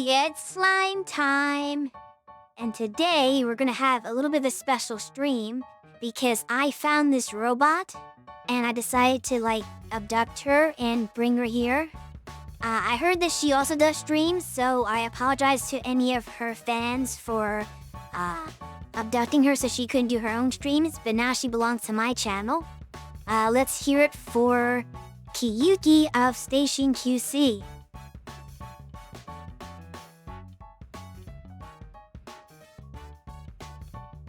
It's slime time! And today we're gonna have a little bit of a special stream because I found this robot and I decided to abduct her and bring her here. I heard that she also does streams, so I apologize to any of her fans for abducting her so she couldn't do her own streams, but now she belongs to my channel. Let's hear it for Kiyuki of Station QC.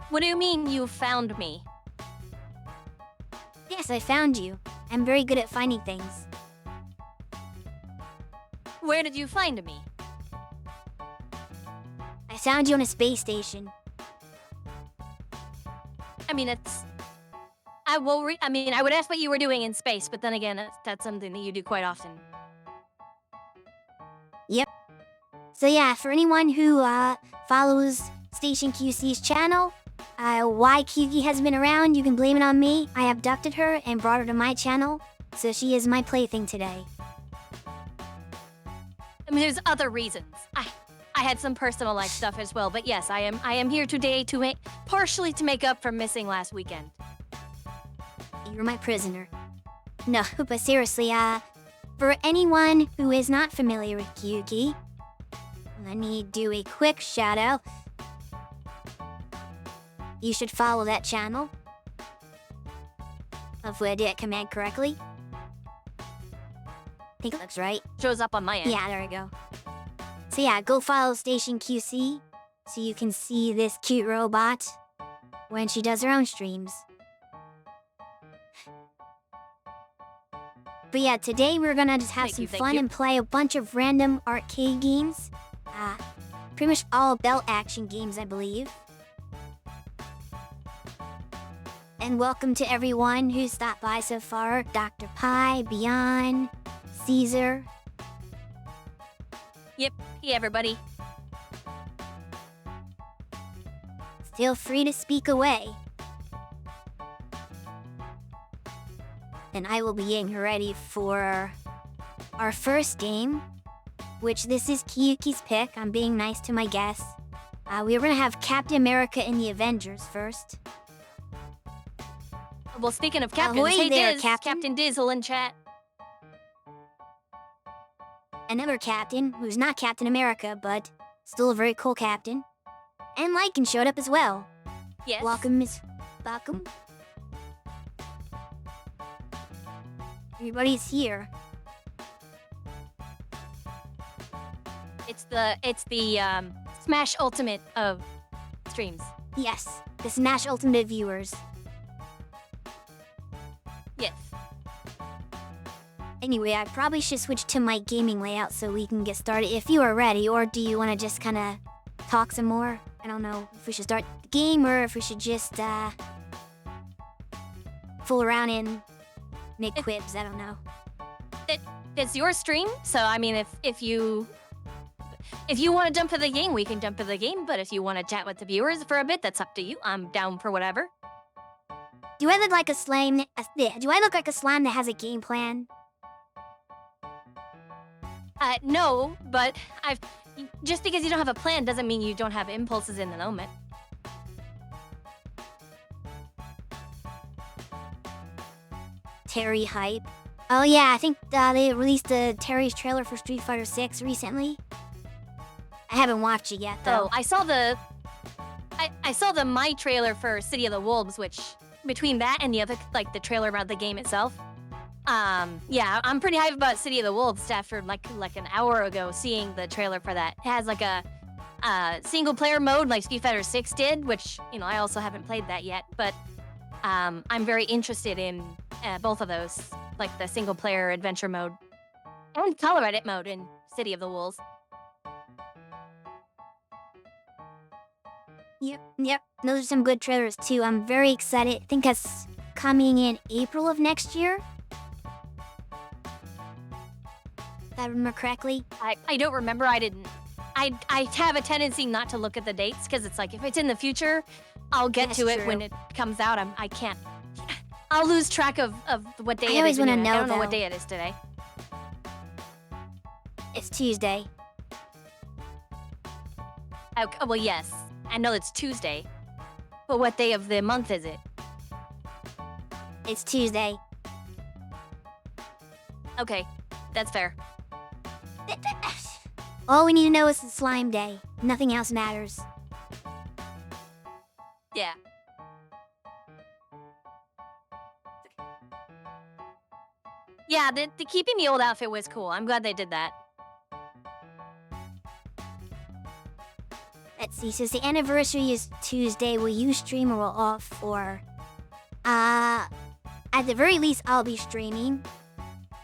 What do you mean you found me? Yes, I found you. I'm very good at finding things. Where did you find me? I found you on a space station. I mean, I would ask what you were doing in space, but then again, that's something that you do quite often. Yep. So yeah, for anyone who follows Station QC's channel, why Kiyuki hasn't been around, you can blame it on me. I abducted her and brought her to my channel, so she is my plaything today. I mean, there's other reasons. I had some personal life stuff as well, but yes, I am here today to partially to make up for missing last weekend. You're my prisoner. No, but seriously, for anyone who is not familiar with Kiyuki, let me do a quick shout out. You should follow that channel. Hopefully I did that command correctly. I think it looks right. Shows up on my end. Yeah, there we go. So yeah, go follow Station QC so you can see this cute robot when she does her own streams. But yeah, today we're gonna just have some fun and play a bunch of random arcade games. Pretty much all belt action games, I believe. And welcome to everyone who's stopped by so far. Dr. Pie, Beyond, Caesar. Yep, hey everybody. Feel free to speak away. And I will be getting ready for our first game, which this is Kiyuki's pick. I'm being nice to my guests. We're gonna have Captain America and the Avengers first. Well, speaking of captains, Ahoy hey there, Diz, Captain. Captain Dizzle in chat. Another captain, who's not Captain America, but still a very cool captain. And Lycan showed up as well. Yes. Welcome, Miss Welcome. Everybody's here. It's the Smash Ultimate of streams. Yes, the Smash Ultimate viewers. Yes. Anyway, I probably should switch to my gaming layout so we can get started if you are ready, or do you want to just kind of talk some more? I don't know if we should start the game or if we should just fool around and make quibs, I don't know. It's your stream, so I mean, if you want to jump to the game, we can jump to the game, but if you want to chat with the viewers for a bit, that's up to you. I'm down for whatever. Do I look like a slime? Do I look like a slime that has a game plan? No, but just because you don't have a plan doesn't mean you don't have impulses in the moment. Terry hype. Oh yeah, I think they released the Terry's trailer for Street Fighter 6 recently. I haven't watched it yet though. Oh, I saw the My trailer for City of the Wolves, which between that and the other the trailer about the game itself. Yeah, I'm pretty hyped about City of the Wolves after like an hour ago seeing the trailer for that. It has like a single player mode like Street Fighter 6 did, which, you know, I also haven't played that yet, but I'm very interested in both of those, like the single player adventure mode and color edit mode in City of the Wolves. Yep. Those are some good trailers too. I'm very excited. I think that's coming in April of next year. If I remember correctly. I don't remember. I have a tendency not to look at the dates because it's like if it's in the future, I'll get to it when it comes out. I can't. I'll lose track of what day it is. I always want to know. I don't know what day it is today. It's Tuesday. Okay, well, yes. I know it's Tuesday. But what day of the month is it? It's Tuesday. Okay, that's fair. All we need to know is it's slime day. Nothing else matters. Yeah. Yeah, the keeping the old outfit was cool. I'm glad they did that. Let's see, since the anniversary is Tuesday, will you stream or will off? Or, at the very least, I'll be streaming.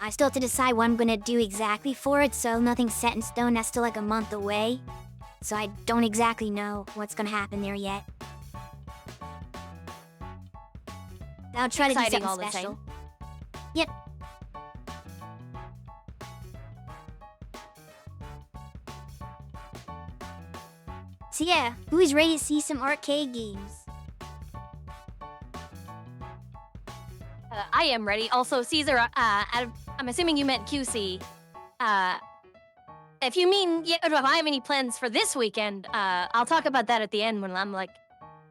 I still have to decide what I'm gonna do exactly for it, so nothing's set in stone. That's still like a month away. So I don't exactly know what's gonna happen there yet. I'll try to do Exciting something all the special. same. Yep. So yeah, who's ready to see some arcade games? I am ready. Also, Caesar, I'm assuming you meant QC. If you mean, yeah, if I have any plans for this weekend, I'll talk about that at the end when I'm, like,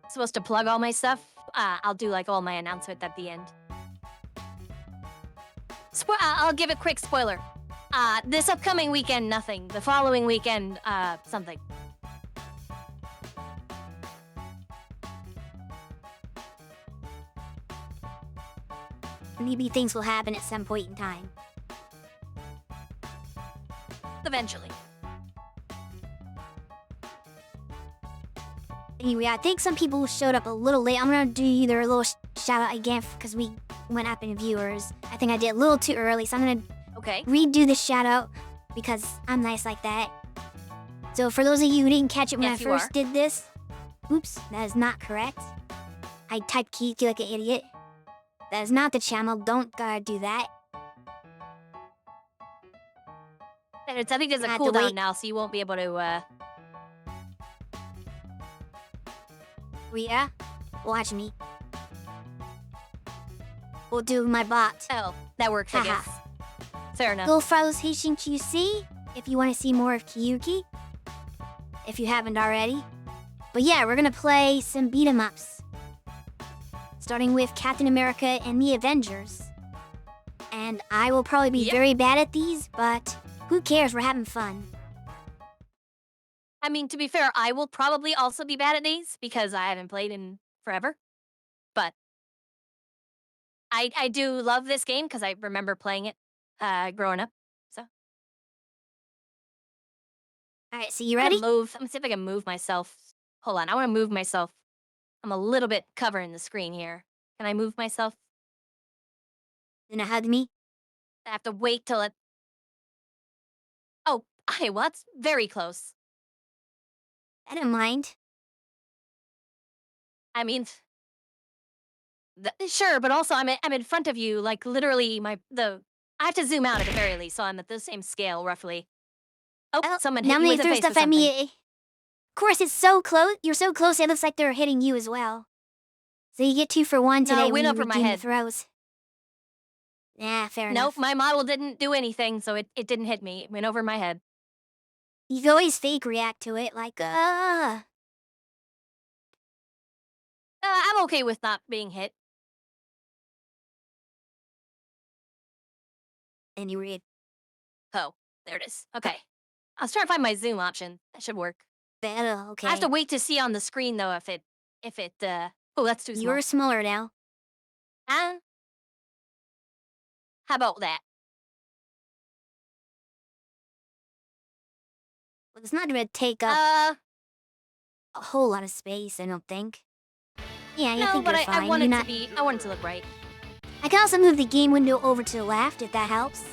supposed to plug all my stuff. I'll do, like, all my announcement at the end. I'll give a quick spoiler. This upcoming weekend, nothing. The following weekend, something. Maybe things will happen at some point in time. Eventually. Anyway, I think some people showed up a little late. I'm gonna do either a little shout out again because we went up in viewers. I think I did a little too early, so I'm gonna Okay. redo the shout out because I'm nice like that. So for those of you who didn't catch it when Yes, I you first are. did this, oops, that is not correct. I typed Kiyuki like an idiot. That is not the channel. Don't do that. I think there's a I have to cooldown wait. now, so you won't be able to, Oh yeah? Watch me. We'll do my bot. Oh, that works, I Haha. guess. Fair enough. Go follow Haitian QC if you want to see more of Kiyuki. If you haven't already. But yeah, we're gonna play some beat 'em ups. Starting with Captain America and the Avengers. And I will probably be Yep. very bad at these, but who cares? We're having fun. I mean, to be fair, I will probably also be bad at these because I haven't played in forever. But I do love this game because I remember playing it growing up. So Alright, so you I'm ready? gonna move. I'm gonna see if I can move myself. Hold on, I want to move myself. I'm a little bit covering the screen here. Can I move myself? You know, hug me. I have to wait till it. Oh, hey, well, that's very close. I don't mind. I mean, sure, but also I'm in front of you, like literally I have to zoom out at the very least, so I'm at the same scale roughly. Oh, Oh, someone now hit you they with a threw face stuff with at something. me. Of course, it's so close. You're so close, it looks like they're hitting you as well. So you get 2 for 1 today No, when went you over my redeem the head. throws. Yeah, fair Nope, enough. my model didn't do anything, so it didn't hit me. It went over my head. You can always fake react to it, like, I'm okay with not being hit. and you read. Oh, there it is. Okay. I was trying to find my zoom option. That should work. Better, okay. I have to wait to see on the screen though if it oh, that's too small. You're smaller now. How about that? Well, it's not gonna take up a whole lot of space, I don't think. Yeah, I no, think but you're I fine. want You're it not... to be, I want it to look right. I can also move the game window over to the left, if that helps.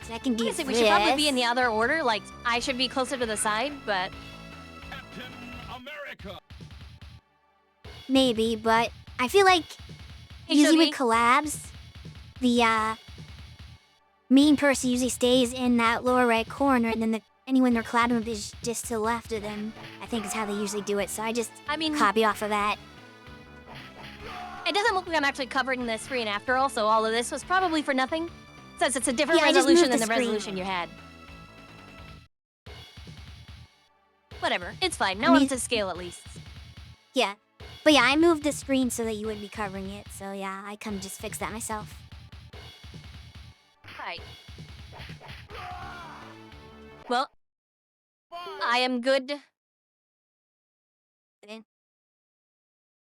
So I can do Honestly, this. we should probably be in the other order. Like, I should be closer to the side, but Captain America. Maybe, but I feel like Hey, usually Shogi. with collabs, the main person usually stays in that lower right corner, and then anyone they're collabing with is just to the left of them. I think is how they usually do it. So I just I mean, copy off of that. it doesn't look like I'm actually covering the screen after all, so all of this was probably for nothing. Since it's a different Yeah, I just resolution moved than the the screen. resolution you had. Whatever, it's fine. No I mean- one's to scale at least. Yeah. But yeah, I moved the screen so that you wouldn't be covering it. So yeah, I can just fix that myself. Right. Well, I am good. Okay.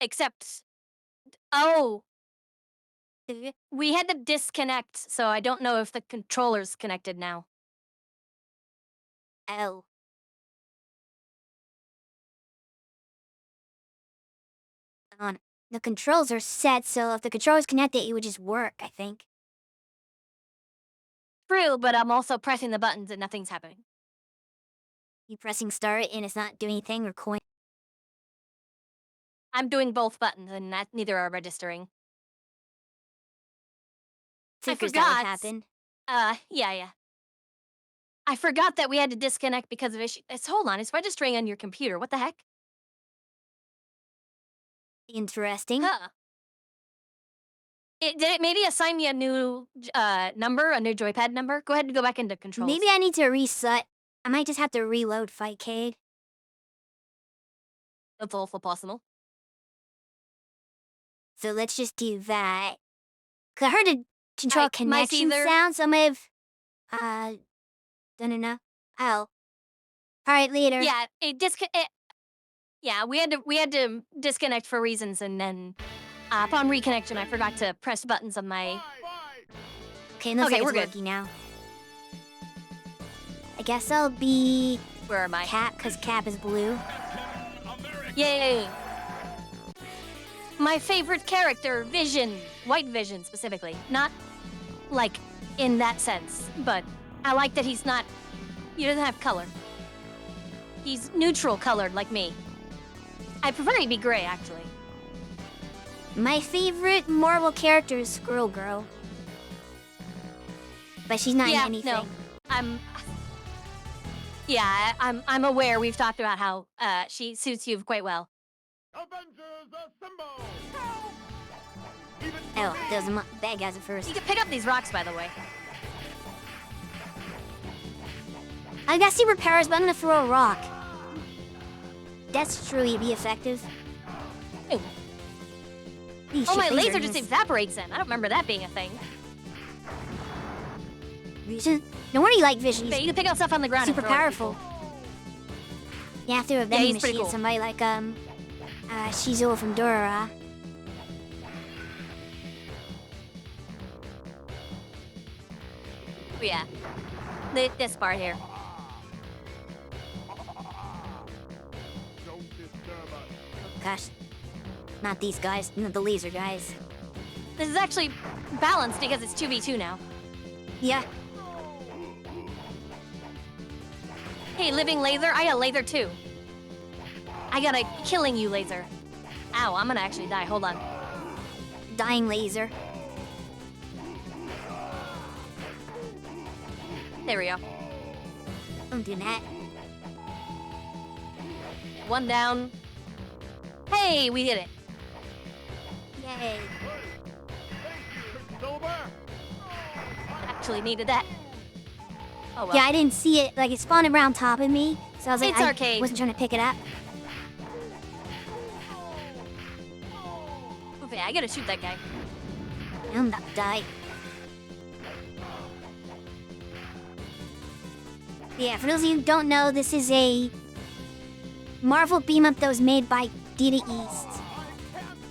Except, oh, we had to disconnect, so I don't know if the controller's connected now. Oh. On. The controls are set, so if the controller's connected, it would just work, I think. True, but I'm also pressing the buttons and nothing's happening. You pressing start and it's not doing anything or coin. I'm doing both buttons and neither are registering. Figures that forgot. would happen. Yeah. I forgot that we had to disconnect because of issues. Hold on, it's registering on your computer. What the heck? Interesting. Huh. Did it maybe assign me a new number, a new joypad number? Go ahead and go back into controls. Maybe I need to reset. I might just have to reload Fightcade. That's also possible. So let's just do that. 'Cause I heard a control Right, connection Either. sound, so I may have, done enough. Oh. Alright, later. Yeah, yeah, we had to disconnect for reasons, and then upon reconnection, I forgot to press buttons on my. Okay, looks Okay, like we're it's good. working now. I guess I'll be Where am I? Cap, because Cap is blue. Yay! My favorite character, Vision. White Vision, specifically. Not, like, in that sense, but I like that he's not... He doesn't have color. He's neutral colored, like me. I prefer he be gray, actually. My favorite Marvel character is Squirrel Girl. But she's not Yeah, in anything. no. I'm aware we've talked about how she suits you quite well. Avengers assemble! Oh, those bad guys at You first. can pick up these rocks, by the way. I got superpowers, but I'm gonna throw a rock. That's truly be effective. Ew. These Oh, my shit laser fingers. just evaporates then. I don't remember that being a thing. Vision? No wonder you like Vision. But He's you can pick up stuff on the ground. super and throw it at powerful. people. Yeah, after a vending he's pretty machine, cool. somebody like Shizuo from Dora. Oh, yeah. This part here. Don't disturb us. Gosh, not these guys, not the laser guys. This is actually balanced because it's 2v2 now. Yeah, Hey, living laser, I got laser too. I got a killing you laser. Ow, I'm gonna actually die. Hold on. dying laser. There we go. Don't do that. One down. Hey, we did it. Yay. Silver! Actually needed that. Oh well. Yeah, I didn't see it. Like, it spawned around top of me, so I was like, It's I arcade. wasn't trying to pick it up. Okay, I gotta shoot that guy. I'm about to die. Yeah, for those of you who don't know, this is a Marvel beam up that was made by Data East.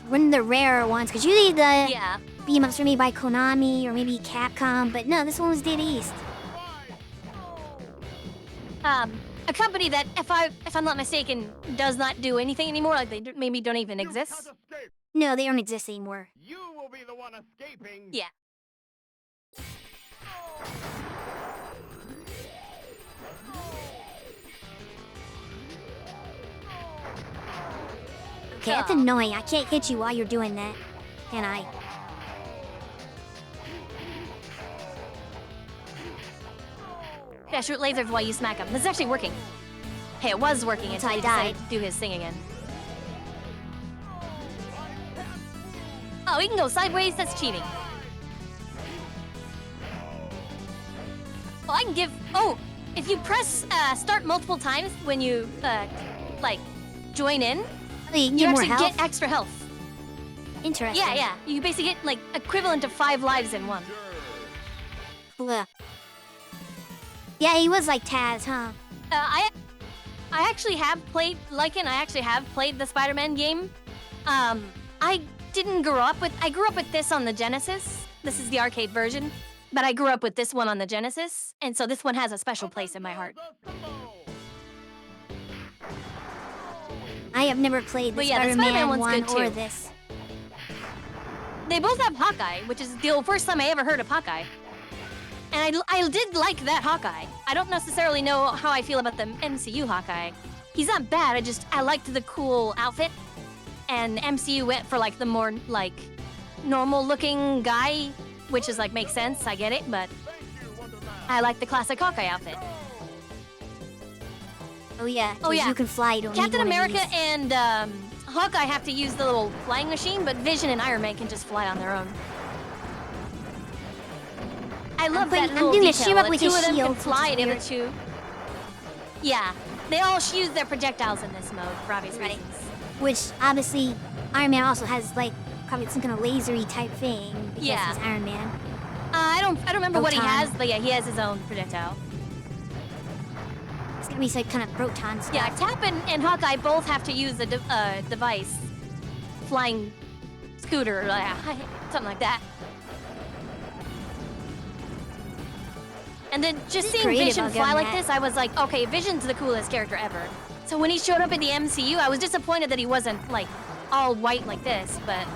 One of the rarer ones, because usually the Yeah. beam ups were made by Konami or maybe Capcom, but no, this one was Data East. A company that, if I'm not mistaken, does not do anything anymore. Like maybe don't even You exist. can't escape. No, they don't exist anymore. You will be the one escaping. Yeah. Okay, that's Oh. annoying. I can't hit you while you're doing that, can I? Yeah, shoot lasers while you smack him. This is actually working. Hey, it was working Until until I he decided died. to do his thing again. Oh, he can go sideways? That's cheating. Oh, I can give... Oh! if you press start multiple times when you like join in, Oh, you can you get more actually health. get extra health. Interesting. Yeah, yeah. You basically get like equivalent to 5 lives in one. Ugh. Yeah, he was like Taz, huh? I actually have played Lycan. I actually have played the Spider-Man game. I didn't grow up with. I grew up with this on the Genesis. This is the arcade version, but I grew up with this one on the Genesis, and so this one has a special place in my heart. I have never played the But yeah, the Spider-Man Spider-Man one's one good or too. this. They both have Hawkeye, which is the first time I ever heard of Hawkeye. And I did like that Hawkeye. I don't necessarily know how I feel about the MCU Hawkeye. He's not bad, I liked the cool outfit. And MCU went for like the more like normal looking guy, which is like makes sense, I get it, but I like the classic Hawkeye outfit. Oh yeah. Oh, 'cause yeah. You can fly. You don't Captain need one America of these. and Hawkeye have to use the little flying machine, but Vision and Iron Man can just fly on their own. I love that I'm little doing a detail. shim up The with two his of them shield, can which fly, is and the other weird. two. Yeah, they all use their projectiles in this mode for obvious Right. reasons. Which obviously Iron Man also has like probably some kind of lasery type thing because Yeah. he's Iron Man. I don't remember what he Proton. has, but yeah, he has his own projectile. It's gonna be some kind of proton stuff. Yeah, Cap and Hawkeye both have to use a device, flying scooter, something like that. And then just He's seeing creative, Vision I'll give fly him like that. this, I was like, okay, Vision's the coolest character ever. So when he showed up in the MCU, I was disappointed that he wasn't like all white like this, but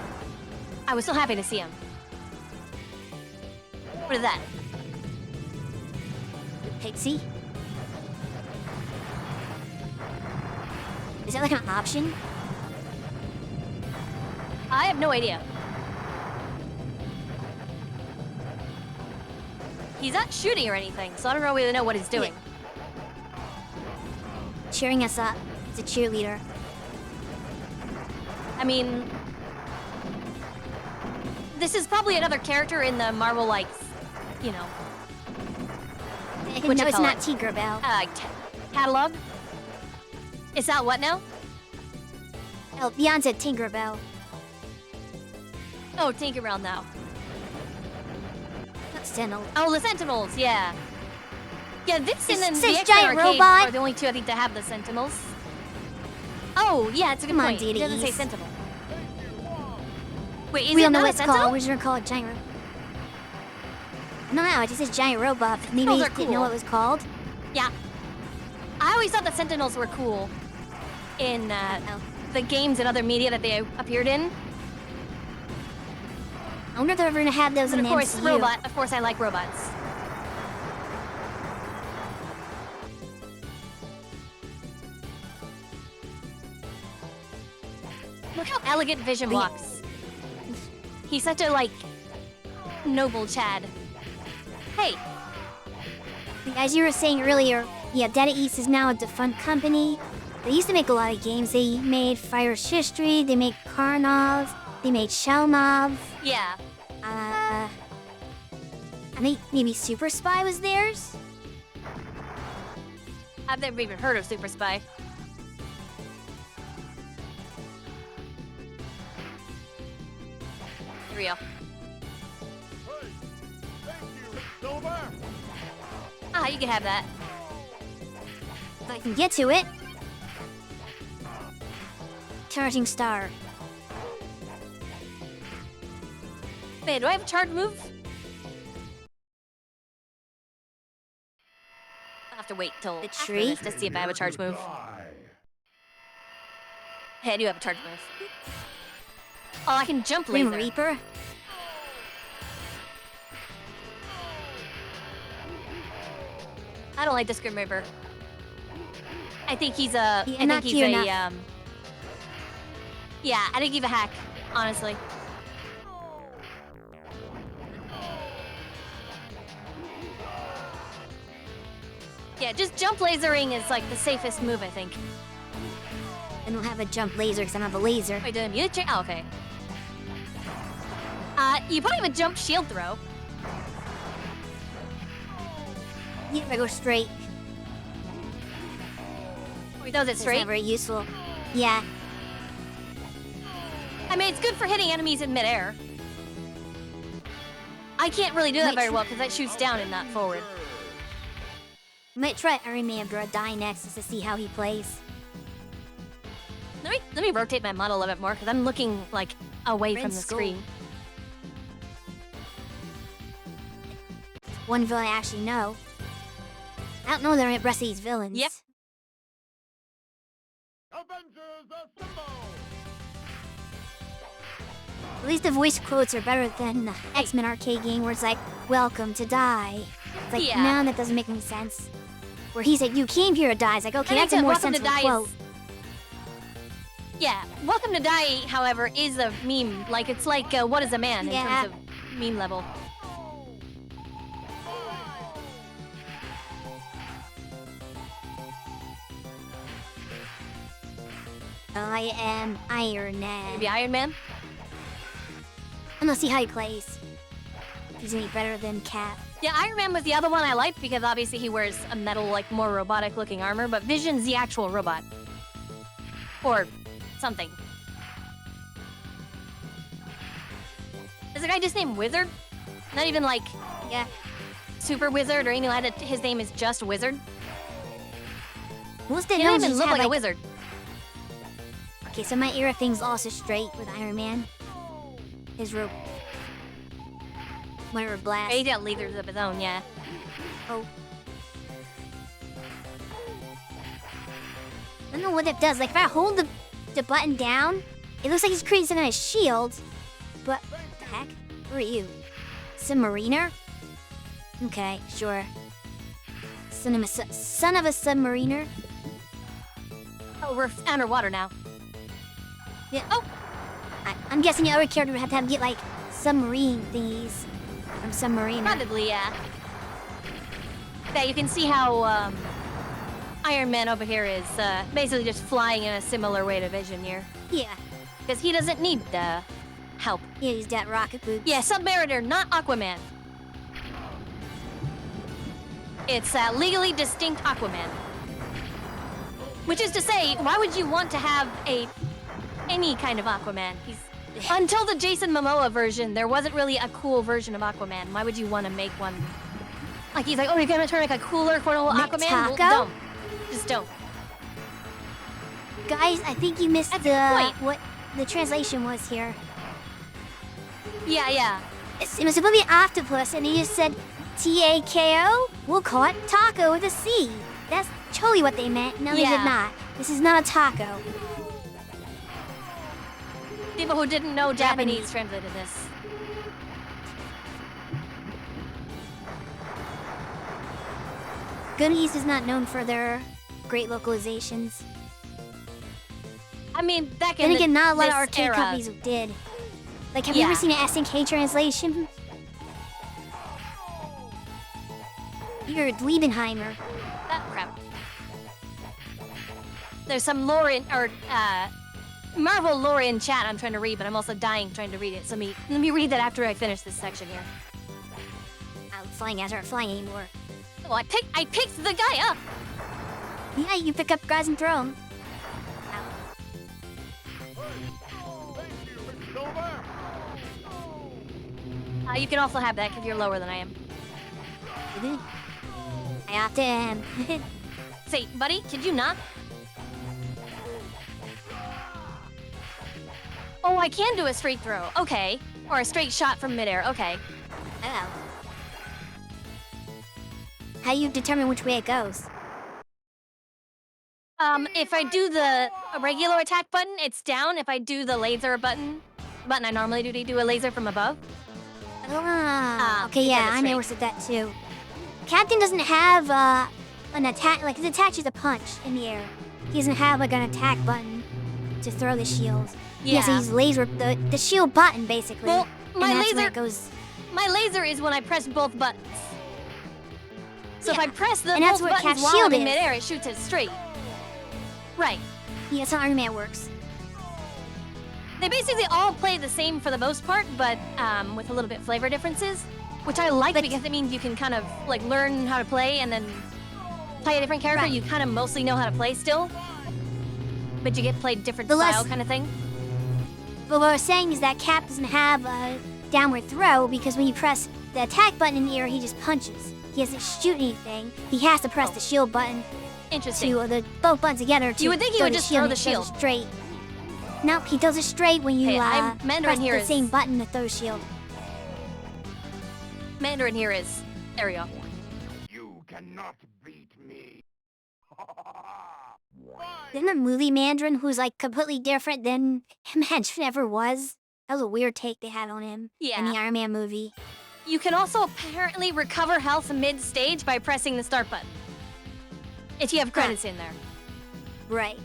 I was still happy to see him. What is that? Pixie. Is that like an option? I have no idea. He's not shooting or anything, so I don't really know what he's doing. Cheering us up. It's a cheerleader. I mean, this is probably another character in the Marvel, like, you know, No, What you it's call not it? Tinkerbell. catalog. Is that what now? Oh, Beyond said Tinkerbell. Oh, Tinkerbell now. Not Sentinel. Oh, the Sentinels, yeah. Yeah, this and then This the says X-Men giant Arcade robot. are the only two I think that have the Sentinels. Oh, yeah, it's a good Come on, point. It doesn't say Data Sentinel. Wait, is We it don't know not what a it's Sentinel? called. We're just gonna call it giant robot. No, it just says giant robot. Maybe Sentinels you are didn't know cool. what it was called. Yeah. I always thought the Sentinels were cool in Oh. the games and other media that they appeared in. I wonder if they're ever gonna have those But in of the course, MCU. robot. Of course, I like robots. Look how elegant Vision Yeah. walks. He's such a, like, noble Chad. Hey, As you were saying earlier, yeah, Data East is now a defunct company. They used to make a lot of games. They made Fire's History, they made Karnov, they made Shellnov. yeah. I think maybe Super Spy was theirs? I've never even heard of Super Spy. Here we go. Hey, thank you, Silver. Ah, you can have that. If I can get to it. Charging Star. Man, do I have a charge move? I'll have to wait till The after tree? this to see if I have a charge move. Hey, I do have a charge move. Oh, I can jump Grim laser. Reaper. I don't like this Grim Reaper. I think he's a. Yeah, I not think he's cute a. enough. Yeah, I think he's a hack. Honestly. Yeah, just jump lasering is like the safest move, I think. I don't have a jump laser because I don't have a laser. Wait, did I mute it? Oh, okay. You probably have a jump shield throw. Yeah, if I go straight. He does it It's straight. not very useful. Yeah. I mean, it's good for hitting enemies in midair. I can't really do that very well because that shoots down and not forward. Might try Iron Man Bro Die next just to see how he plays. Let me rotate my model a little bit more because I'm looking like away Red from the skull. screen. One villain I actually know. I don't know the rest of these villains. Yep. Avengers Assemble! At least the voice quotes are better than the X-Men arcade game where it's like, welcome to die. It's like, Yeah. no, that doesn't make any sense. Where he's like, you came here to die. It's like, okay, I that's think a more Welcome to sensible Die quote. is- Yeah, Welcome to Die, however, is a meme. Like, it's like, what is a man in Yeah. terms of meme level. I am Iron Man. Maybe Iron Man? I'm gonna see how he plays. If he's any better than Cap. Yeah, Iron Man was the other one I liked because obviously he wears a metal, like, more robotic-looking armor, but Vision's the actual robot. Or something. Is the guy just named Wizard? Not even, like, Yeah. Super Wizard or anything like that. His name is just Wizard. Most of He the doesn't gnomes even just look have, like a wizard. Okay, so my ear thing's also straight with Iron Man. His rope. Whatever blast. He's got lasers of his own, yeah. Oh. I don't know what it does. Like, if I hold the button down, it looks like he's creating some kind of shield. But, what the heck? Who are you? Submariner? Okay, sure. Son of a submariner? Oh, we're underwater now. Yeah. Oh! I'm guessing the other character would have to get, like, submarine thingies from Submariner. Probably, yeah. Yeah, you can see how Iron Man over here is basically just flying in a similar way to Vision here. Yeah. Because he doesn't need help. Yeah, he's got rocket boots. Yeah, Submariner, not Aquaman. It's legally distinct Aquaman. Which is to say, why would you want to have any kind of Aquaman? Until the Jason Momoa version, there wasn't really a cool version of Aquaman. Why would you want to make one? Like, he's like, oh, you're gonna try to make a cooler, quote-unquote, Make Aquaman? Taco? Well, don't. Just don't. Guys, I think you missed That's the point. what the translation was here. Yeah, yeah. It was supposed to be octopus, and he just said T-A-K-O? We'll call it taco with a C. That's totally what they meant. No, they Yeah. did not. This is not a taco. People who didn't know Japanese translated this. Good East is not known for their great localizations. I mean, back in Then again, not a lot of this arcade era, companies did. Like, have you Yeah. ever seen an SNK translation? You're Liebenheimer. Oh, crap. There's some lore in, or Marvel lore in chat I'm trying to read, but I'm also dying trying to read it. So let me read that after I finish this section here. Flying guys aren't flying anymore. Oh, I picked the guy up. Yeah, you pick up guys and throw them. Thank you, Mr. Silver! You can also have that because you're lower than I am. I opted him. Say, buddy, could you not? Oh, I can do a straight throw. Okay. Or a straight shot from midair. Okay. Oh. How you determine which way it goes? If I do the regular attack button, it's down. If I do the laser button I normally do a laser from above. Okay, yeah, I noticed that too. Captain doesn't have an attack, like his attack is just a punch in the air. He doesn't have like an attack button to throw the shield. Yeah. So he's laser the shield button basically. Well, my and that's where laser it goes. My laser is when I press both buttons. So if Yeah, I press the and that's both what buttons Cap's while shield I'm in is. midair, it shoots it straight. Right. Yeah, that's how Iron Man works. They basically all play the same for the most part, but with a little bit flavor differences, which I like because it means you can kind of like learn how to play and then play a different character. Right. You kind of mostly know how to play still. but you get played different The less- style kind of thing. But what I was saying is that Cap doesn't have a downward throw because when you press the attack button in the air, he just punches. He doesn't shoot anything. He has to press the shield button Interesting. to both buttons together. To You would think he throw would the just throw and the he throws it shield. straight. Nope, he does it straight when you Hey, Mandarin press here the is- same button to throw shield. Mandarin here is. There we go. You cannot beat me. Then the movie Mandarin, who's like completely different than Mandarin ever was. That was a weird take they had on him in Yeah. the Iron Man movie. You can also apparently recover health mid-stage by pressing the start button. If you have credits in there. Right.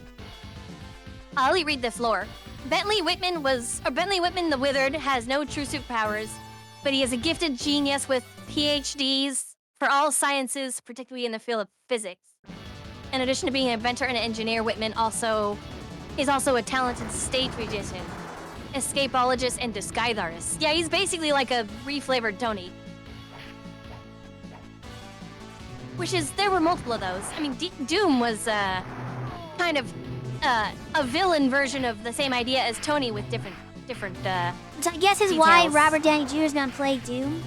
I'll read the floor. Bentley Whitman the Withered has no true superpowers, but he is a gifted genius with PhDs for all sciences, particularly in the field of physics. In addition to being an inventor and an engineer, Whitman is also a talented stage musician, escapologist, and disguise artist. Yeah, he's basically like a reflavored Tony. There were multiple of those. I mean, Doom was kind of a villain version of the same idea as Tony with different So I guess is why details. Robert Downey Jr. is gonna play Doom.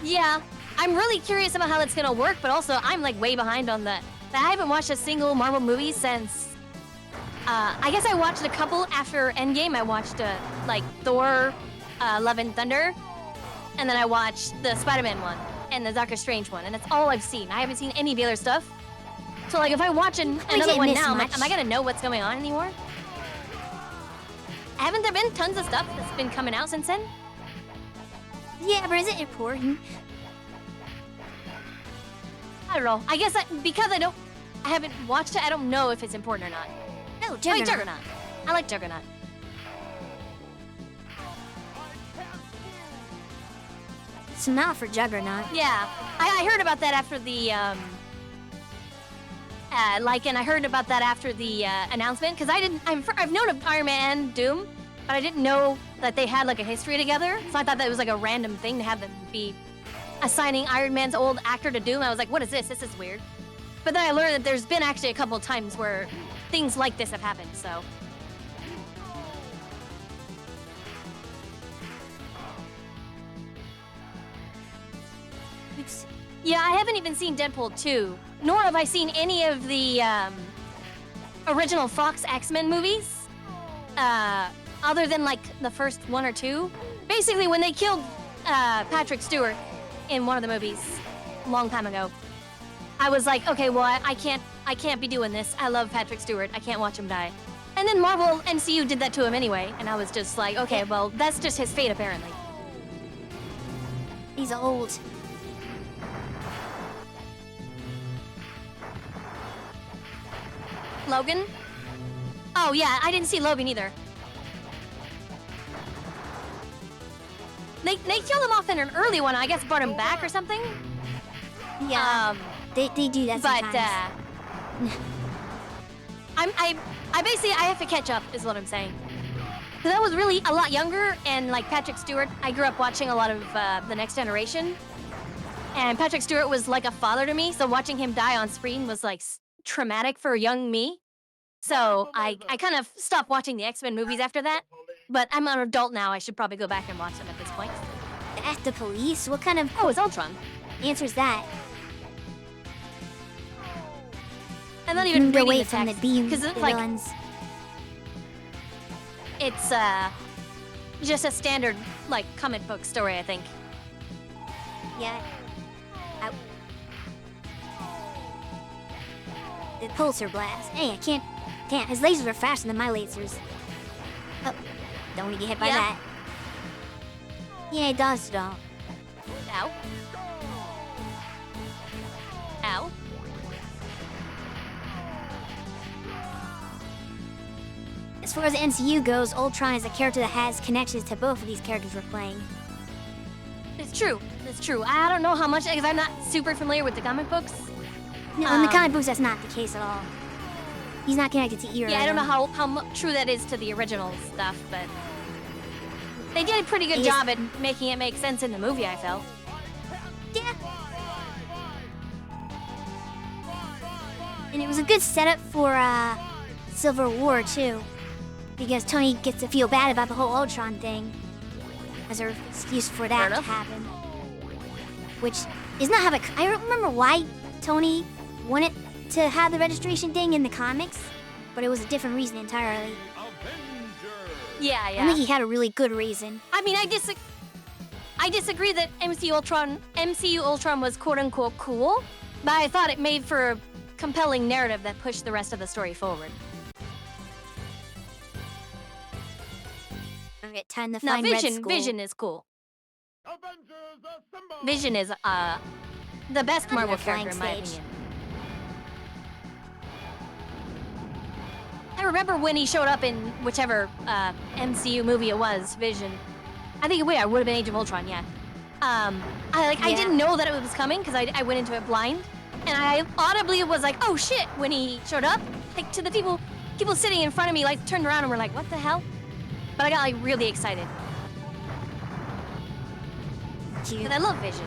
Yeah, I'm really curious about how that's gonna work, but also I'm like way behind on I haven't watched a single Marvel movie since. I guess I watched a couple after Endgame. I watched like Thor, Love and Thunder, and then I watched the Spider-Man one and the Doctor Strange one, and that's all I've seen. I haven't seen any of the other stuff. So like, if I watch another didn't one miss now, I'm like, much. am I gonna know what's going on anymore? Haven't there been tons of stuff that's been coming out since then? Yeah, but is it important? I don't know. I guess because I haven't watched it, I don't know if it's important or not. No, I like Juggernaut. Juggernaut. I like Juggernaut. It's not for Juggernaut. Yeah, I heard about that after the and I heard about that after the announcement because I've known of Iron Man and Doom, but I didn't know that they had like a history together. So I thought that was like a random thing to have them be assigning Iron Man's old actor to Doom. I was like, what is this? This is weird. But then I learned that there's been actually a couple of times where things like this have happened. So. Oops. Yeah, I haven't even seen Deadpool 2, nor have I seen any of the original Fox X-Men movies, other than like the first one or two. Basically, when they killed Patrick Stewart in one of the movies a long time ago, I was like, okay, well, I can't be doing this. I love Patrick Stewart. I can't watch him die. And then Marvel MCU did that to him anyway, and I was just like, okay, well, that's just his fate apparently. He's old. Logan? Oh yeah, I didn't see Logan either. They killed him off in an early one. I guess brought him back or something. Yeah. They do that But sometimes. I basically I have to catch up is what I'm saying. Cause I was really a lot younger and like Patrick Stewart. I grew up watching a lot of The Next Generation, and Patrick Stewart was like a father to me. So watching him die on screen was like traumatic for young me. So I kind of stopped watching the X-Men movies after that. But I'm an adult now. I should probably go back and watch them at this point. At the police? What kind of Oh, it's Ultron. answer is that? I'm not even Moved reading away the from the text beam because it's like villains. it's just a standard like comic book story, I think. Yeah. Ow. The pulsar blast. Hey, I can't. His lasers are faster than my lasers. Oh, don't want to get hit by Yeah. that. Yeah, it does though. Ow. Ow. As far as the MCU goes, Ultron is a character that has connections to both of these characters we're playing. It's true. It's true. I don't know how much because I'm not super familiar with the comic books. No, in the comic books, that's not the case at all. He's not connected to either. Yeah, of I don't know them. how true that is to the original stuff, but they did a pretty good He is- job at making it make sense in the movie, I felt. Yeah. And it was a good setup for Civil War too, because Tony gets to feel bad about the whole Ultron thing as an excuse for that to happen. Which is not how I don't remember why Tony wanted to have the registration thing in the comics, but it was a different reason entirely. Yeah. I think he had a really good reason. I mean, I disagree that MCU Ultron was quote-unquote cool, but I thought it made for a compelling narrative that pushed the rest of the story forward. Okay, time to Now, find Red Skull. Vision is cool. Avengers assemble! Vision is the best Marvel flying character in my stage. opinion. I remember when he showed up in whichever MCU movie it was, Vision. I think I would have been Age of Ultron, yeah. I didn't know that it was coming because I went into it blind, and I audibly was like, oh shit, when he showed up, like to the people sitting in front of me, like turned around and were like, what the hell? But I got like really excited Cute. because I love Vision.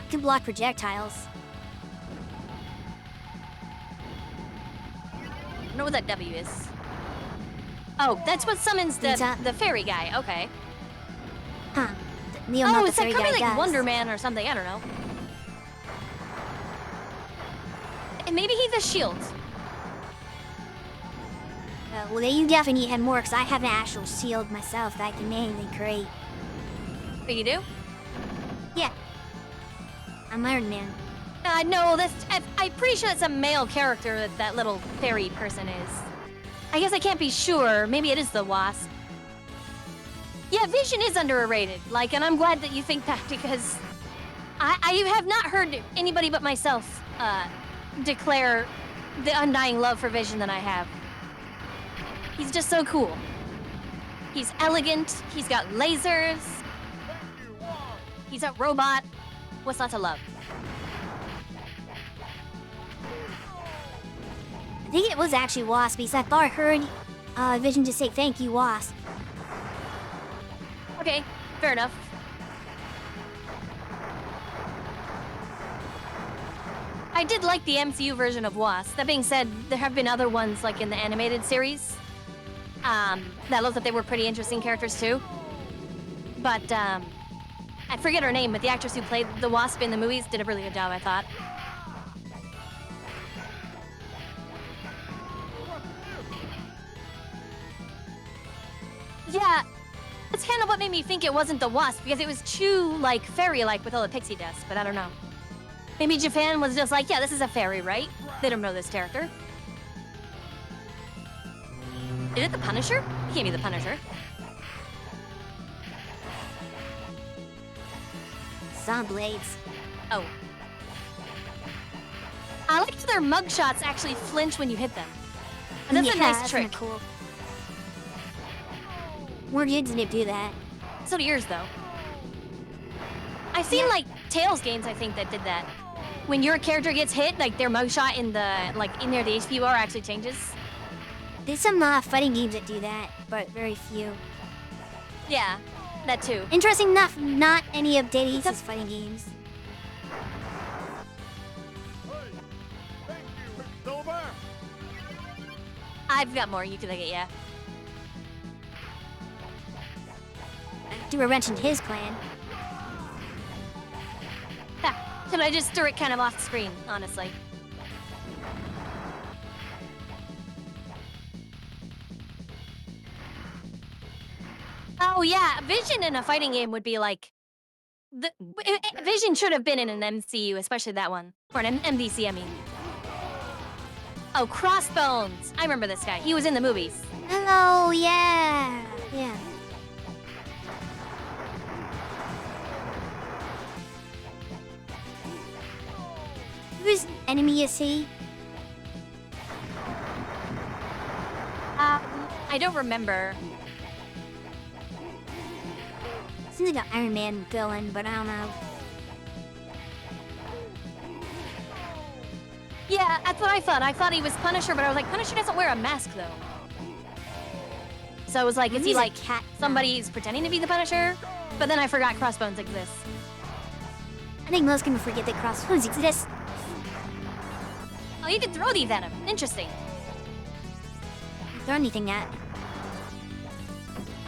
You can block projectiles. I don't know what that W is. Oh, that's what summons the fairy guy. Okay. Huh. Neil, not Oh, the it's like fairy kind guy of like does. Wonder Man or something. I don't know. And maybe he's a shield. Well, you definitely had more, because I have an actual shield myself that I can manually create. But you do? Yeah. I'm Iron Man. No, I'm pretty sure it's a male character that little fairy person is. I guess I can't be sure. Maybe it is the Wasp. Yeah, Vision is underrated. Like, and I'm glad that you think that because I have not heard anybody but myself declare the undying love for Vision that I have. He's just so cool. He's elegant. He's got lasers. He's a robot. What's not to love? I think it was actually Wasp, because I thought I heard Vision just say, thank you, Wasp. Okay, fair enough. I did like the MCU version of Wasp. That being said, there have been other ones, like in the animated series, that looked like they were pretty interesting characters too. But, I forget her name, but the actress who played the Wasp in the movies did a really good job, I thought. Yeah, that's kind of what made me think it wasn't the Wasp, because it was too, like, fairy-like with all the pixie dust, but I don't know. Maybe Japan was just like, yeah, this is a fairy, right? They don't know this character. Is it the Punisher? It can't be the Punisher. Saw blades. Oh. I like how their mugshots actually flinch when you hit them. And that's a nice that's trick. kinda cool. More kids didn't do that. So do yours, though. I've seen, like, Tails games, I think, that did that. When your character gets hit, like, their mugshot in the, like, in there, the HP bar actually changes. There's some fighting games that do that, but very few. Yeah, that too. Interesting enough, not any of Data East's fighting games. Thank you, Silver! I've got more, you can take it, yeah. I threw a wrench into his plan. Ha, and I just threw it kind of off the screen, honestly. Oh yeah, Vision in a fighting game would be like... Vision should have been in an MCU, especially that one. Or an MDC, I mean. Oh, Crossbones! I remember this guy. He was in the movies. Hello, yeah. Yeah. Whose enemy is he? I don't remember. Seems like an Iron Man villain, but I don't know. Yeah, that's what I thought. I thought he was Punisher, but I was like, Punisher doesn't wear a mask, though. So I was like, is he He's a like cat now. somebody's pretending to be the Punisher? But then I forgot Crossbones exists. I think most people forget that Crossbones exist. Oh, you can throw these at him. Interesting. Throw anything at.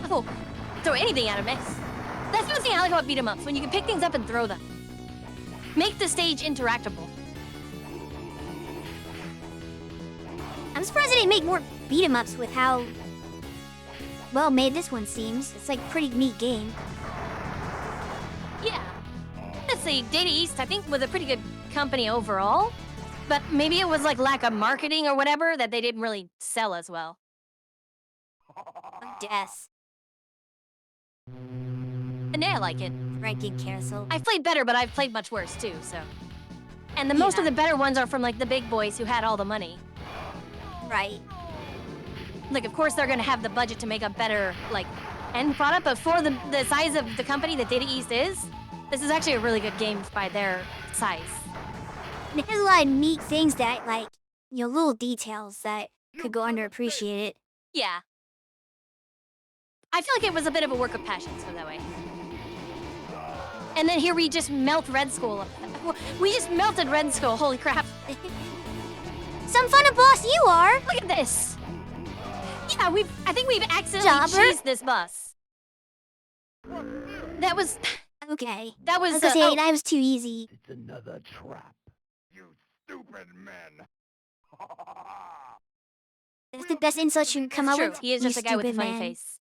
Oh, throw anything at him, miss. That's the thing I like about beat 'em ups, when you can pick things up and throw them. Make the stage interactable. I'm surprised they didn't make more beat 'em ups with how well made this one seems. It's like a pretty neat game. Yeah. Let's say Data East, I think, was a pretty good company overall. But maybe it was like lack of marketing or whatever that they didn't really sell as well. I guess. And yeah, I like it. Ranking Carousel. I've played better, but I've played much worse too, so. And the most of Yeah. the better ones are from like the big boys who had all the money. Right. Like, of course, they're gonna have the budget to make a better, like, end product, but for the size of the company that Data East is, this is actually a really good game by their size. And it has a lot of neat things that, like, you know, little details that could go underappreciated. Yeah. I feel like it was a bit of a work of passion, so that way. And then here we just melt Red Skull. We just melted Red Skull, holy crap. Some fun a boss you are! Look at this. Yeah, I think we've accidentally Jobber? cheesed this bus. That was, Okay. that I was was, gonna say, oh, that was too easy. It's another trap. You stupid men. That's the best insult you can come it's up true. with. He is you just a guy with a stupid funny man. face.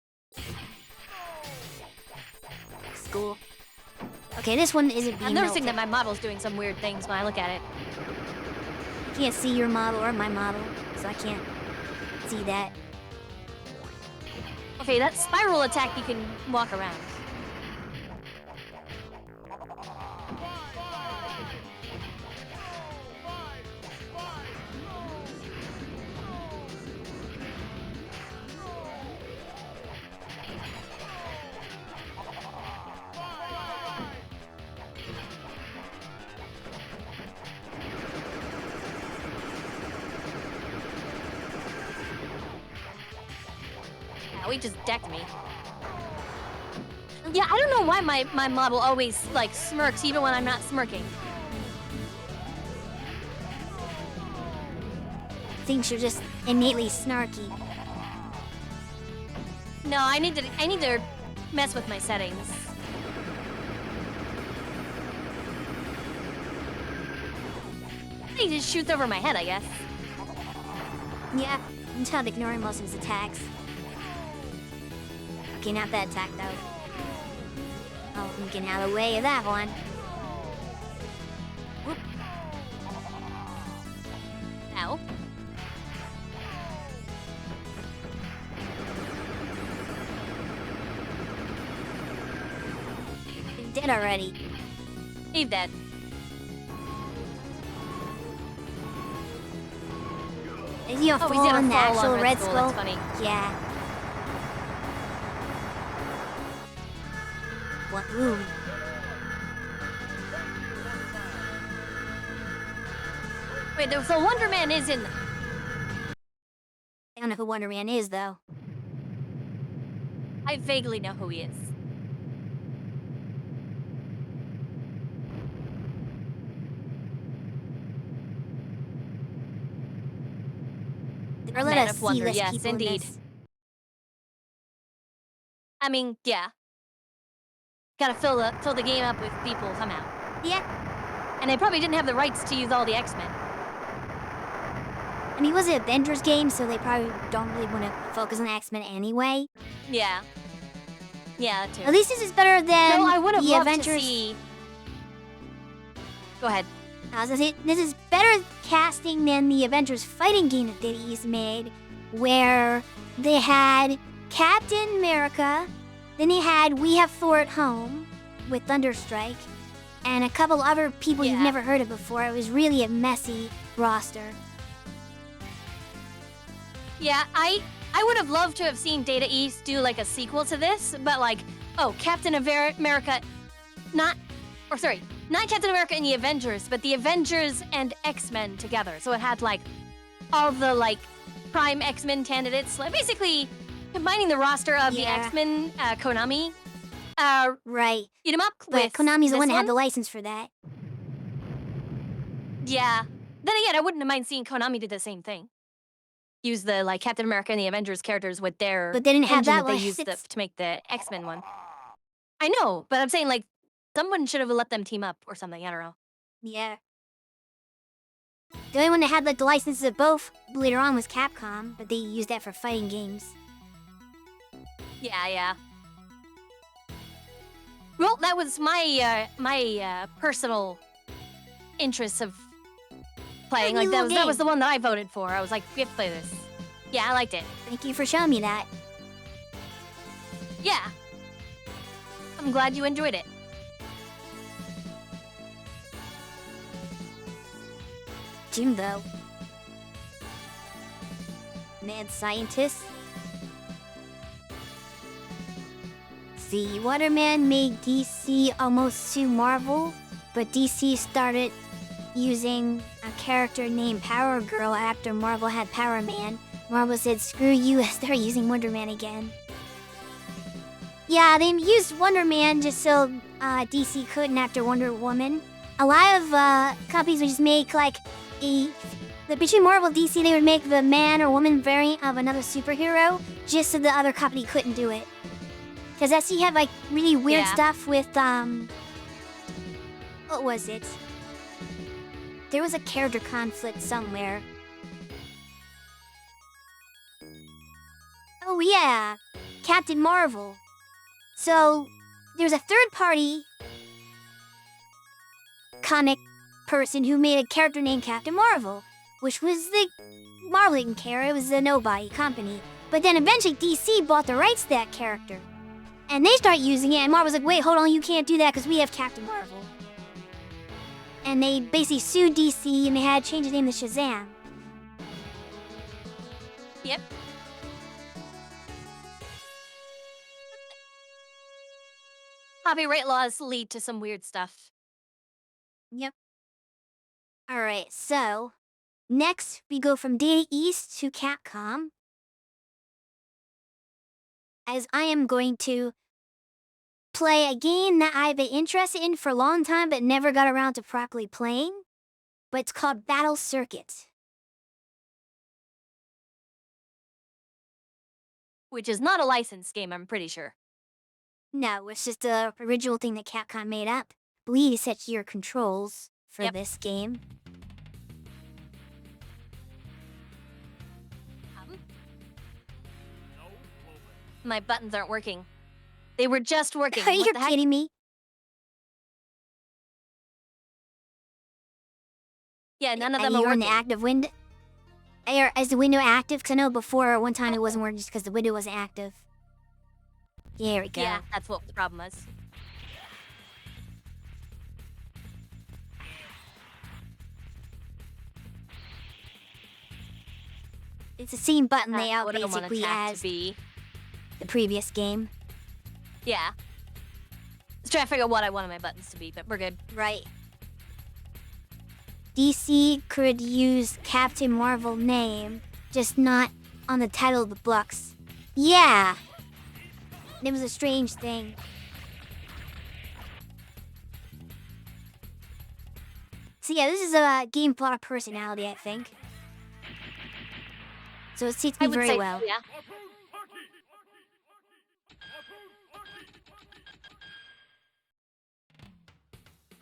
School. Okay, this one isn't being I'm noticing melted. that my model's doing some weird things when I look at it. I can't see your model or my model, so I can't see that. Okay, that spiral attack you can walk around. Yeah, he just decked me. Yeah, I don't know why my model always, like, smirks even when I'm not smirking. Thinks you're just innately snarky. No, I need to mess with my settings. He just shoots over my head, I guess. Yeah, I'm trying to ignore most of his attacks. Okay, not that attack though. Oh, I'm getting out of the way of that one. Whoop. Ow. He's dead already. He's dead. Is he a Oh, he's full gonna on the fall actual on Red Skull. Skull? That's funny. Yeah. What? Ooh. Wait, so Wonder Man is in. I don't know who Wonder Man is though. I vaguely know who he is. Or let Man us of see Wonder, less yes, people in indeed. this. I mean, yeah. Gotta fill the game up with people somehow. Yeah. And they probably didn't have the rights to use all the X-Men. I mean, it was an Avengers game, so they probably don't really want to focus on X-Men anyway. Yeah. Yeah, that too. At least this is better than No, I would have the loved Avengers. to see. Go ahead. I was gonna say, this is better casting than the Avengers fighting game that Diddy's made, where they had Captain America, then they had We Have Thor at Home with Thunderstrike, and a couple other people you've Yeah. never heard of before. It was really a messy roster. Yeah, I would have loved to have seen Data East do like a sequel to this, but like, oh, Captain America, not Captain America and the Avengers, but the Avengers and X-Men together. So it had like all the like prime X-Men candidates, like basically combining the roster of the Yeah. X-Men, Konami, Right. beat 'em up But with Konami's the this one that had the license for that. Yeah. Then again, I wouldn't mind seeing Konami do the same thing. Use the like Captain America and the Avengers characters with their But they didn't have engine that that they used license. to make the X-Men one. I know, but I'm saying like someone should have let them team up or something. I don't know. Yeah. The only one that had like the licenses of both later on was Capcom, but they used that for fighting games. Yeah. Well, that was my personal interest of playing. Yeah, Like new that little was the game. one that I voted for. I was like, we have to play this. Yeah, I liked it. Thank you for showing me that. Yeah. I'm glad you enjoyed it. Jim, though. Mad scientist. See, Waterman made DC almost sue Marvel, but DC started using a character named Power Girl after Marvel had Power Man. Marvel said, screw you, start using Wonder Man again. Yeah, they used Wonder Man just so DC couldn't after Wonder Woman. A lot of companies would just make like between Marvel and DC, they would make the man or woman variant of another superhero just so the other company couldn't do it. Because SC had like really weird Yeah. stuff with what was it? There was a character conflict somewhere. Oh yeah, Captain Marvel. So there's a third party comic person who made a character named Captain Marvel, which was the Marvel didn't care, it was a nobody company. But then eventually DC bought the rights to that character. And they start using it, and Marvel's like, wait, hold on, you can't do that because we have Captain Marvel. And they basically sued DC and they had to change the name to Shazam. Yep. Copyright laws lead to some weird stuff. Yep. Alright, so next we go from Data East to Capcom. As I am going to play a game that I've been interested in for a long time but never got around to properly playing. But it's called Battle Circuit. Which is not a licensed game, I'm pretty sure. No, it's just the original thing that Capcom made up. I believe it sets your controls for Yep. this game. My buttons aren't working. They were just working. Are What you the heck? kidding me? Yeah, none of Are them are you in working. the active window? Is the window active? Because I know before, one time it wasn't working just because the window wasn't active. There we go. Yeah, that's what the problem was. It's the same button That's layout what I want basically attack as to be. the previous game. Yeah. Let's try to figure out what I wanted my buttons to be, but we're good. Right. DC could use Captain Marvel name, just not on the title of the books. Yeah. It was a strange thing. So yeah, this is a game for a lot of personality, I think. So it suits I me would very say, well. yeah.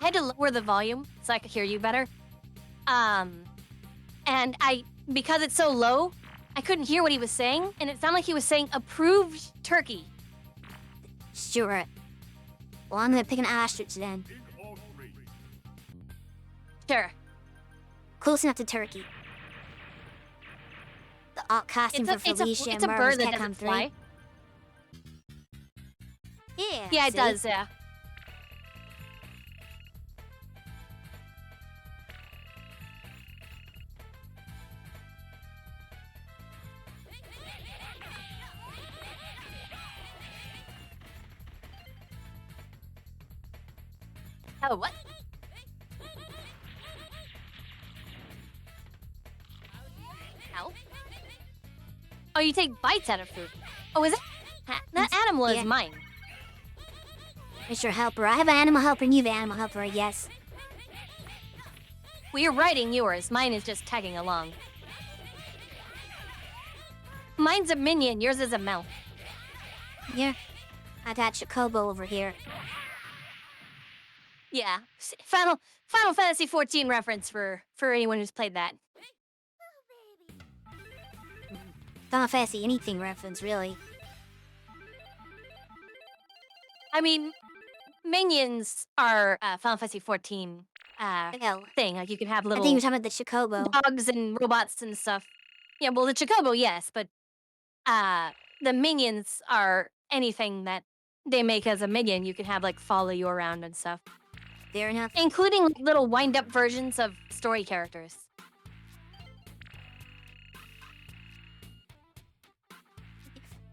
I had to lower the volume so I could hear you better. And because it's so low, I couldn't hear what he was saying, and it sounded like he was saying approved turkey. Sure. Well, I'm gonna pick an ostrich then. Sure. Close enough to turkey. The alt costume for Felicia it's a and Marvel's bird that Capcom doesn't 3. fly. Yeah. Yeah, it see? does, yeah. Oh, what? Ow. Oh, you take bites out of food. Oh, is it? That animal Yeah. is mine. Mr. Helper. I have an animal helper and you have an animal helper, I guess. Well, you're riding yours. Mine is just tagging along. Mine's a minion. Yours is a mount. Here. I got Chocobo over here. Yeah. Final Fantasy 14 reference for anyone who's played that. Final Fantasy anything reference, really. I mean, minions are Final Fantasy 14 Hell. thing. Like you can have I little think you're talking about the Chocobo. dogs and robots and stuff. Yeah, well, the Chocobo, yes, but the minions are anything that they make as a minion. You can have like follow you around and stuff, Fair enough. including like, little wind-up versions of story characters.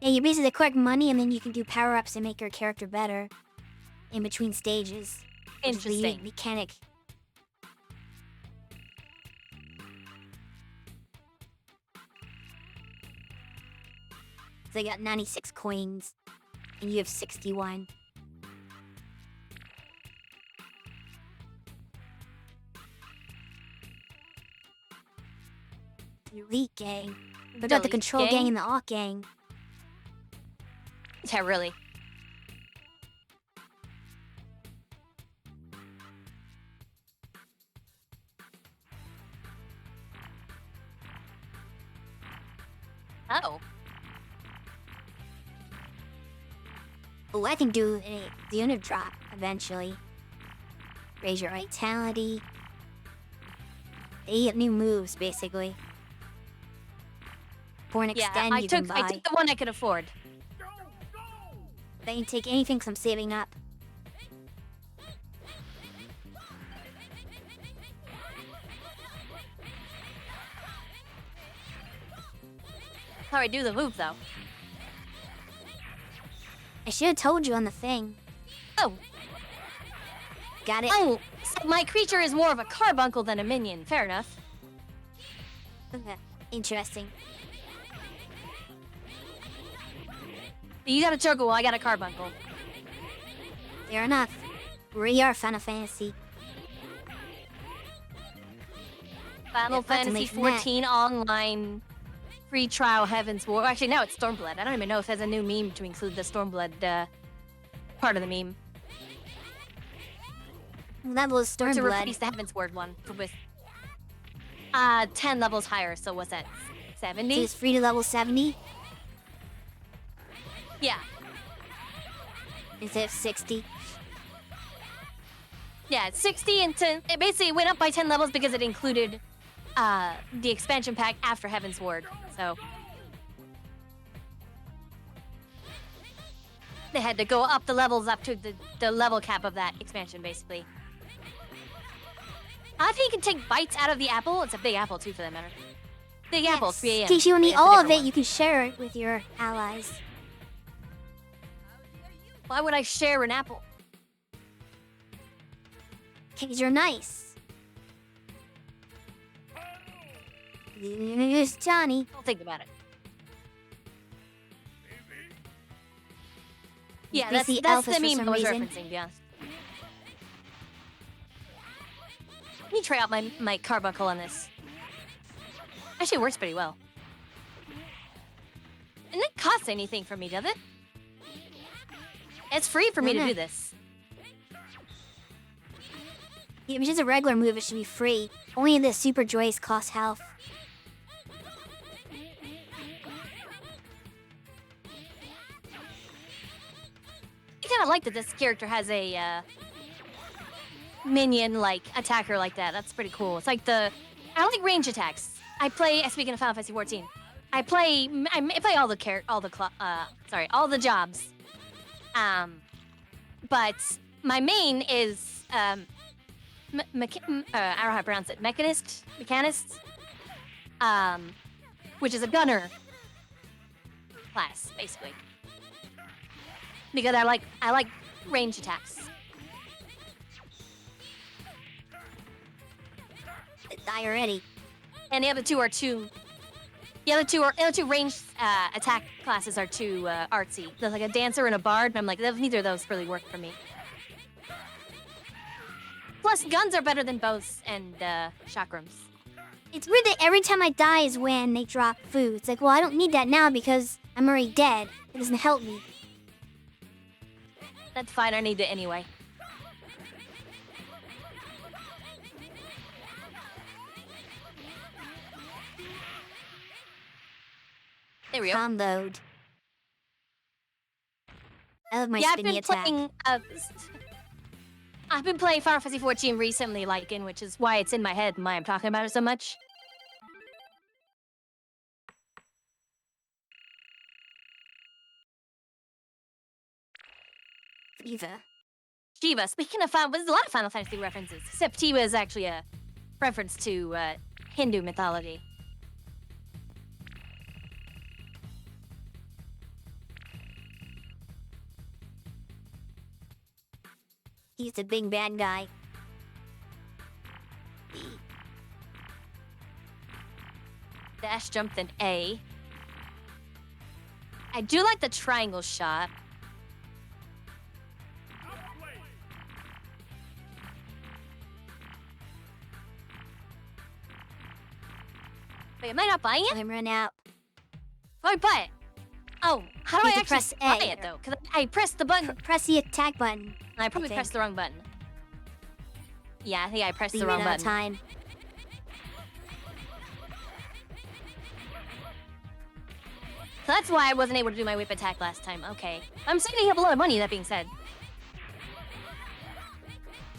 Yeah, you basically collect money and then you can do power-ups and make your character better in between stages. Which is the Interesting. unique mechanic. So I got 96 coins and you have 61. The Elite Gang. What about the Elite Control Gang? Gang and the Awk Gang? Yeah, really. Oh. Oh, I can do the unit drop eventually. Raise your vitality. They get new moves, basically. For an Yeah, extend, I you can took buy. the one I could afford. They can take anything because I'm saving up. How do I do the move though? I should have told you on the thing. Oh. Got it? Oh, so my creature is more of a carbuncle than a minion. Fair enough. Okay. Interesting. You got a Chocobo, I got a carbuncle. Fair enough. We are Final Fantasy. Final Yeah, that's Fantasy amazing. That- 14 online free trial Heaven's War. Actually, now it's Stormblood. I don't even know if there's a new meme to include the Stormblood part of the meme. That was Or to Stormblood. replace the Heaven's Word one with 10 levels higher. So what's that? So 70? it's free to level 70 Yeah. instead of 60. Yeah, it's 60 and 10. It basically went up by 10 levels because it included the expansion pack after Heaven's Word. So they had to go up the levels up to the level cap of that expansion, basically. I think you can take bites out of the apple. It's a big apple, too, for that matter. Big apple, 3 a.m. In case you don't but need it's a all of different it, one. you can share it with your allies. Why would I share an apple? Because you're nice. It's Johnny. Don't think about it. Yeah, that's Basically the alphas for meme some I was reason. referencing, to be honest. Let me try out my carbuncle on this. Actually, it works pretty well. And it costs anything for me, does it? It's free for me to No. do this. Yeah, it's just a regular move. It should be free. Only the super joys cost health. I kind of like that this character has a minion like attacker like that. That's pretty cool. It's like I don't like range attacks. I play. Speaking of Final Fantasy 14, I play all the jobs. But my main is I don't know how to pronounce it. Mechanist, which is a gunner class basically. Because I like range attacks. Die already. And the other two are two ranged attack classes are too artsy. There's like a dancer and a bard, and I'm like, neither of those really work for me. Plus, guns are better than bows and chakrams. It's weird that every time I die is when they drop food. It's like, well, I don't need that now because I'm already dead. It doesn't help me. That's fine, I need it anyway. There we go. Comboed. I love my Yeah, spinny attack. I've been playing Final Fantasy 14 recently, which is why it's in my head and why I'm talking about it so much. Shiva. Speaking of there's a lot of Final Fantasy references. Septiva is actually a reference to Hindu mythology. He's the big bad guy. Dash, jump, then A. I do like the triangle shot. Wait, am I not buying it? I'm run out. How do I buy it? Oh, how do You I have to actually press buy A. it though? Because I pressed the button. Press the attack button. I probably think. pressed the wrong button. Yeah, I think I pressed You the wrong ran out of button. time. So that's why I wasn't able to do my whip attack last time. Okay. I'm saving up a lot of money, that being said.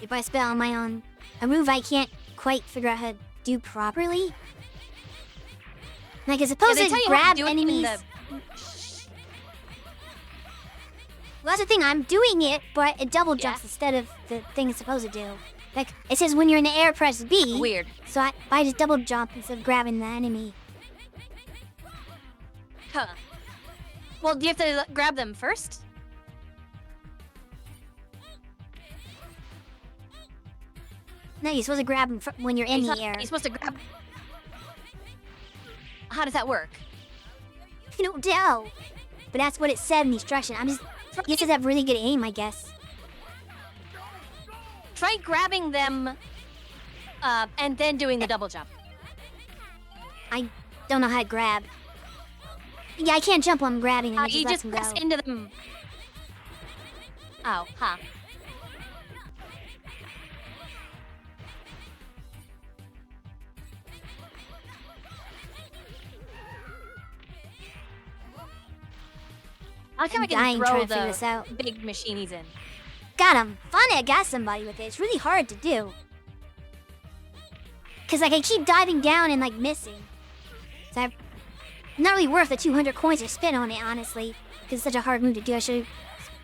If I spell on my own, a move I can't quite figure out how to do properly. Like, it's supposed they to tell you how to grab do it in enemies. Well, that's the thing. I'm doing it, but it double jumps instead of the thing it's supposed to do. Like, it says when you're in the air, press B. Weird. So I just double jump instead of grabbing the enemy. Huh. Well, do you have to grab them first? No, you're supposed to grab them when you're in the air. You're supposed to grab... How does that work? I don't know. But that's what it said in the instruction. You just have really good aim, I guess. Try grabbing them and then doing the double jump. I don't know how to grab. Yeah, I can't jump while I'm grabbing and it You just just lets press them go. into them. Oh, huh. How come I I'm dying can trying throw to figure this the out. big machine he's in? God, I'm finally I got somebody with it. It's really hard to do. Cause like I keep diving down and like missing. So not really worth the 200 coins I spent on it, honestly. Cause it's such a hard move to do. I should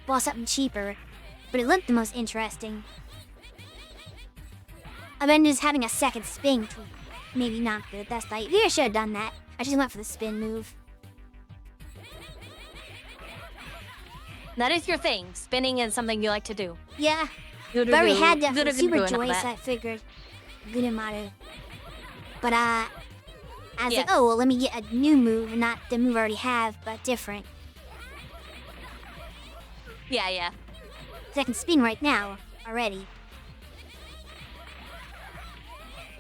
bought something cheaper. But it looked the most interesting. I've been just having a second spin. Maybe not good. That's like maybe I should have done that. I just went for the spin move. That is your thing. Spinning is something you like to do. Yeah. But I already had that for the Super and all Joy, so that. I figured good amount. But I was Yeah. like, oh well, let me get a new move, not the move I already have, but different. Yeah, yeah. So I can spin right now already.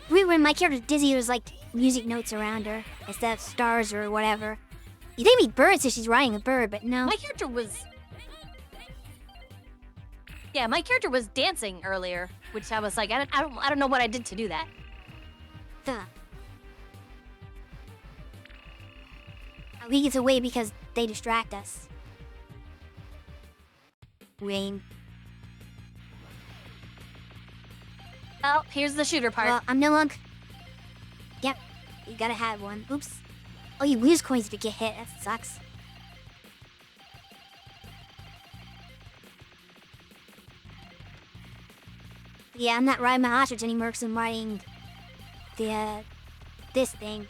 When my character's dizzy, there's like music notes around her instead of stars or whatever. You think it'd be birds if she's riding a bird, but no. My character was... Yeah, my character was dancing earlier, which I was like, I don't know what I did to do that. Huh. I think it's away because they distract us. Rain. Oh, here's the shooter part. Well, I'm no longer... Yep, you gotta have one. Oops. Oh, you lose coins if you get hit. That sucks. Yeah, I'm not riding my ostrich anymore because I'm riding the, this thing.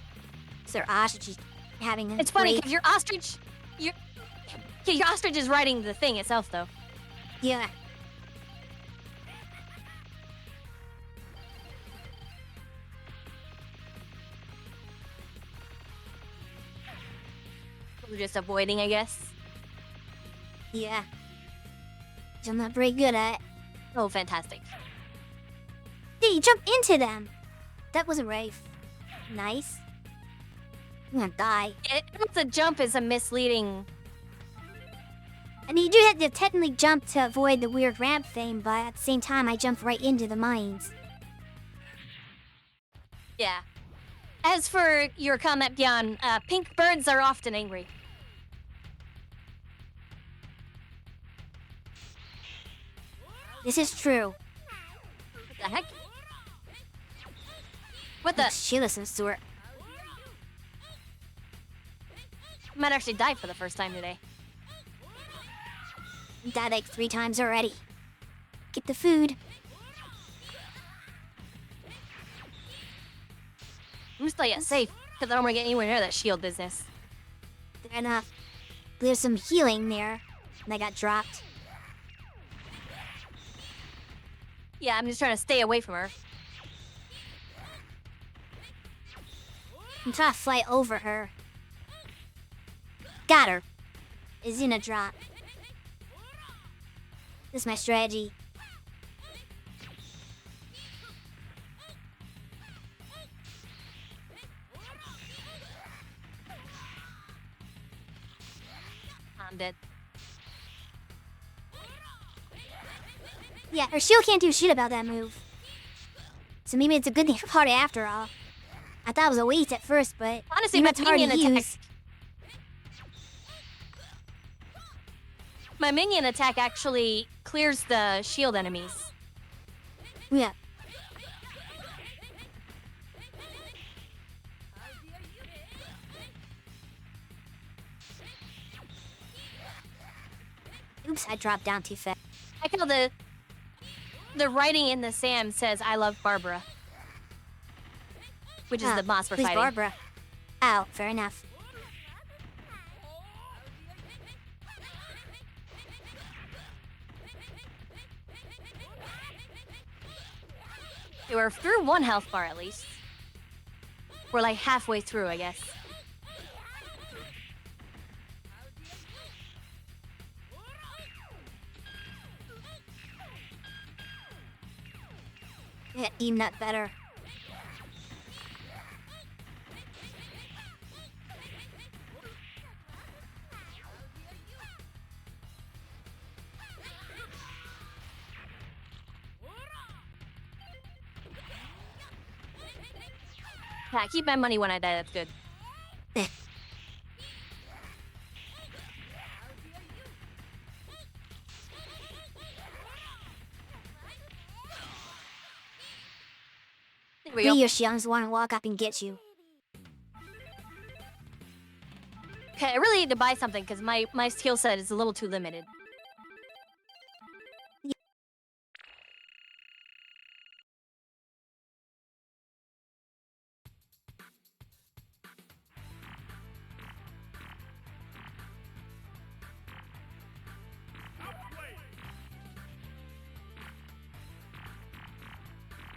So ostrich is having a It's funny break. because your ostrich... Yeah, your ostrich is riding the thing itself, though. Yeah. We're just avoiding, I guess. Yeah. Which I'm not very good at. Oh, fantastic. Did you jump into them? That wasn't right. Nice. I'm gonna die. The jump is a misleading. I mean, you do have to technically jump to avoid the weird ramp thing, but at the same time, I jumped right into the mines. Yeah. As for your comment, Bjorn, pink birds are often angry. This is true. What the heck? What the? Sheila some sort. I might actually die for the first time today. Died like 3 times already. Get the food. I'm just playing it safe, because I don't want to get anywhere near that shield business. Fair enough. There's some healing there, and I got dropped. Yeah, I'm just trying to stay away from her. I'm trying to fly over her. Got her. Is in a drop. This is my strategy. I'm dead. Yeah, her shield can't do shit about that move. So maybe it's a good thing for party after all. I thought it was a waste at first, but Honestly, my it's hard to minion attack. use. My minion attack actually clears the shield enemies. Yeah. Oops, I dropped down too fast. I feel the writing in the sand says "I love Barbara," which is the boss we're Who's fighting. Barbara? Oh, fair enough. Okay, we're through 1 health bar at least. We're like halfway through, I guess. Yeah, team nut better. Yeah, keep my money when I die, that's good. There we go. Three Yoshiyans want to walk up and get you. Okay, I really need to buy something because my skill set is a little too limited.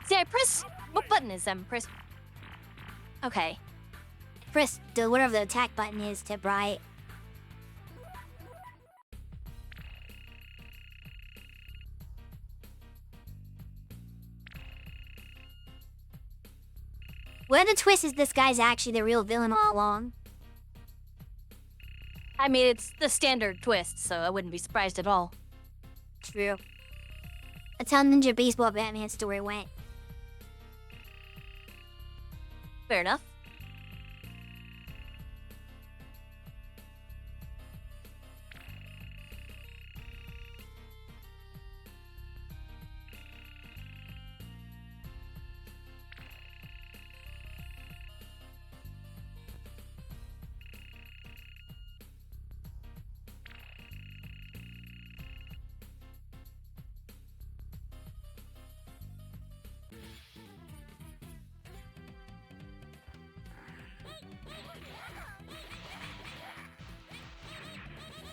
See, I press... What button is them? Press... Okay. Press the whatever the attack button is to bright. What the twist is this guy's actually the real villain all along? I mean, it's the standard twist, so I wouldn't be surprised at all. True. That's how Ninja Baseball Batman story went. Fair enough.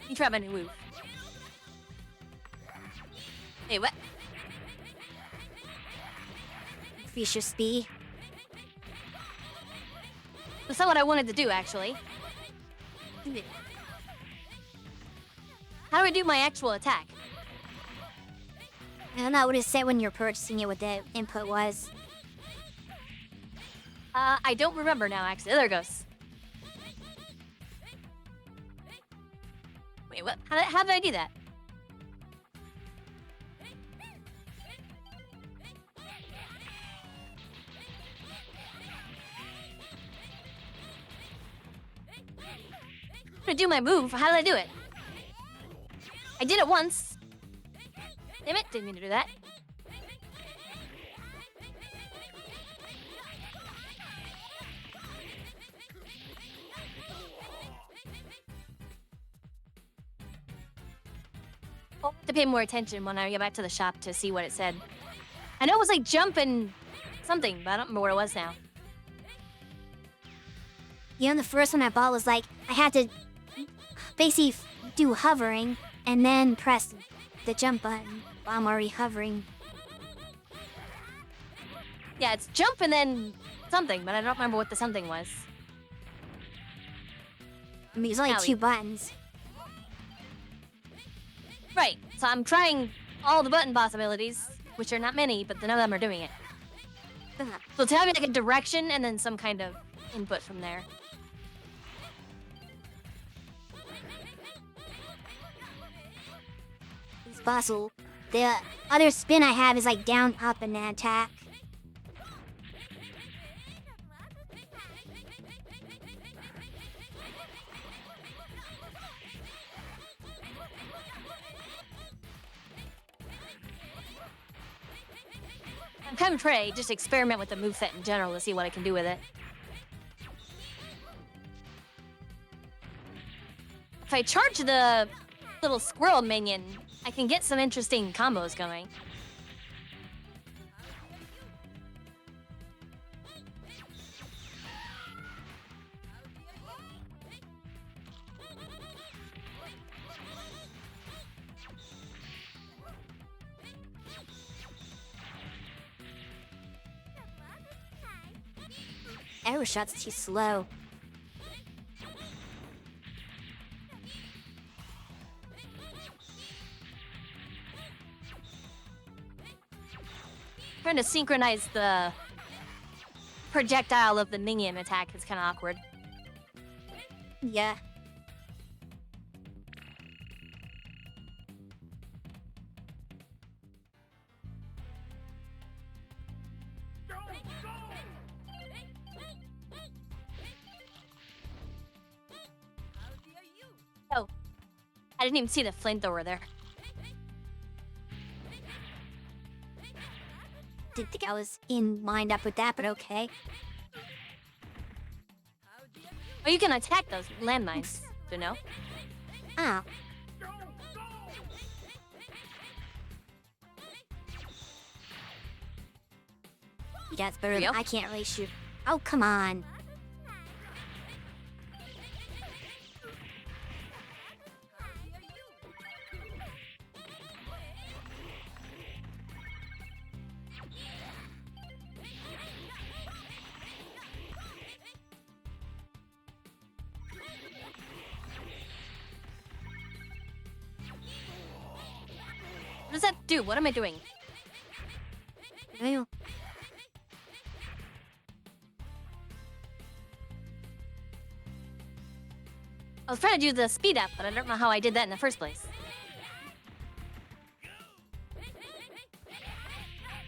You try my new move. Hey, what? Fisher Spee. That's not what I wanted to do, actually. How do I do my actual attack? I don't know what it said when you're purchasing it, what the input was. I don't remember now, actually. There it goes. Wait, what? How did I do that? I'm gonna do my move. How did I do it? I did it once. Damn it, didn't mean to do that. I'll have to pay more attention when I get back to the shop to see what it said. I know it was like jump and something, but I don't remember what it was now. You know, the first one I bought was like, I had to basically do hovering and then press the jump button while I'm already hovering. Yeah, it's jump and then something, but I don't remember what the something was. I mean, there's only Owie. 2 buttons. Right, so I'm trying all the button possibilities, which are not many, but none of them are doing it. So tell me like a direction and then some kind of input from there. This puzzle. The other spin I have is like down, up, and then attack. I'm kind of trying to just experiment with the moveset in general to see what I can do with it. If I charge the little squirrel minion, I can get some interesting combos going. Arrow shot's too slow. Trying to synchronize the projectile of the minion attack is kind of awkward. Yeah. Oh, I didn't even see the flamethrower there. Didn't think I was lined up with that, but okay. Oh, you can attack those landmines, you know? Oh. Yeah, it's better than Real? I can't really shoot. Oh, come on. What does that do? What am I doing? Well, I was trying to do the speed up, but I don't know how I did that in the first place.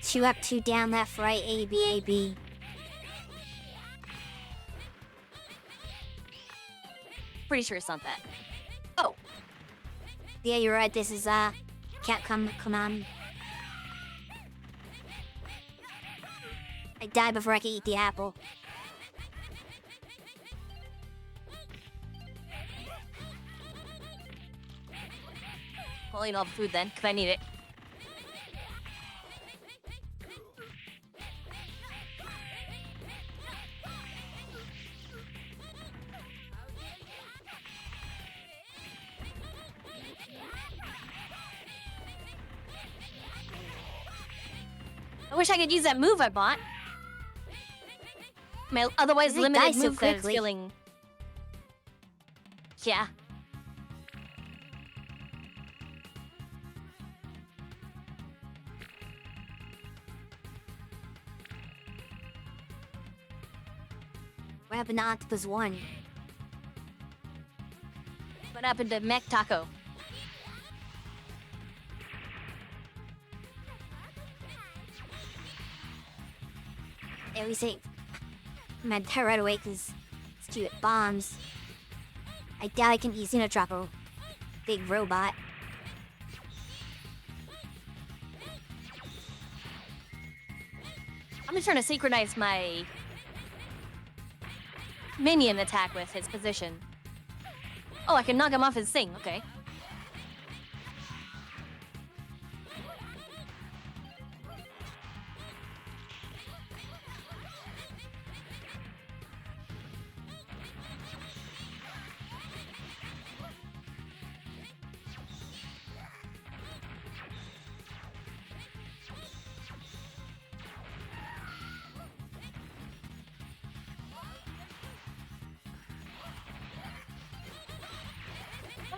2 up, 2 down, left, right, A, B, A, B. Pretty sure it's not that. Oh, Yeah, you're right. This is Capcom Konami. I died before I could eat the apple. I'll eat all the food then, because I need it. I wish I could use that move I bought. My otherwise They die limited so move that is quickly. feeling. Yeah. What happened to Octopus 1? What happened to Mech Taco? They always say I'm gonna die right away because it's cute bombs. I doubt I can easily drop a big robot. I'm just trying to synchronize my minion attack with his position. Oh, I can knock him off his thing. Okay.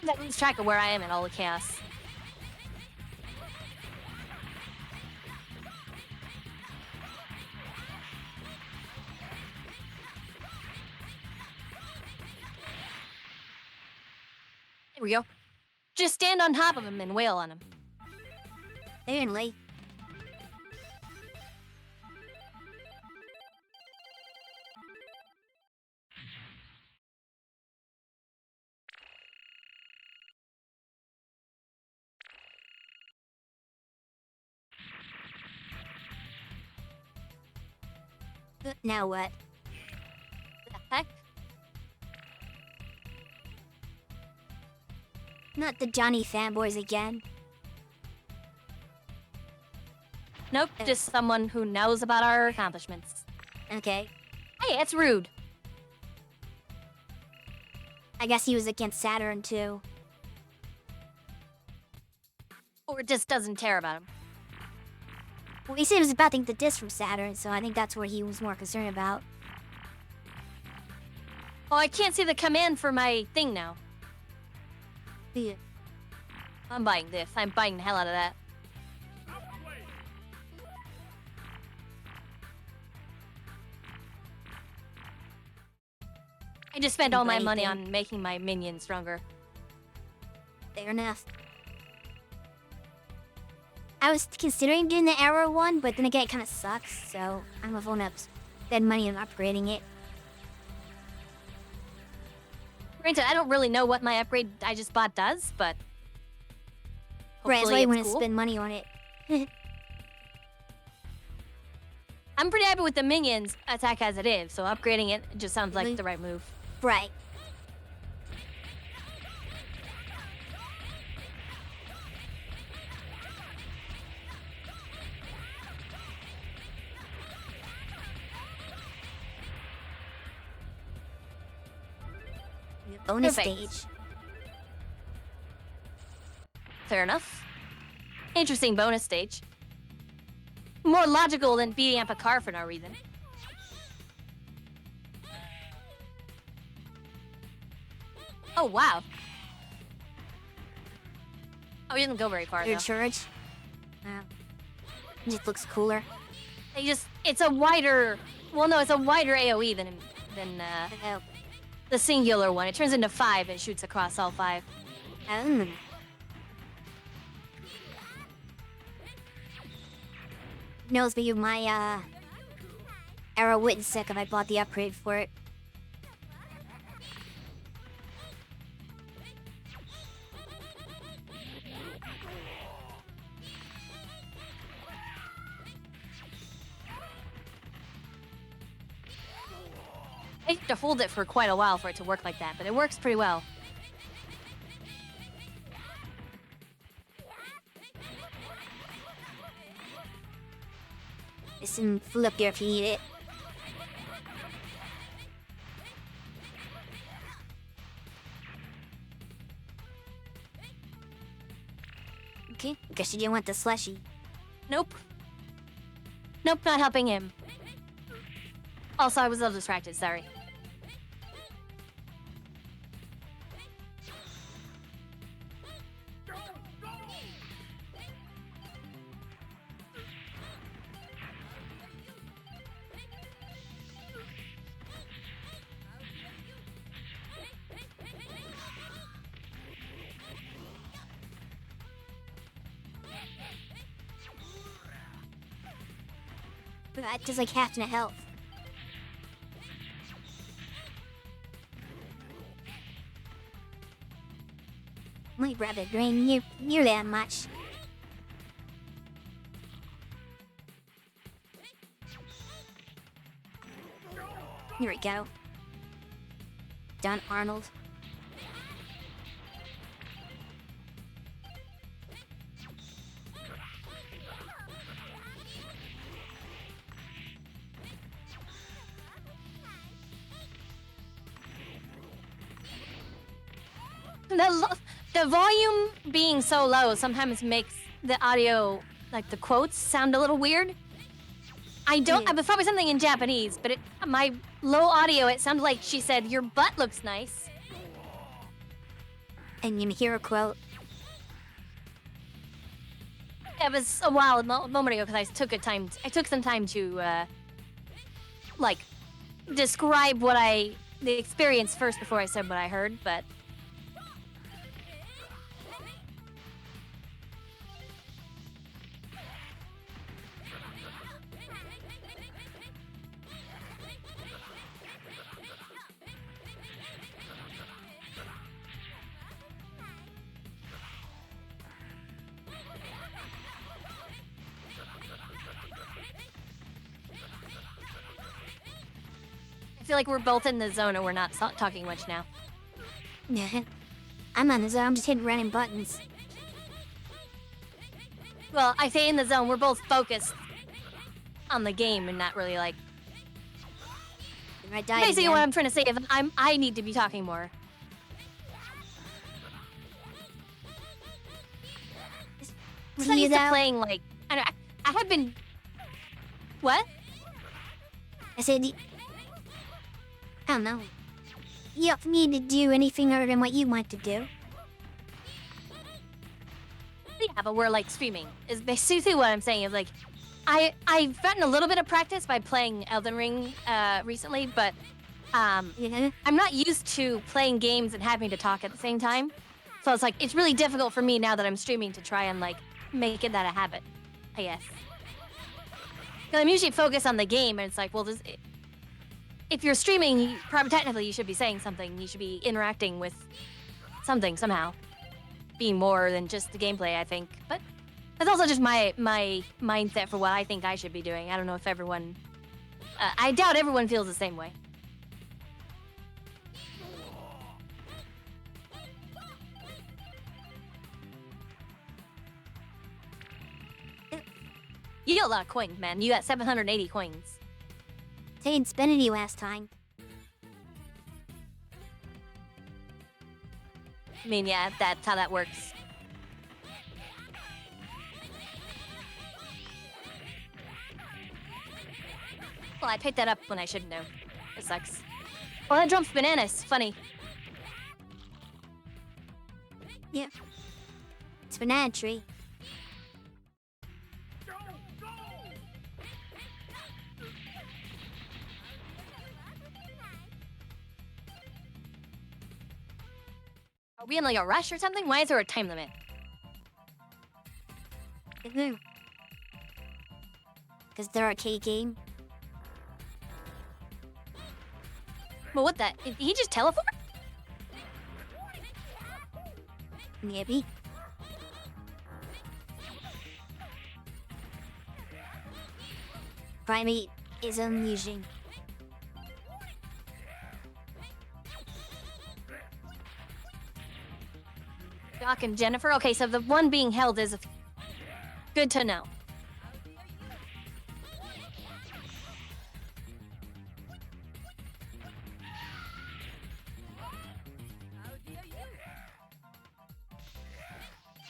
That lose track of where I am in all the chaos. There we go. Just stand on top of him and wail on him. Apparently. Now what? The heck? Not the Johnny fanboys again. Nope, just someone who knows about our accomplishments. Okay. Hey, it's rude. I guess he was against Saturn too. Or just doesn't care about him. Well, he said he was about to take the disc from Saturn, so I think that's what he was more concerned about. Oh, I can't see the command for my thing now. Yeah. I'm buying this. I'm buying the hell out of that. I just spent all my money on making my minions stronger. Fair enough. I was considering doing the Arrow one, but then again, it kind of sucks, so I'm gonna spend money on upgrading it. Granted, I don't really know what my upgrade I just bought does, but Right, that's why hopefully you want it's to cool. spend money on it. I'm pretty happy with the minions attack as it is, so upgrading it just sounds like the right move. Right. Bonus Perfect. stage. Fair enough. Interesting bonus stage. More logical than beating up a car for no reason. Oh, wow. Oh, he didn't go very far, Your though. charge. It just looks cooler. It's a wider, well, no, it's a wider AoE than Oh. the singular one. It turns into 5 and shoots across all 5. Knows me, my Arrow wouldn't suck if I bought the upgrade for it. I have to hold it for quite a while for it to work like that, but it works pretty well. There's some food up there if you need it. Okay, guess you didn't want the slushy. Nope. Nope, not helping him. Also, I was a little distracted, sorry. That does like half a health. Might rather drain near that much. Here we go. Done, Arnold. The volume being so low sometimes makes the audio, like the quotes, sound a little weird. I don't. It's probably something in Japanese, but my low audio, it sounded like she said, "Your butt looks nice." And you hear a quote. It was a moment ago because I took some time to like describe the experience first before I said what I heard, but. I feel like we're both in the zone and we're not talking much now. I'm on the zone, I'm just hitting random buttons. Well, I say in the zone, we're both focused on the game and not really like... Basically what I'm trying to say is I need to be talking more. I'm not used to playing like... I have been... What? I said... I don't know. You don't need to do anything other than what you want to do. Yeah, but we're like streaming. Is basically what I'm saying. Is like, I've gotten a little bit of practice by playing Elden Ring recently, but I'm not used to playing games and having to talk at the same time. So it's like it's really difficult for me now that I'm streaming to try and like make it that a habit, I guess. Because I'm usually focused on the game, and it's like, well, if you're streaming, probably technically you should be saying something. You should be interacting with something somehow. Being more than just the gameplay, I think. But that's also just my mindset for what I think I should be doing. I don't know if everyone... I doubt everyone feels the same way. You get a lot of coins, man. You got 780 coins. I didn't spend any last time. I mean, yeah, that's how that works. Well, I picked that up when I shouldn't have. It sucks. Oh, that drops bananas. Funny. Yeah. It's a banana tree. Are we in like a rush or something? Why is there a time limit? Because they're arcade game. Well, what the? Did he just teleport? Maybe. Primate is amusing. Doc and Jennifer? Okay, so the one being held is good to know.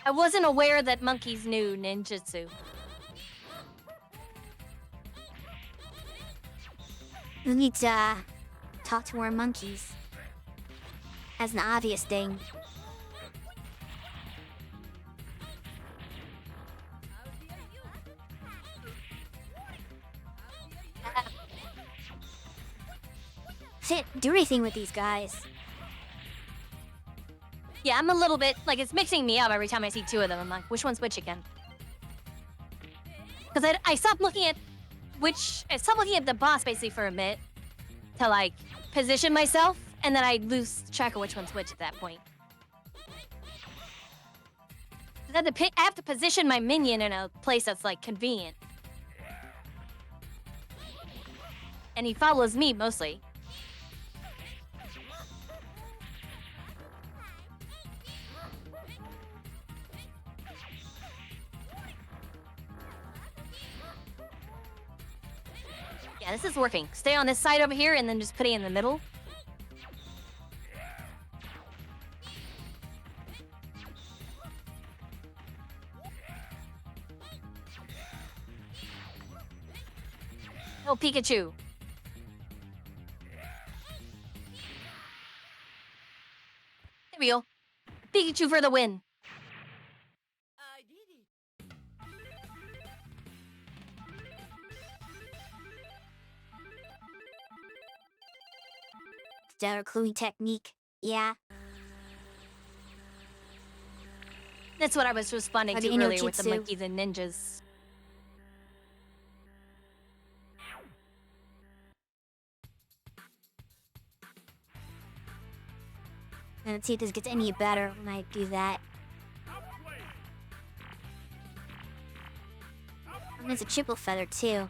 I wasn't aware that monkeys knew ninjutsu. We need to talk to our monkeys. As an obvious thing. Can't do anything with these guys. Yeah, I'm a little bit, like, it's mixing me up every time I see two of them. I'm like, which one's which again? Because I stopped looking at which I stopped looking at the boss basically for a bit to like position myself, and then I lose track of which one's which at that point. I have to position my minion in a place that's like convenient, and he follows me mostly. Yeah, this is working. Stay on this side over here and then just put it in the middle. Oh, Pikachu. There we go. Pikachu for the win. Stellar cluing technique. Yeah. That's what I was responding to Maybe no earlier with the jutsu. monkeys and ninjas. And let's see if this gets any better when I do that. And there's a triple feather too.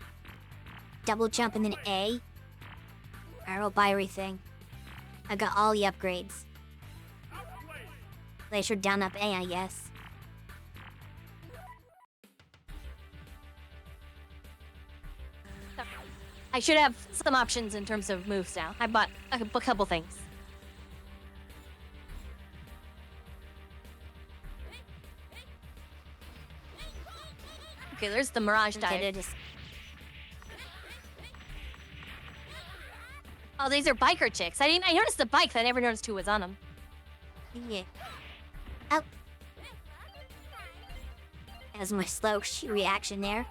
Double jump and then A. Arrow buy everything. I got all the upgrades. Glacier down up A, I guess. I should have some options in terms of moves now. I bought a couple things. Okay, there's the Mirage Dive. Okay, just... Oh, these are biker chicks. I noticed the bike, but I never noticed who was on them. Yeah. Oh. That was my slow reaction there.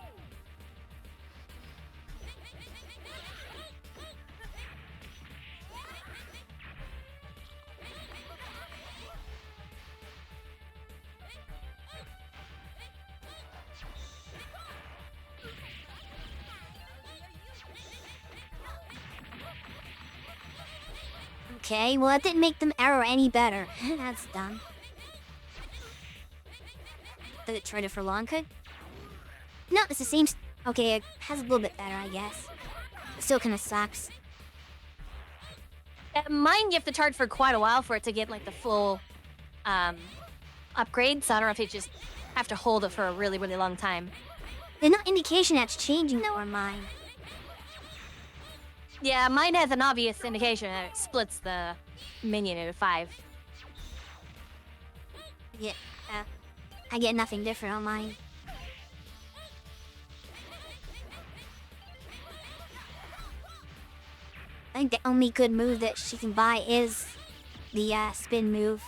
Okay, well, that didn't make them arrow any better. That's dumb. Did it try to for long could? No, it's the same. Okay, it has a little bit better, I guess. It still kind of sucks. Mine you have to charge for quite a while for it to get like the full upgrade, so I don't know if you just have to hold it for a really, really long time. There's no indication that's changing for mine. Yeah, mine has an obvious indication that it splits the minion into 5. Yeah, I get nothing different on mine. I think the only good move that she can buy is the spin move.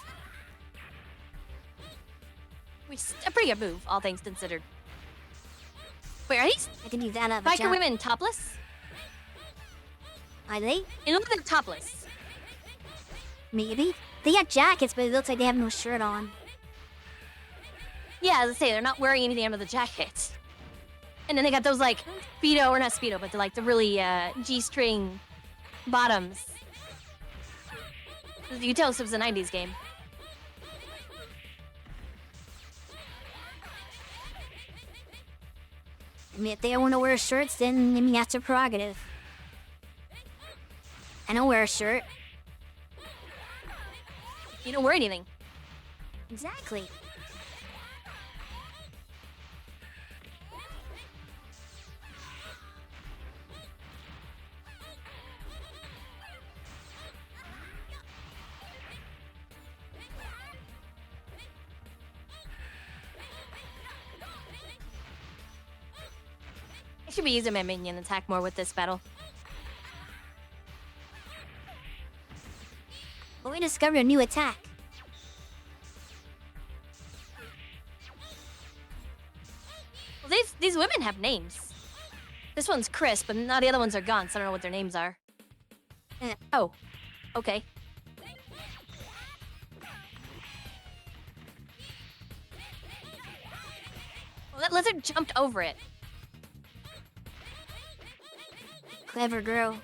Which is a pretty good move, all things considered. Wait, are these I can do that up a biker jump. women topless? Are they? It looks like they're topless. Maybe. They got jackets, but it looks like they have no shirt on. Yeah, as I say, they're not wearing anything under the jacket. And then they got those like Speedo, or not Speedo, but the really G-string bottoms. You can tell this was a 90s game. I mean, if they want to wear shirts, then I mean, that's their prerogative. I don't wear a shirt. You don't wear anything. Exactly. I should be using my minion attack more with this battle. But we discovered a new attack. Well, these women have names. This one's Chris, but now the other ones are gone, so I don't know what their names are. Oh, okay. Well, that lizard jumped over it. Clever girl.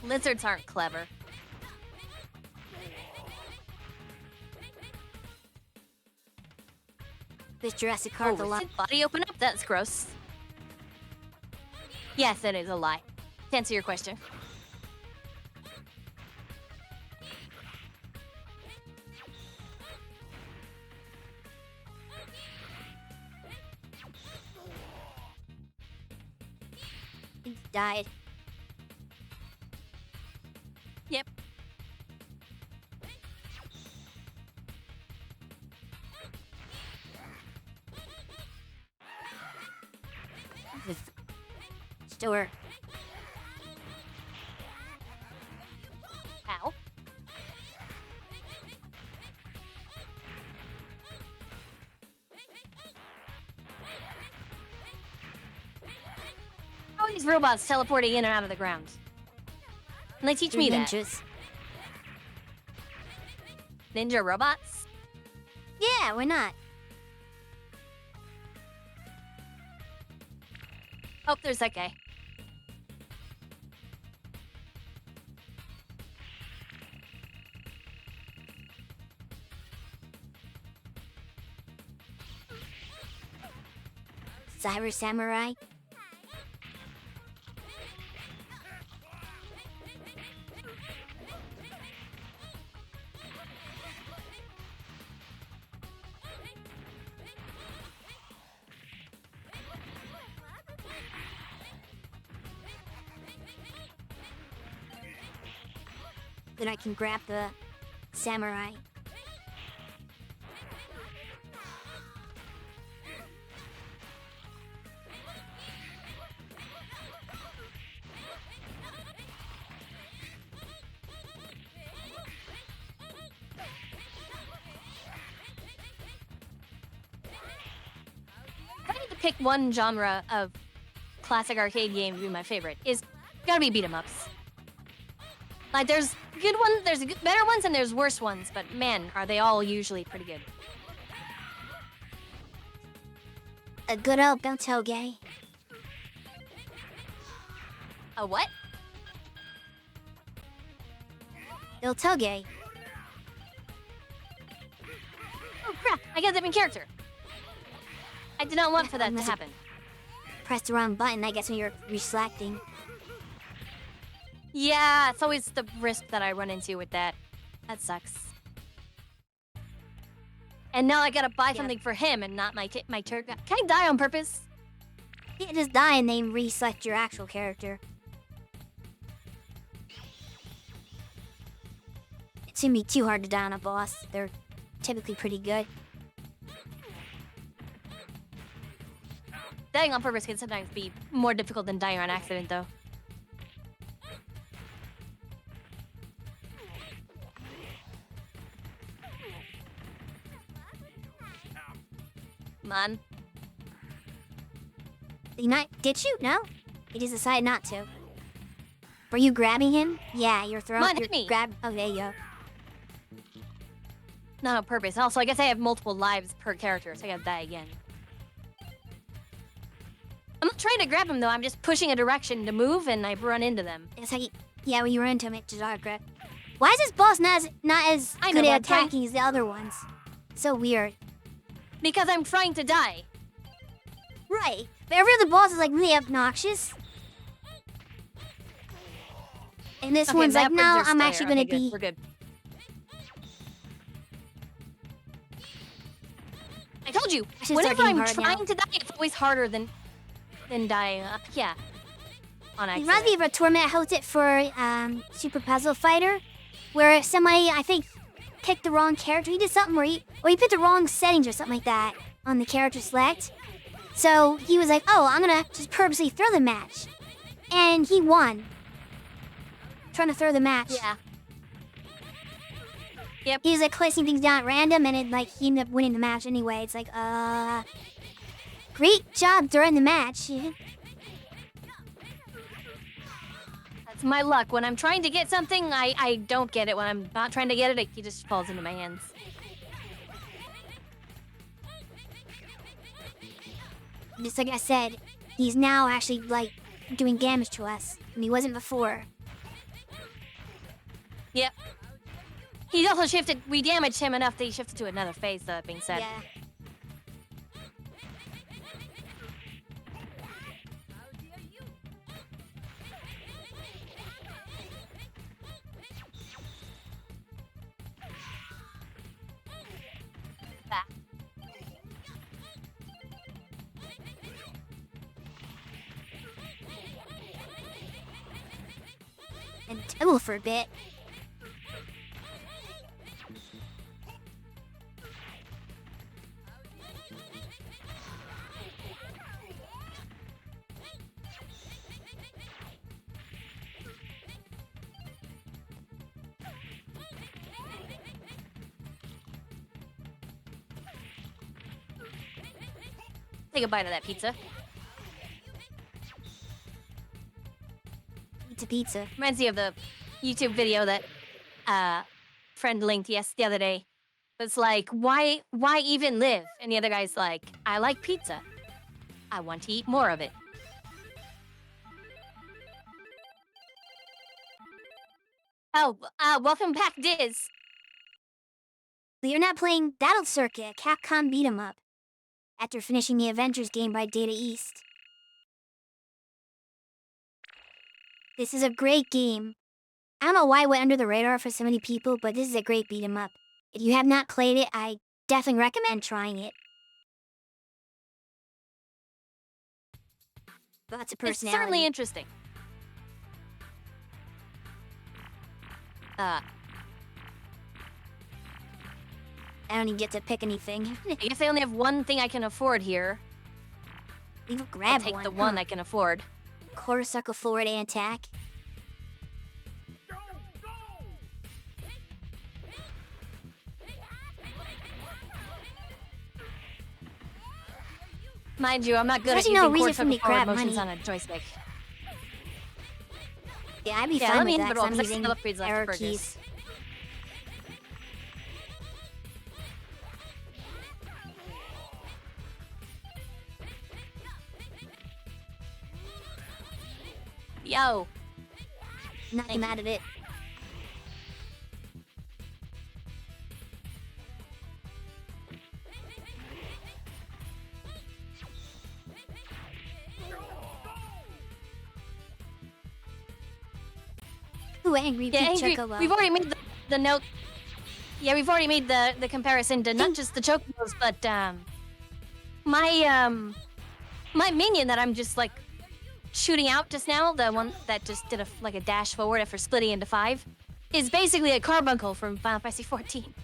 Lizards aren't clever. This Jurassic Park a lot. Did body open up? That's gross. Yes, that is a lie. To answer your question. He died. Yep. Store. Ow. How are these robots teleporting in and out of the ground? And they teach me that. Ninjas. Ninja robots? Yeah, why not? Oh, there's that guy. Cyber Samurai. Then I can grab the samurai. If I had to pick one genre of classic arcade game to be my favorite, is gotta be beat 'em ups. Like, there's good ones, there's better ones, and there's worse ones, but man, are they all usually pretty good. A good old Beltoge. A what? Beltoge. Oh crap, I got a different character. I did not want for that to Unless it- happen. Press the wrong button, I guess, when you're reselecting. Yeah, it's always the risk that I run into with that. That sucks. And now I gotta buy something for him and not my turn. Can I die on purpose? You can't just die and then reselect your actual character. It's gonna be too hard to die on a boss. They're typically pretty good. Dying on purpose can sometimes be more difficult than dying on accident, though. Come on. Did you? No? You just decided not to. Were you grabbing him? Yeah, you're throwing. Come on, hit me. Grab. Oh, there you go. Not on purpose. Also, I guess I have multiple lives per character, so I gotta die again. I'm not trying to grab him, though. I'm just pushing a direction to move, and I run into them. It's like, yeah, when you run into him, it's just hard grab. Why is this boss not as I know, good but at I'm trying- attacking as the other ones? So weird. Because I'm trying to die. Right. But every other boss is like really obnoxious. And this Okay, one's like, map no, brings her I'm stare. actually gonna Okay, good. be. We're good. I told you, I should start whenever getting I'm hard trying now. to die, it's always harder than dying. Yeah. On It accident. reminds me of a tournament I hosted for Super Puzzle Fighter, where somebody, I think, picked the wrong character. He did something where he picked the wrong settings or something like that on the character select. So he was like, oh, I'm gonna just purposely throw the match. And he won. Trying to throw the match. Yeah. He was like placing things down at random, and it like he ended up winning the match anyway. It's like, great job during the match. That's my luck. When I'm trying to get something, I don't get it. When I'm not trying to get it, it just falls into my hands. Just like I said, he's now actually, like, doing damage to us, and he wasn't before. Yep. He also shifted. We damaged him enough that he shifted to another phase. That being said. Yeah. Ah. And Tibble for a bit. Take a bite of that pizza. Pizza. Reminds me of the YouTube video that friend linked the other day. It's like, why even live? And the other guy's like, I like pizza. I want to eat more of it. Oh, welcome back, Diz. You're not playing Battle Circuit, Capcom beat 'em up, after finishing the Avengers game by Data East. This is a great game. I don't know why it went under the radar for so many people, but this is a great beat 'em up. If you have not played it, I definitely recommend trying it. Lots of It's personality. certainly interesting. I don't even get to pick anything. I guess I only have one thing I can afford here. You I'll grab take one. the one I can afford. Quarter circle forward and attack. Mind you, I'm not good There's at actually no using reason for me to forward grab motions money. on a joystick. Yeah, I'd be Yeah, fine let me with have that it all, 'cause I'm 'cause I using still have upgrades left to arrow purchase. keys. Yo. Nothing out of it. Ooh, angry Yeah, Pete angry. Chocobo. We've already made the note. Yeah, we've already made the comparison to not just the chocobos, but my minion that I'm just like shooting out just now, the one that just did a dash forward after splitting into 5, is basically a carbuncle from Final Fantasy 14.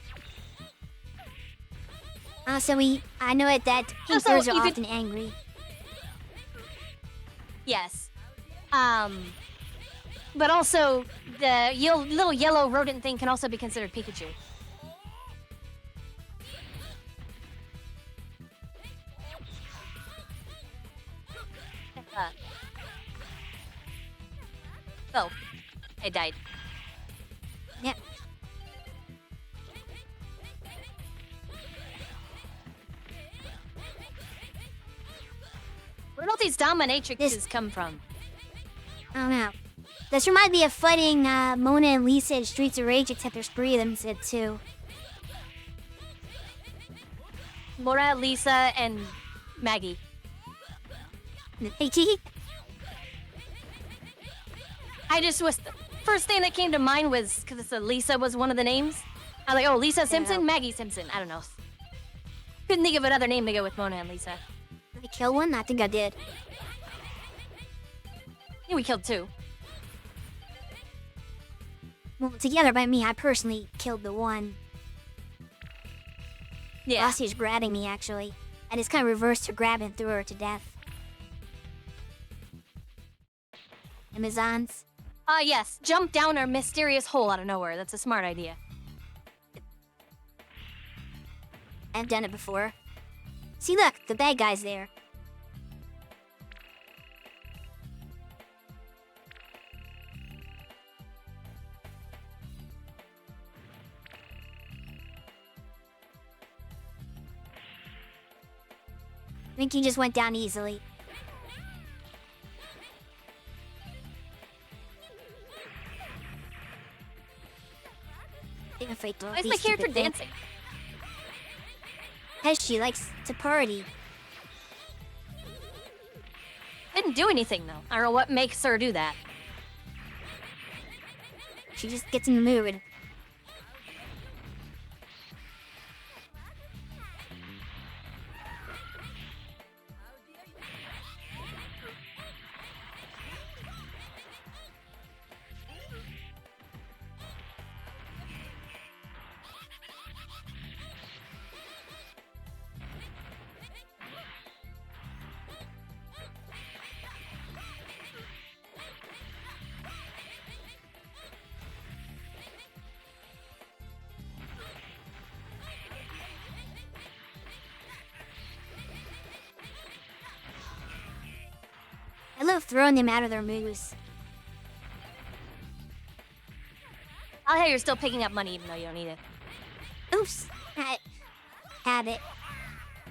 So I know it that pink Also, birds are you could- often angry. Yes. But also the little yellow rodent thing can also be considered Pikachu. Oh, I died. Yep. Where do all these dominatrixes come from? I don't know. This reminds me of fighting Mona and Lisa in Streets of Rage, except there's 3 of them instead too. Laura, Lisa, and Maggie. Hey, T. I just was the first thing that came to mind was because Lisa was one of the names. I was like, oh, Lisa Simpson, Yeah. Maggie Simpson. I don't know. Couldn't think of another name to go with Mona and Lisa. Did I kill one? I think I did. Yeah, we killed 2. Well, together by me, I personally killed the one. Yeah. Lassie was grabbing me, actually. I just kind of reversed her grab and threw her to death. Amazons. Yes. Jump down a mysterious hole out of nowhere. That's a smart idea. I've done it before. See, look, the bad guy's there. Winky just went down easily. I'm afraid to Why is these my character stupid things. dancing? Because she likes to party. Didn't do anything though. I don't know what makes her do that. She just gets in the mood. I love throwing them out of their moves. I like how you're still picking up money even though you don't need it. Oops. Habit. I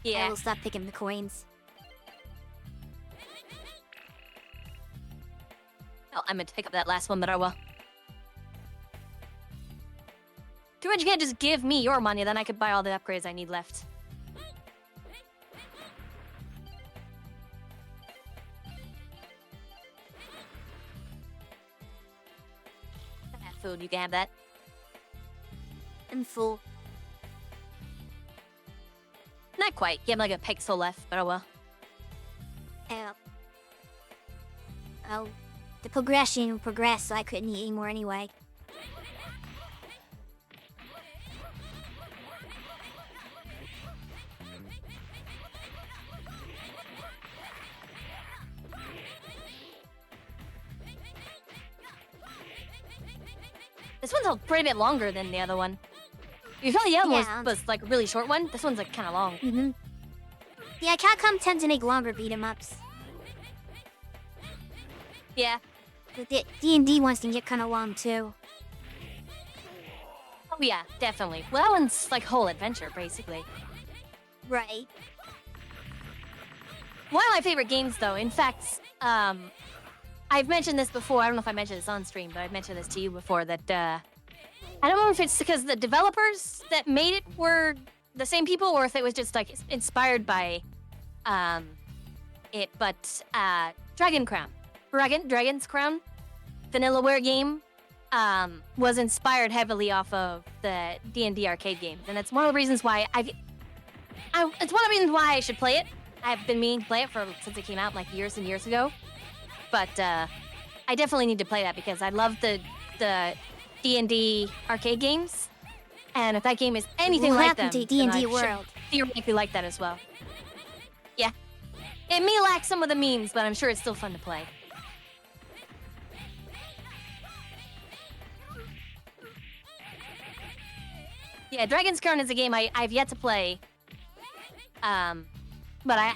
Yeah. will stop picking the coins. Oh, I meant to pick up that last one, but I will. Too bad you can't just give me your money, then I could buy all the upgrades I need left. That food, you can have that. I'm full. Not quite. You have like a pixel left, but oh well. Oh, the progression progressed, so I couldn't eat anymore anyway. This one's a pretty bit longer than the other one. You feel the other one Yeah. was like a really short one. This one's like kind of long. Mm-hmm. Yeah, Capcom tends to make longer beat 'em ups. Yeah. But the D&D ones can get kind of long too. Oh yeah, definitely. Well, that one's like whole adventure, basically. Right. One of my favorite games, though, in fact, I've mentioned this before. I don't know if I mentioned this on stream, but I've mentioned this to you before, that I don't know if it's because the developers that made it were the same people or if it was just like inspired by it, but Dragon's Crown, Vanillaware game, was inspired heavily off of the D&D arcade games, and it's one of the reasons why it's one of the reasons why I should play it. I've been meaning to play it since it came out like years and years ago, but I definitely need to play that because I love the D&D arcade games, and if that game is anything What like them, happened to then I D&D should World? theoretically like that as well. Yeah, it may lack some of the memes, but I'm sure it's still fun to play. Yeah, Dragon's Crown is a game I've yet to play. But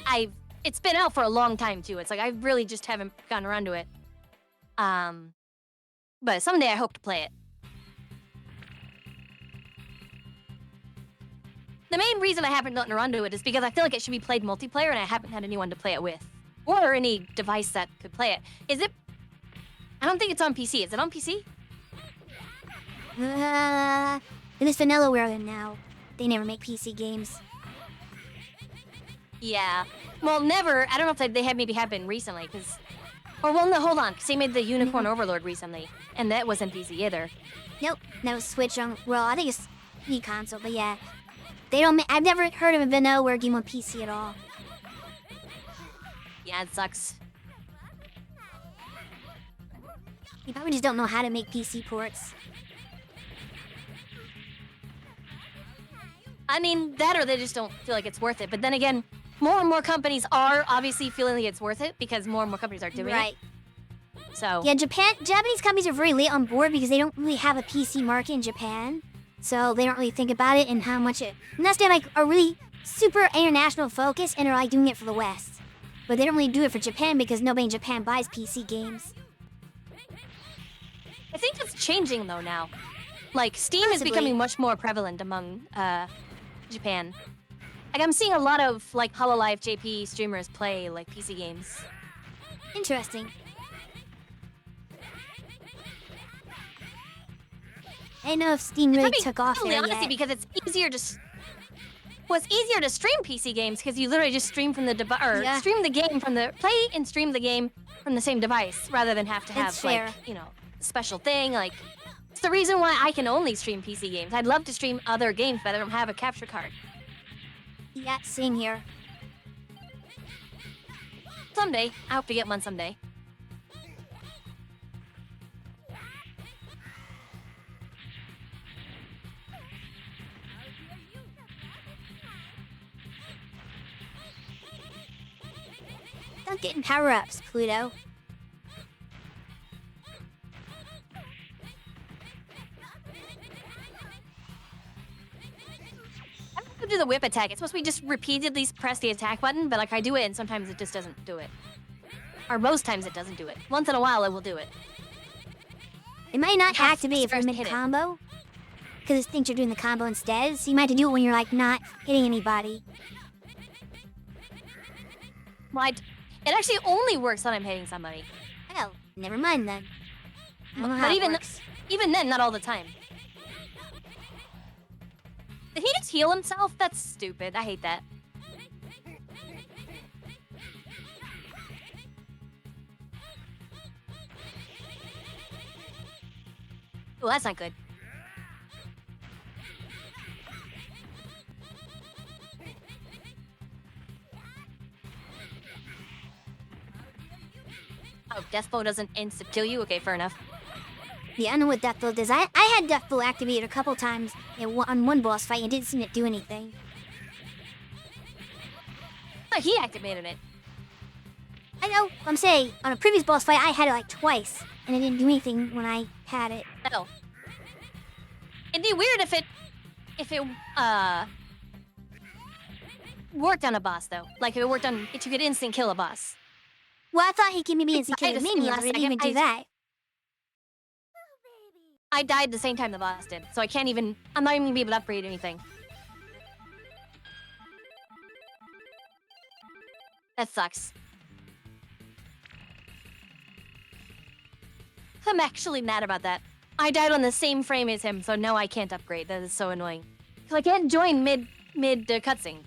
it's been out for a long time too. It's like I really just haven't gotten around to it. But someday I hope to play it. The main reason I haven't gotten around to it is because I feel like it should be played multiplayer and I haven't had anyone to play it with. Or any device that could play it. Is it? I don't think it's on PC. Is it on PC? It is Vanillaware now. They never make PC games. Yeah. Well, never. I don't know if they had maybe happened recently, because... Or, well, no, hold on, because they made the Unicorn Overlord recently, and that wasn't PC either. Nope, that was Switch on. Well, I think it's Wii console, but yeah, they don't. I've never heard of a Vanillaware game on PC at all. Yeah, it sucks. You probably just don't know how to make PC ports. I mean, that or they just don't feel like it's worth it. But then again, more and more companies are obviously feeling like it's worth it because more and more companies are doing Right. it. So, Yeah, Japanese companies are very late on board because they don't really have a PC market in Japan. So they don't really think about it and how much it... Unless they like are really super international focus and are like doing it for the West. But they don't really do it for Japan because nobody in Japan buys PC games. I think it's changing though now. Like, Steam is Possibly. becoming much more prevalent among Japan. Like I'm seeing a lot of like Hololive JP streamers play like PC games. Interesting. I don't know if Steam really took off there honestly, yet. because it's easier to. Well, it's easier to stream PC games because you literally just stream from the device, or stream the game from the play and stream the game from the same device, rather than have to have like special thing. Like it's the reason why I can only stream PC games. I'd love to stream other games, but I don't have a capture card. Yeah, same here. Someday, I hope to get one someday. Stop getting power-ups, Pluto. I don't have to do the whip attack. It's supposed to be just repeatedly press the attack button, but like I do it and sometimes it just doesn't do it. Or most times it doesn't do it. Once in a while it will do it. It might not You have activate if you're to hit it. mid-combo. Because it thinks you're doing the combo instead, so you might have to do it when you're like not hitting anybody. Well, it actually only works when I'm hitting somebody. Oh, never mind then. I don't know how But it works. even then, not all the time. Did he just heal himself? That's stupid. I hate that. Oh, that's not good. Oh, Death Blow doesn't insta-kill you? Okay, fair enough. Yeah, I know what Death Blow does. I had Death Blow activated a couple times on one boss fight and it didn't seem to do anything. Oh, he activated it. I know, I'm saying, on a previous boss fight I had it like twice and it didn't do anything when I had it. No. It'd be weird if it worked on a boss though. Like if it worked on, if you could instant kill a boss. Well, I thought he could maybe instant kill I the just minions, last but it didn't even do second, that. I died the same time the boss did, so I'm not even gonna be able to upgrade anything. That sucks. I'm actually mad about that. I died on the same frame as him, so no, I can't upgrade. That is so annoying. Cause I can't join mid cutscene.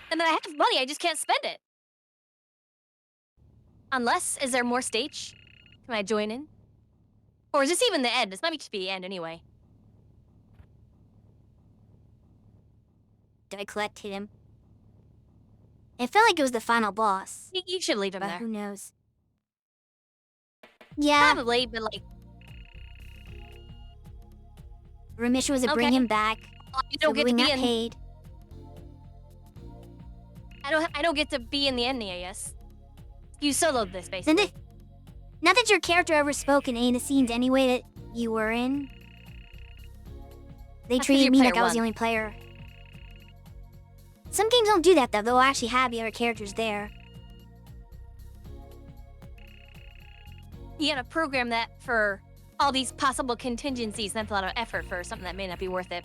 And then I have money, I just can't spend it. Unless, is there more stage? Can I join in? Or is this even the end? This might just be the end anyway. Did I collect him? It felt like it was the final boss. You should leave him But there. who knows? Yeah, Probably, but like, remission was to bring Okay. him back. you So don't get we to be got in. paid. I don't get to be in the ending, I guess. You soloed this Then basically. not that your character ever spoke in any of the scenes anyway that you were in. They That's 'cause treated you're me player like I was the one. only player. Some games don't do that though. They'll actually have the other characters there. You gotta program that for all these possible contingencies. That's a lot of effort for something that may not be worth it.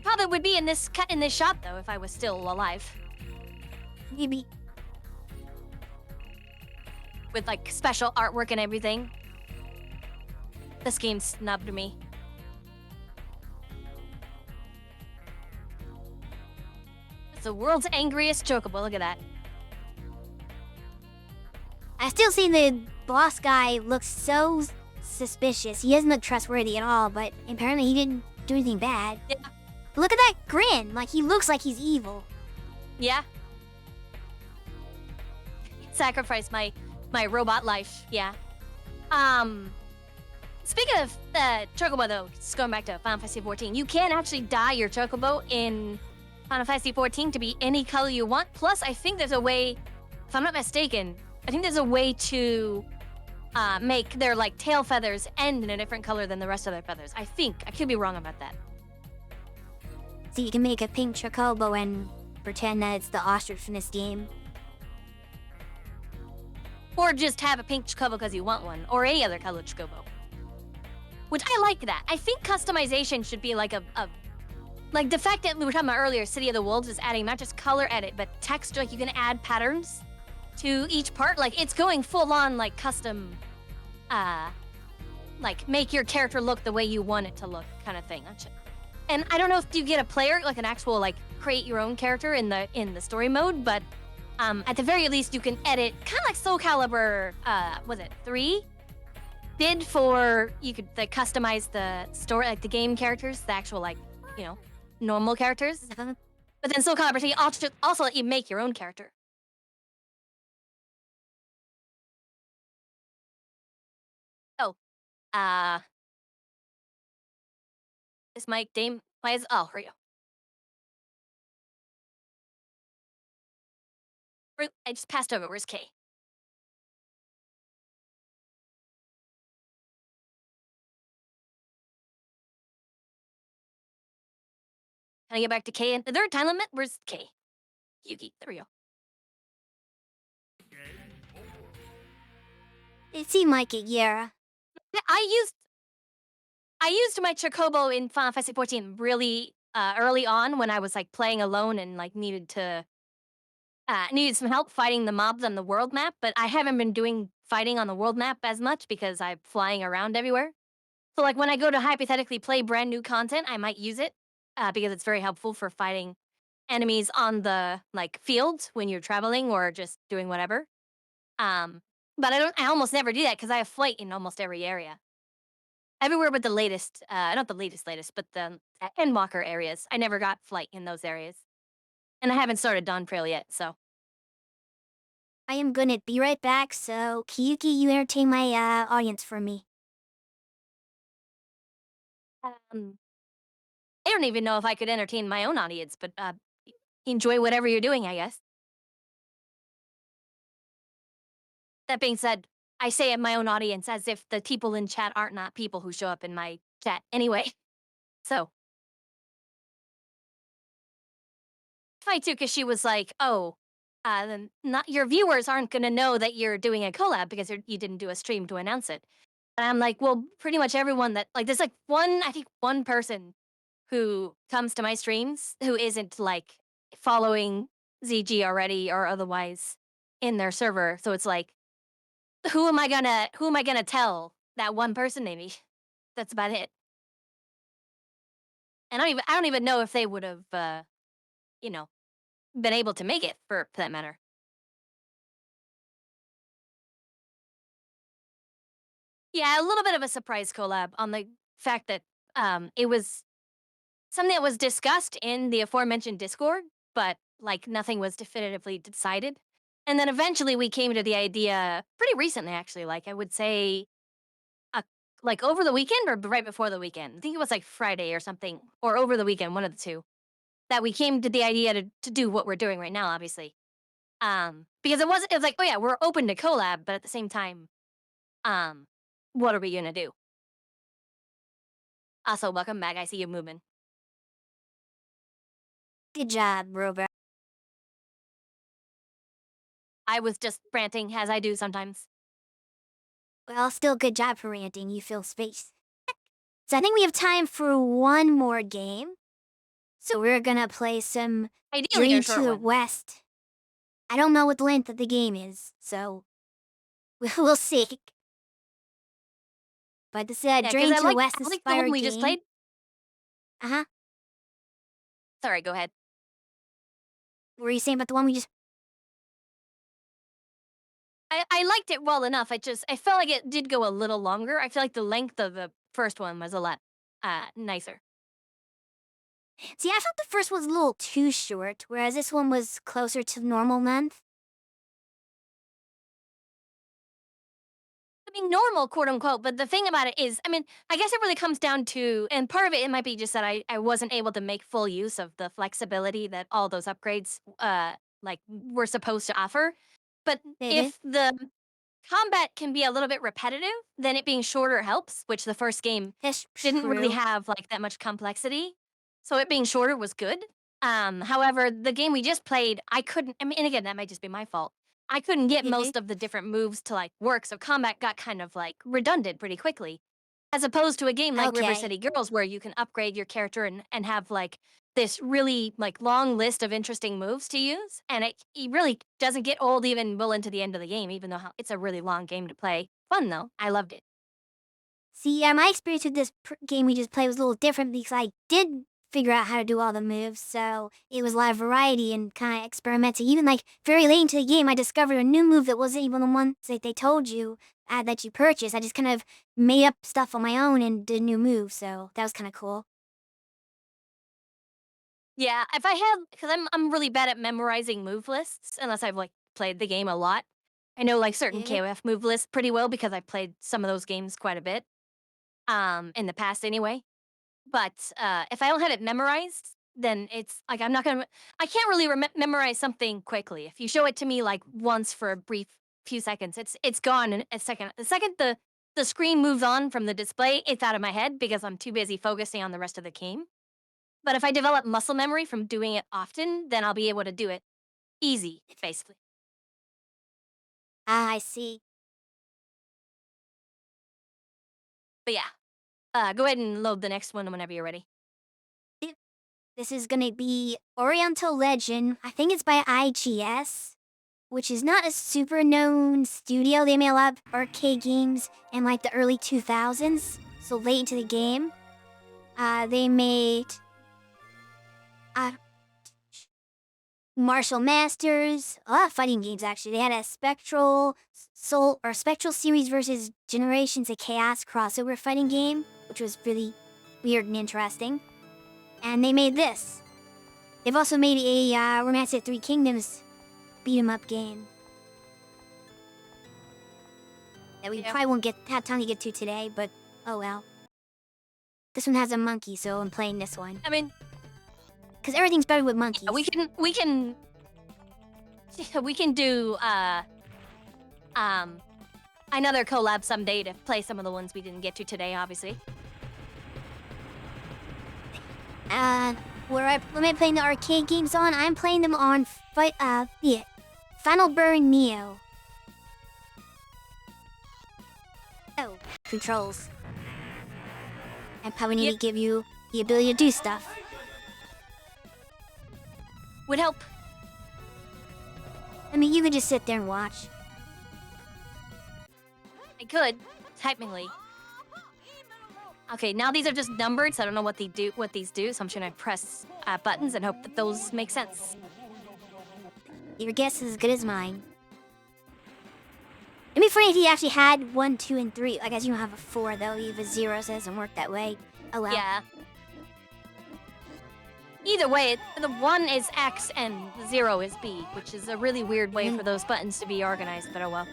Probably would be in this shot though if I was still alive. Maybe. With like special artwork and everything. This game snubbed me. It's the world's angriest chocobo. Look at that. I still see the boss guy looks so suspicious. He doesn't look trustworthy at all, but apparently he didn't do anything bad. Yeah. Look at that grin. Like he looks like he's evil. Yeah. Sacrifice my robot life. Yeah. Speaking of chocobo though, just going back to Final Fantasy 14, you can actually dye your chocobo in Final Fantasy 14 to be any color you want. Plus, I think there's a way, if I'm not mistaken, I think there's a way to make their like tail feathers end in a different color than the rest of their feathers. I think. I could be wrong about that. So you can make a pink chocobo and pretend that it's the ostrich from this game. Or just have a pink chocobo because you want one, or any other color chocobo. which I like that. I think customization should be like like the fact that we were talking about earlier, City of the Wolves is adding not just color edit, but text, like you can add patterns to each part. Like it's going full on like custom, like make your character look the way you want it to look kind of thing. And I don't know if you get a player, like an actual like create your own character in the story mode, but at the very least you can edit kind of like Soul Calibur, was it 3? Did for you could like customize the story, like the game characters, the actual like, you know, normal characters. But then Soul Calibur 3 also let you make your own character. Oh, uh, is Mike Dame? Why is oh here you go. I just passed over. Where's Kay? Can I get back to Kay? The third time limit? Where's Kay? Kiyuki. There we go. It seemed like it, Yara. Yeah, I used my Chocobo in Final Fantasy 14 really early on when I was like playing alone and like needed some help fighting the mobs on the world map. But I haven't been doing fighting on the world map as much because I'm flying around everywhere. So like when I go to hypothetically play brand new content, I might use it because it's very helpful for fighting enemies on the like field when you're traveling or just doing whatever. Um, but I almost never do that because I have flight in almost every area. Everywhere but the latest, not the latest, but the Endwalker areas. I never got flight in those areas. And I haven't started Dawn Trail yet, so. I am gonna be right back, so Kiyuki, you entertain my audience for me. Um, I don't even know if I could entertain my own audience, but enjoy whatever you're doing, I guess. That being said, I say of my own audience as if the people in chat aren't not people who show up in my chat anyway. So. Funny too, because she was like, "Oh, then not your viewers aren't gonna know that you're doing a collab because you didn't do a stream to announce it." And I'm like, "Well, pretty much everyone that like there's like I think one person who comes to my streams who isn't like following ZG already or otherwise in their server. So it's like, who am I gonna tell that one person maybe? That's about it. And I don't even know if they would have you know, been able to make it for that matter. Yeah, a little bit of a surprise collab on the fact that it was something that was discussed in the aforementioned Discord, but like nothing was definitively decided. And then eventually we came to the idea pretty recently, actually. Like I would say, uh, like over the weekend or right before the weekend. I think it was like Friday or something, or over the weekend, one of the two. That we came to the idea to do what we're doing right now, obviously. Because it was like, oh yeah, we're open to collab, but at the same time, um, what are we gonna do? Also, welcome back. I see you moving. Good job, Robert. I was just ranting as I do sometimes. Well, still good job for ranting. You fill space. So I think we have time for one more game. So we're gonna play some Ideally, a Dream short to the one. West. I don't know what the length of the game is, so we'll see. But this is a Yeah, because Dream I to the like West the inspired one we game. just played. Uh-huh. Sorry, go ahead. What were you saying about the one we just... I liked it well enough. I felt like it did go a little longer. I feel like the length of the first one was a lot nicer. See, I felt the first was a little too short, whereas this one was closer to the normal length. I mean, normal, quote unquote. But the thing about it is, I mean, I guess it really comes down to, and part of it might be just that I wasn't able to make full use of the flexibility that all those upgrades like were supposed to offer. But Maybe. if the combat can be a little bit repetitive, then it being shorter helps, which the first game That's didn't really true. have like that much complexity. So it being shorter was good. However, the game we just played, I couldn't, I mean, and again, that might just be my fault. I couldn't get Maybe. most of the different moves to like work, so combat got kind of like redundant pretty quickly. As opposed to a game like River Okay. City Girls where you can upgrade your character and have like this really like long list of interesting moves to use. And it really doesn't get old even well into the end of the game, even though it's a really long game to play. Fun though. I loved it. See, my experience with this game we just played was a little different because I did figure out how to do all the moves, so it was a lot of variety and kind of experimenting. Even like very late into the game, I discovered a new move that wasn't even the one that they told you that you purchased. I just kind of made up stuff on my own and did a new move, so that was kind of cool. Yeah, if I had, because I'm really bad at memorizing move lists unless I've like played the game a lot. I know like certain Yeah. KOF move lists pretty well because I've played some of those games quite a bit. In the past anyway. But if I don't have it memorized, then it's like I'm not gonna. I can't really memorize something quickly. If you show it to me like once for a brief few seconds, it's gone in a second. The second the screen moves on from the display, it's out of my head because I'm too busy focusing on the rest of the game. But if I develop muscle memory from doing it often, then I'll be able to do it easy, basically. Ah, I see. But yeah, go ahead and load the next one whenever you're ready. This is gonna be Oriental Legend. I think it's by IGS, which is not a super known studio. They made a lot of arcade games in like the early 2000s, so late into the game. They made uh, Martial Masters, a lot of fighting games actually. They had a Spectral Series versus Generations of Chaos crossover fighting game, which was really weird and interesting. And they made this. They've also made a Romance at Three Kingdoms beat 'em up game that we probably won't have time to get to today, but oh well. This one has a monkey, so I'm playing this one. I mean, Because everything's better with monkeys. we can do another collab someday to play some of the ones we didn't get to today, obviously. And where I'm playing the arcade games on, I'm playing them on Final Burn Neo. Oh, controls. I probably need to give you the ability to do stuff. Would help. I mean, you could just sit there and watch. I could, technically. Okay, now these are just numbered, so I don't know what these do, so I'm just gonna press buttons and hope that those make sense. Your guess is as good as mine. It'd be funny if he actually had 1, 2, and 3. I guess you don't have a 4 though. You have a 0, so it doesn't work that way. Oh well. Yeah. Either way, the 1 is X and 0 is B, which is a really weird way for those buttons to be organized, but oh well.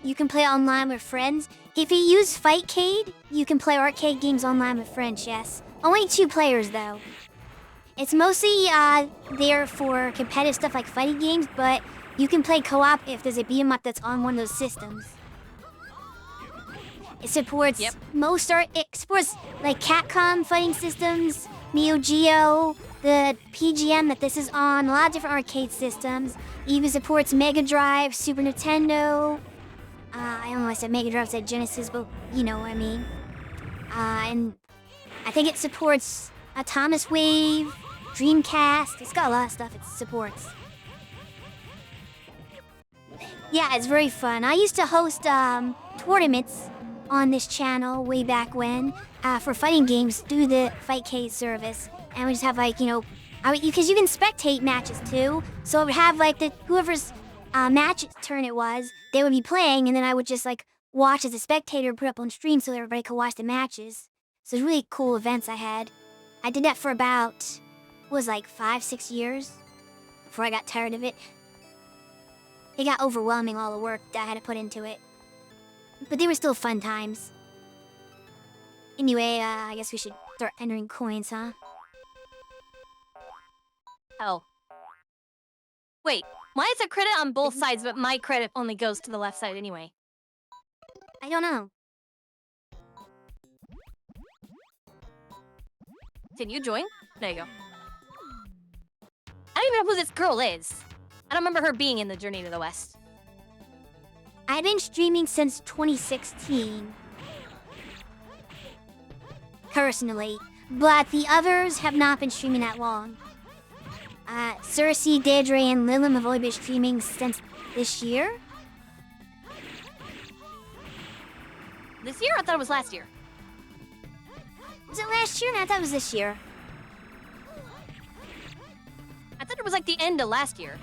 You can play online with friends. If you use Fightcade, you can play arcade games online with friends, yes. Only 2 players, though. It's mostly there for competitive stuff like fighting games, but you can play co-op if there's a beat 'em up that's on one of those systems. It supports it supports like Capcom fighting systems, Neo Geo, the PGM that this is on, a lot of different arcade systems. It even supports Mega Drive, Super Nintendo. I don't know, I said Mega Drive, I said Genesis, but you know what I mean. And I think it supports Thomas Wave, Dreamcast. It's got a lot of stuff it supports. Yeah, it's very fun. I used to host tournaments on this channel way back when for fighting games through the Fightcade service. And we just have like, because you can spectate matches too. So it would have like whoever's match turn it was, they would be playing, and then I would just like watch as a spectator, put up on stream so everybody could watch the matches. So it's really cool events I had. I did that for about, like 5, 6 years before I got tired of it. It got overwhelming, all the work that I had to put into it. But they were still fun times. Anyway, I guess we should start entering coins, huh? Oh. Wait, why is it credit on both sides, but my credit only goes to the left side anyway? I don't know. Can you join? There you go. I don't even know who this girl is. I don't remember her being in the Journey to the West. I've been streaming since 2016. Personally. But the others have not been streaming that long. Cersei, Deirdre, and Lilim have only been streaming since this year. This year? I thought it was last year. Was it last year? No, I thought it was this year. I thought it was like the end of last year.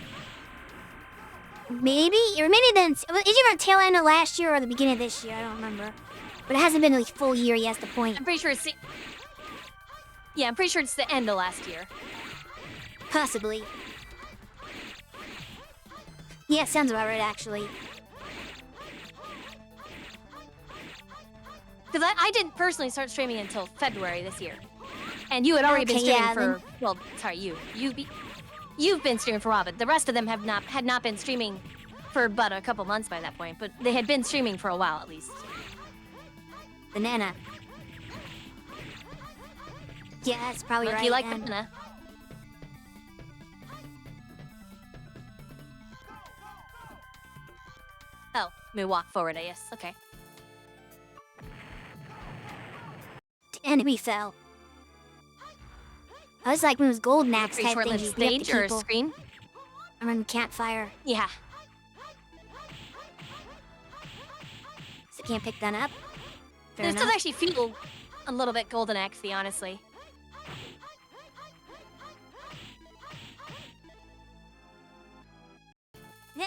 Maybe? Or maybe then... Is it the tail end of last year or the beginning of this year? I don't remember. But it hasn't been a full year yet, that's the point. I'm pretty sure it's... Yeah, I'm pretty sure it's the end of last year. Possibly. Yeah, sounds about right, actually. Because I didn't personally start streaming until February this year. And you had already been Okay, streaming yeah, for... Well, sorry, you've been streaming for a while, but the rest of them had not been streaming for but a couple months by that point. But they had been streaming for a while, at least. Banana. Yeah, that's probably Monkey right. like then. banana. Oh, let me walk forward, I guess. Okay. The enemy fell. I was like one of those golden axe Pretty type short-lived things. You beat up stage the or a people screen? around the campfire. Yeah. So can't pick that up. Fair This does enough. actually feel a little bit Golden Axe-y, honestly. Yeah.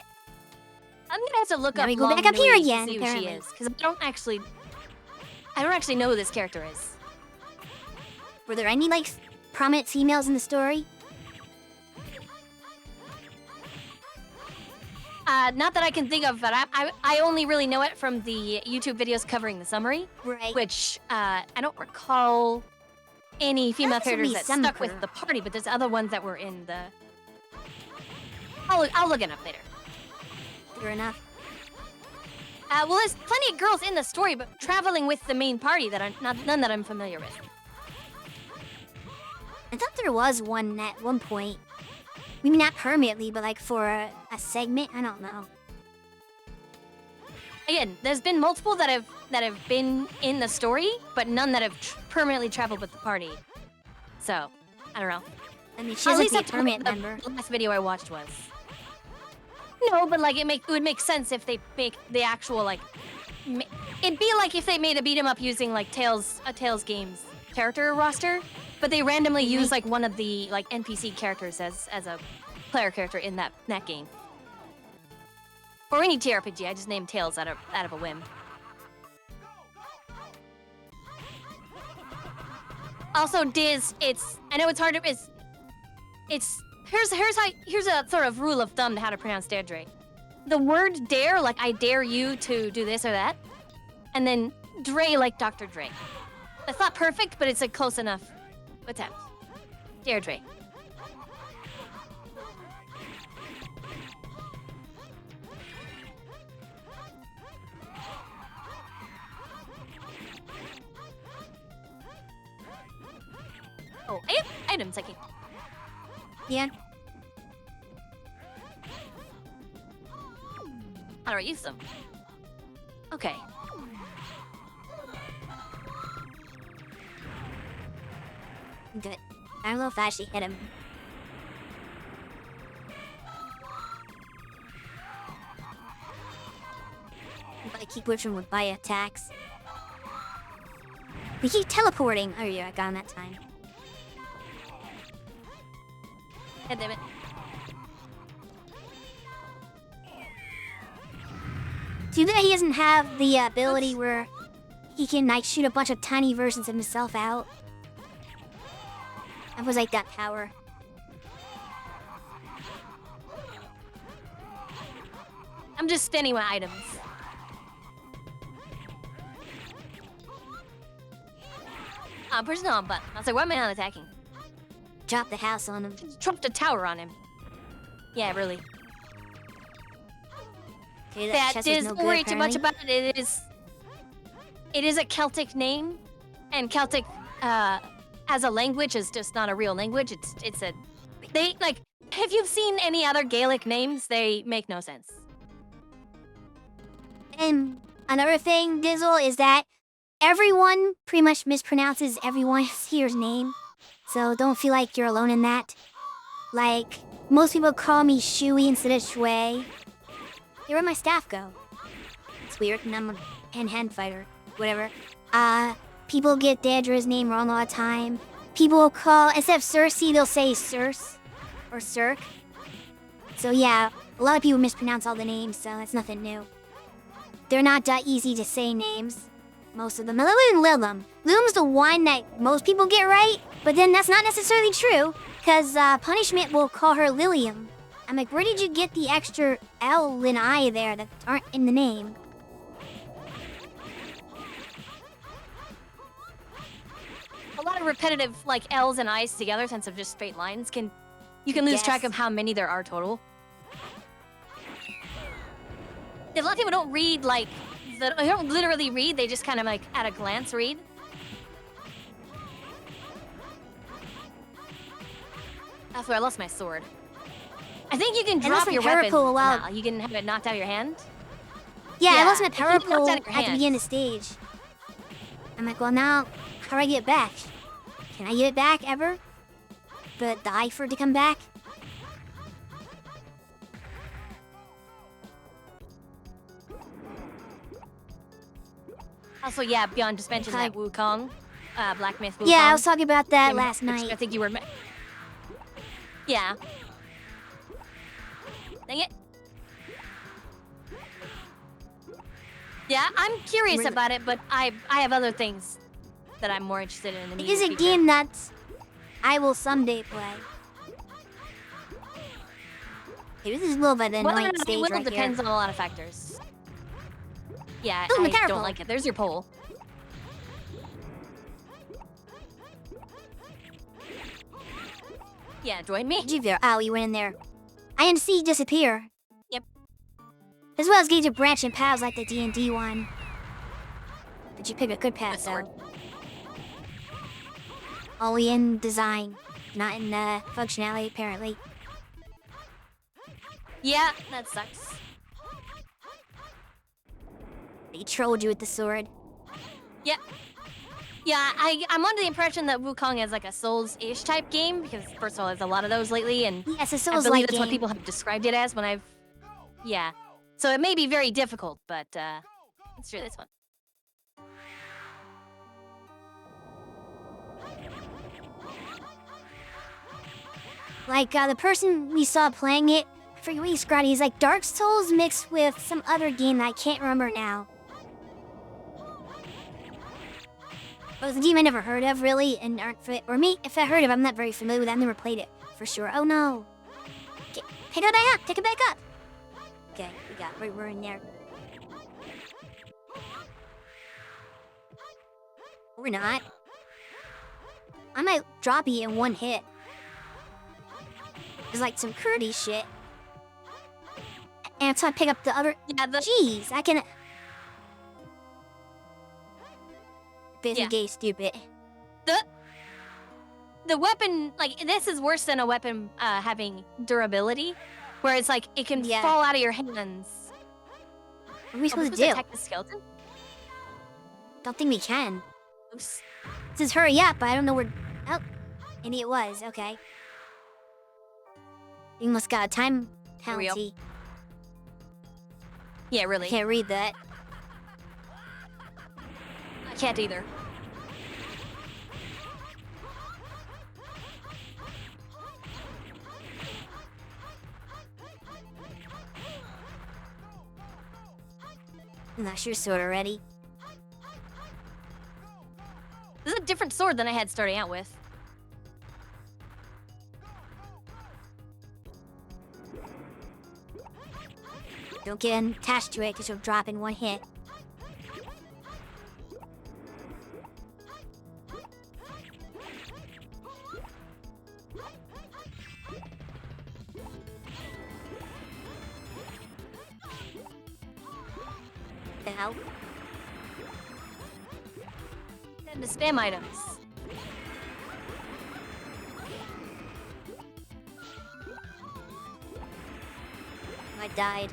I'm gonna have to look Now up we go Long back up here Nui to again, see who she apparently. is, because I don't actually know who this character is. Were there any like prominent females in the story? Not that I can think of, but I only really know it from the YouTube videos covering the summary, Right. which I don't recall any female There must be characters that some stuck with crew. the party, but there's other ones that were in the... I'll look it up later. Fair enough. Well, there's plenty of girls in the story, but traveling with the main party that none that I'm familiar with. I thought there was one at one point. Maybe not permanently, but like for a segment. I don't know. Again, there's been multiple that have been in the story, but none that have permanently traveled with the party. So, I don't know. I mean, she At doesn't least be a that's what permanent member. the last video I watched was. No, but like it would make sense if they make the actual like. It'd be like if they made a beat 'em up using like a Tales games character roster, but they randomly use like one of the like NPC characters as a player character in that game. Or any TRPG. I just named Tales out of a whim. Also, Diz, I know it's hard to here's a sort of rule of thumb to how to pronounce Deirdre. The word dare, like I dare you to do this or that, and then Dre like Dr. Dre. That's not perfect, but it's a close enough attempt. Deirdre. Oh, items I can. Yeah. How do I use them? Okay. Good. I don't know if I actually hit him. But I keep pushing with by attacks. We keep teleporting. Oh yeah, I got him that time. God damn it. Too bad he doesn't have the ability where he can like shoot a bunch of tiny versions of himself out. I was like that power. I'm just spinning my items. Pushing the on button. I was like, why am I not attacking? Drop the house on him. Dropped a tower on him. Yeah, really. Okay, that That chest was is, no don't good, worry too much apparently. about it. It is a Celtic name, and Celtic as a language is just not a real language. They like. Have you seen any other Gaelic names? They make no sense. And another thing, Dizzle, is that everyone pretty much mispronounces everyone here's name. So don't feel like you're alone in that. Like, most people call me Shui instead of Shui. Hey, where'd my staff go? It's weird, and I'm a hand fighter. Whatever. People get Daedra's name wrong all the time. People call, instead of Cersei, they'll say Circe. Or Cirque. So yeah, a lot of people mispronounce all the names, so that's nothing new. They're not that easy to say names. Most of them. Other than Lilum. Lilum's the one that most people get right, but then that's not necessarily true, because Punishment will call her Lilium. I'm like, where did you get the extra L and I there that aren't in the name? A lot of repetitive, like, L's and I's together, since of just straight lines, you can lose track of how many there are total. A lot of people don't read, like, they don't literally read, they just kind of, like, at a glance read. That's where I lost my sword. I think you can drop your weapon. Nah, you can have it knocked out of your hand. Yeah, I lost my power pole at the beginning of the stage. I'm like, well now, how do I get it back? Can I get it back ever? But die for it to come back? Also, yeah, beyond just mentioning that Wukong, Black Myth Wukong. Yeah, I was talking about that last night. I think you were... Yeah. Dang it. Yeah, I'm curious about it, but I have other things that I'm more interested in. It is a game that I will someday play. Hey, this is a little bit of an annoying stage right here. Depends on a lot of factors. Yeah, I don't like it. There's your pole. Yeah, join me. Oh, you went in there. I didn't see you disappear. Yep. As well as get your branch and paths like the D&D one. But you pick a good path, though. Only in design, not in functionality, apparently. Yeah, that sucks. He trolled you with the sword. Yeah. Yeah, I'm under the impression that Wukong is like a Souls-ish type game, because first of all, there's a lot of those lately, and yes, a I Souls-like believe that's game. what people have described it as when I've... Yeah. So it may be very difficult, but let's try this one. Like, the person we saw playing it, I forget what he described, he's like Dark Souls mixed with some other game that I can't remember now. But it was a game I never heard of, really, and or me, if I heard of it, I'm not very familiar with it. I've never played it, for sure. Oh no. Okay, pick it back up, take it back up. Okay, we're in there. We're not. I might drop you in one hit. It's like some curdy shit. And until I pick up the other... Yeah, Jeez, I can... Busy gay stupid. The weapon, like, this is worse than a weapon having durability, where it's like, it can fall out of your hands. What are we supposed to do? Attack the skeleton? Don't think we can. It says hurry up, but I don't know where... Oh, maybe it was, okay. You must got a time penalty. Yeah, really. I can't read that. I can't either. That's your sword already. This is a different sword than I had starting out with. Don't get attached to it because you'll drop in one hit. The hell? And the spam items. I died.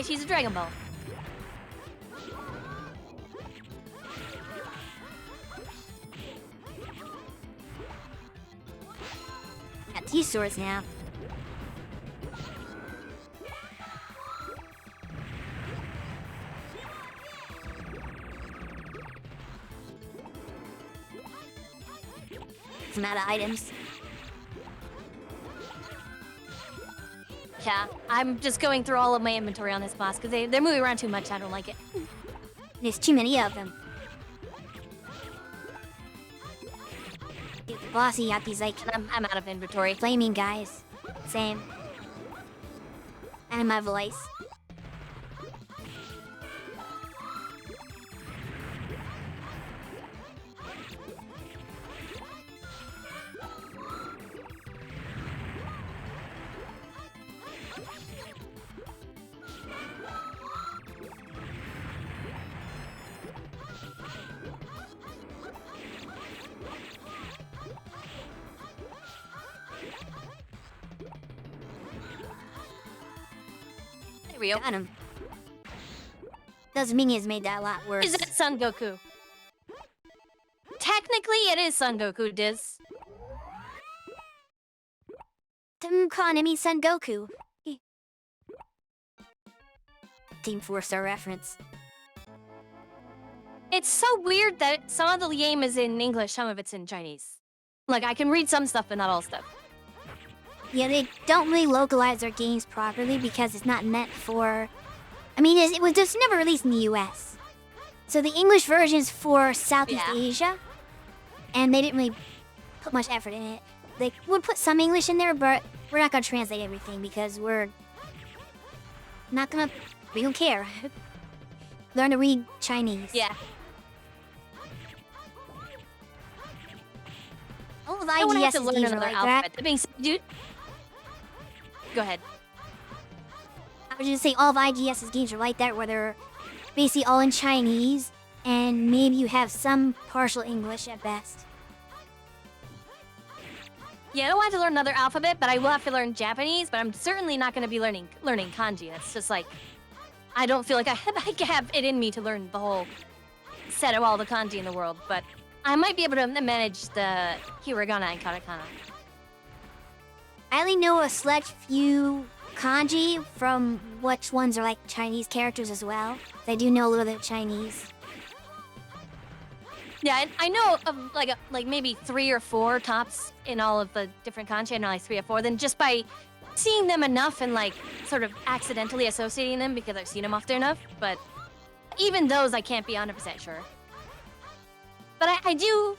She's a Dragon Ball. Got 2 swords now. Some out of items. Yeah, I'm just going through all of my inventory on this boss because they're moving around too much. I don't like it. There's too many of them. Dude, the bossy got these like And I'm out of inventory. flaming guys. Same. And my voice. There we go. Got him. Those minions made that a lot worse. Is it Son Goku? Technically, it is Son Goku, Diz. Enemy Son Goku. Team 4-star reference. It's so weird that some of the game is in English, some of it's in Chinese. Like, I can read some stuff, but not all stuff. Yeah, they don't really localize their games properly because it's not meant for... I mean, it was just never released in the US. So the English version is for Southeast Yeah. Asia. And they didn't really put much effort in it. They would put some English in there, but we're not going to translate everything because we're not going to... We don't care. Learn to read Chinese. Yeah. All of I want to have IGS to learn games are another like alphabet. that. That being said, dude... Go ahead. I was just saying, all of IGS's games are like that, where they're basically all in Chinese, and maybe you have some partial English at best. Yeah, I don't have to learn another alphabet, but I will have to learn Japanese, but I'm certainly not going to be learning kanji. That's just like... I don't feel like I have it in me to learn the whole set of all the kanji in the world, but I might be able to manage the hiragana and katakana. I only know a select few kanji from which ones are like Chinese characters as well. I do know a little bit of Chinese. Yeah, I know of like maybe 3 or 4 tops in all of the different kanji. I know like 3 or 4. Then just by seeing them enough and like sort of accidentally associating them because I've seen them often enough. But even those I can't be 100% sure. But I do,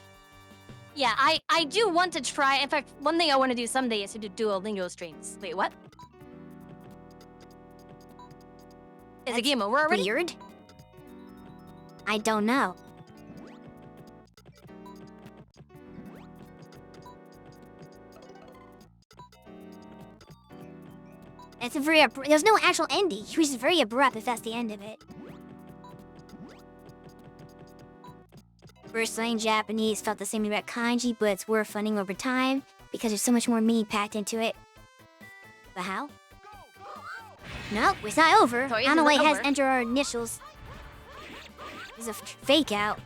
yeah, I do want to try. In fact, one thing I want to do someday is to do Duolingo streams. Wait, what? Is the game over already? Weird? I don't know. It's a very there's no actual ending, which is very abrupt if that's the end of it. First learning Japanese felt the same about kanji, but it's worth learning over time because there's so much more meaning packed into it. But how? Nope, it's not over. Sorry, I don't know why it isn't has over. enter our initials. It's a fake out.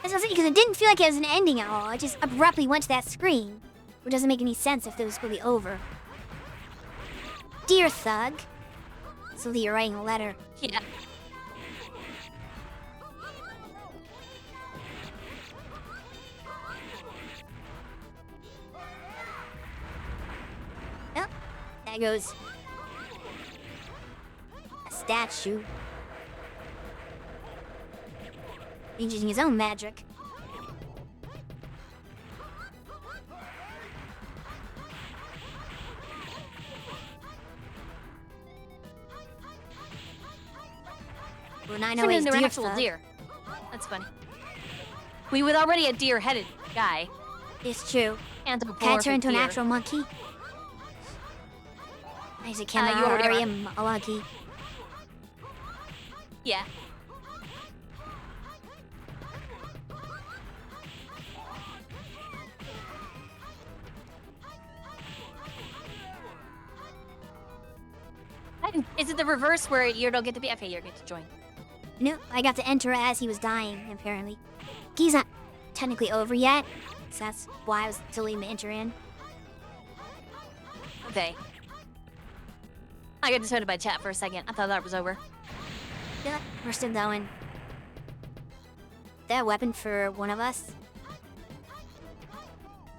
Because it didn't feel like it was an ending at all. It just abruptly went to that screen. Which doesn't make any sense if it was going to be over. Dear Thug. So you're writing a letter. Yeah. Yep. There goes a statue. He's using his own magic. Well, now I know Turn he's into an deer actual thug. deer. That's funny. We with already a deer-headed guy. It's true. Can I Anthropomorphic turn into an deer. actual monkey? I said, can you already I are. am a monkey? Yeah. Is it the reverse where you don't get to be? Okay, you get to join. No, I got to enter as he was dying, apparently. He's not technically over yet, so that's why I was still letting him enter in. Okay. I got distracted by chat for a second. I thought that was over. Yeah, we're still going. That weapon for one of us?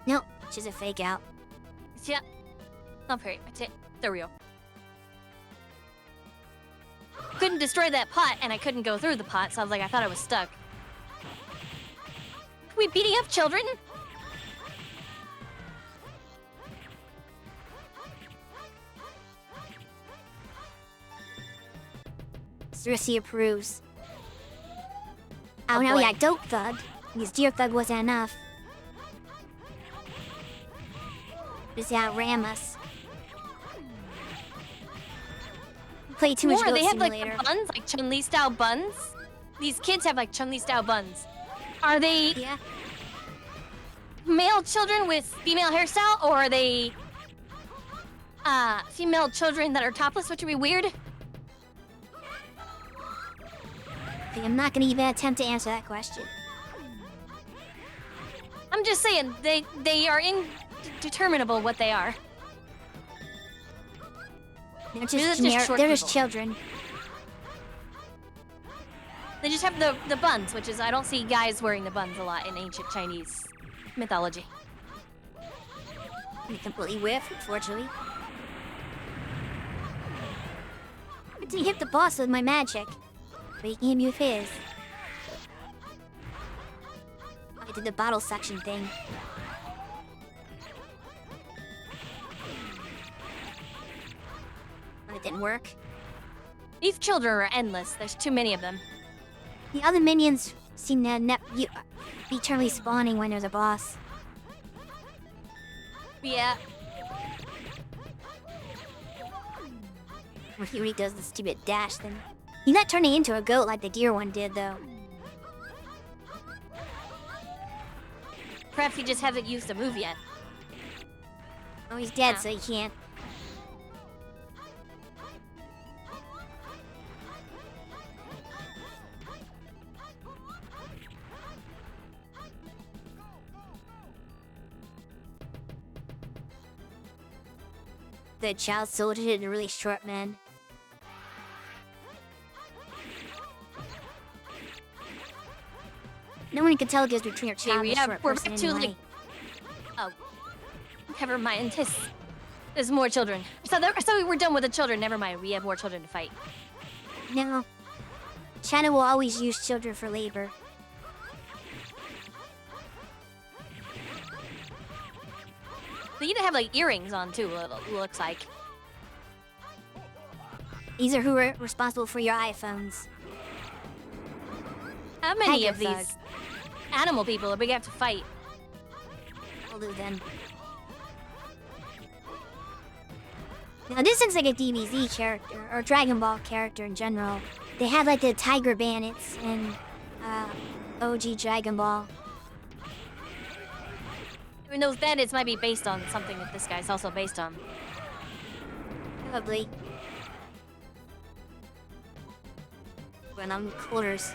Nope, she's a fake out. Yeah. Okay, there we go. Couldn't destroy that pot, and I couldn't go through the pot, so I was like, I thought I was stuck. Are we beating up children? Cersei approves. Oh, Oh, no, boy. yeah, Dope Thug. Because Deer Thug wasn't enough. Just outram us. Play too much More, Goat they have like Simulator. the buns, like Chun-Li style buns. These kids have like Chun-Li style buns. Are they Yeah. male children with female hairstyle, or are they female children that are topless, which would be weird? Okay, I'm not gonna even attempt to answer that question. I'm just saying they are indeterminable what they are. They're These just, are just short they're just people. children. They just have the buns, which is I don't see guys wearing the buns a lot in ancient Chinese mythology. We completely whiff, unfortunately. I didn't hit the boss with my magic, but he can hit me with his. I did the bottle suction thing. But it didn't work. These children are endless. There's too many of them. The other minions seem to be eternally spawning when there's a boss. Yeah. When he does the stupid dash thing. He's not turning into a goat like the deer one did, though. Perhaps he just hasn't used the move yet. Oh, he's dead, Yeah. so he can't. The child soldier did a really short man. No one can tell the difference between a child and a short we're person back to anyway. like. Oh, never mind. There's more children. So we were done with the children. Never mind. We have more children to fight. No. China will always use children for labor. They need to have like earrings on too. It looks like. These are who are responsible for your iPhones. How many Tiger of these thug. animal people are we gonna have to fight? I'll do then. Now this looks like a DBZ character, or Dragon Ball character in general. They had like the Tiger Bandits in OG Dragon Ball. I mean, those bandits might be based on something that this guy's also based on. Probably. When I'm quarters.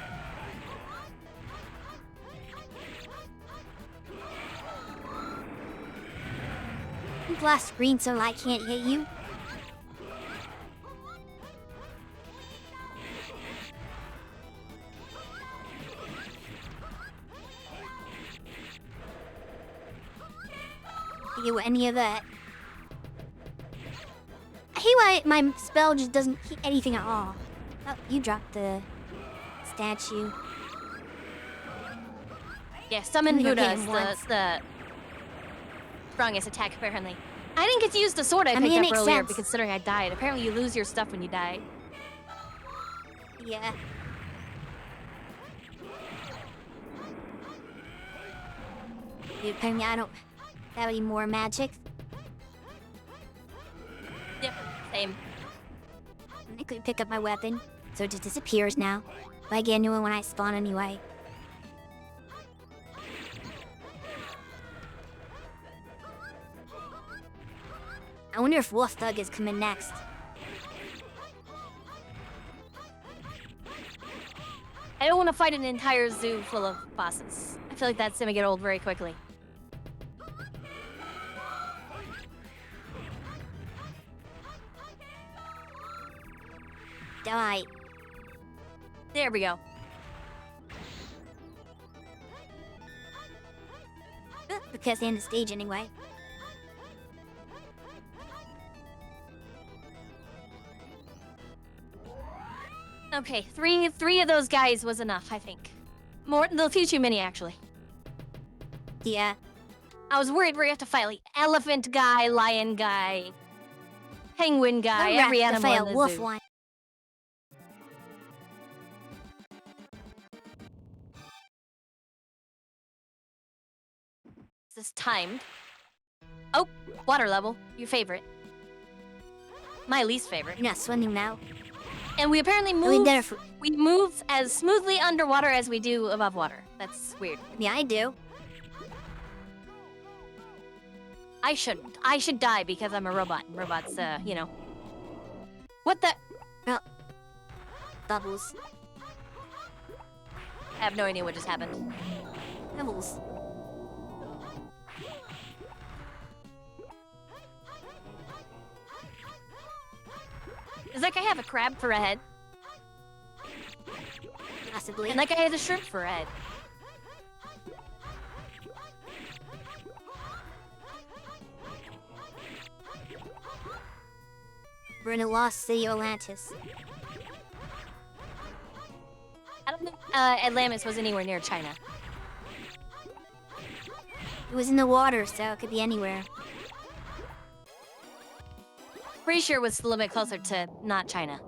Glass screen so I can't hit you. You any of that? I hate why my spell just doesn't hit anything at all. Oh, you dropped the statue. Yeah, summon Only Buddha hit is him once. the strongest attack apparently. I didn't get to use the sword I mean, picked it up makes earlier, sense. considering I died. Apparently, you lose your stuff when you die. Yeah. Dude, apparently I don't have any more magic. Yep, same. I could pick up my weapon, so it just disappears now. But I get a new one when I spawn anyway. I wonder if Wolf Thug is coming next. I don't want to fight an entire zoo full of bosses. I feel like that's gonna get old very quickly. Die. There we go. Because they end the stage anyway. Okay, three of those guys was enough, I think. More, a few too many actually. Yeah. I was worried we have to fight like elephant guy, lion guy, penguin guy, I'd every rather animal fight in a the wolf zoo. one. Is this timed? Oh, water level, your favorite. My least favorite. You're not swimming now. And we apparently We move. did it for, We move as smoothly underwater as we do above water. That's weird. yeah, I do. I should die because I'm a robot. And robots, you know. What the? Bubbles. I have no idea what just happened. Bubbles. Does that guy have a crab for a head? Possibly. And that guy has a shrimp for a head. We're in a lost city, Atlantis. I don't think Atlantis was anywhere near China. It was in the water, so it could be anywhere. Pretty sure it was a little bit closer to not China.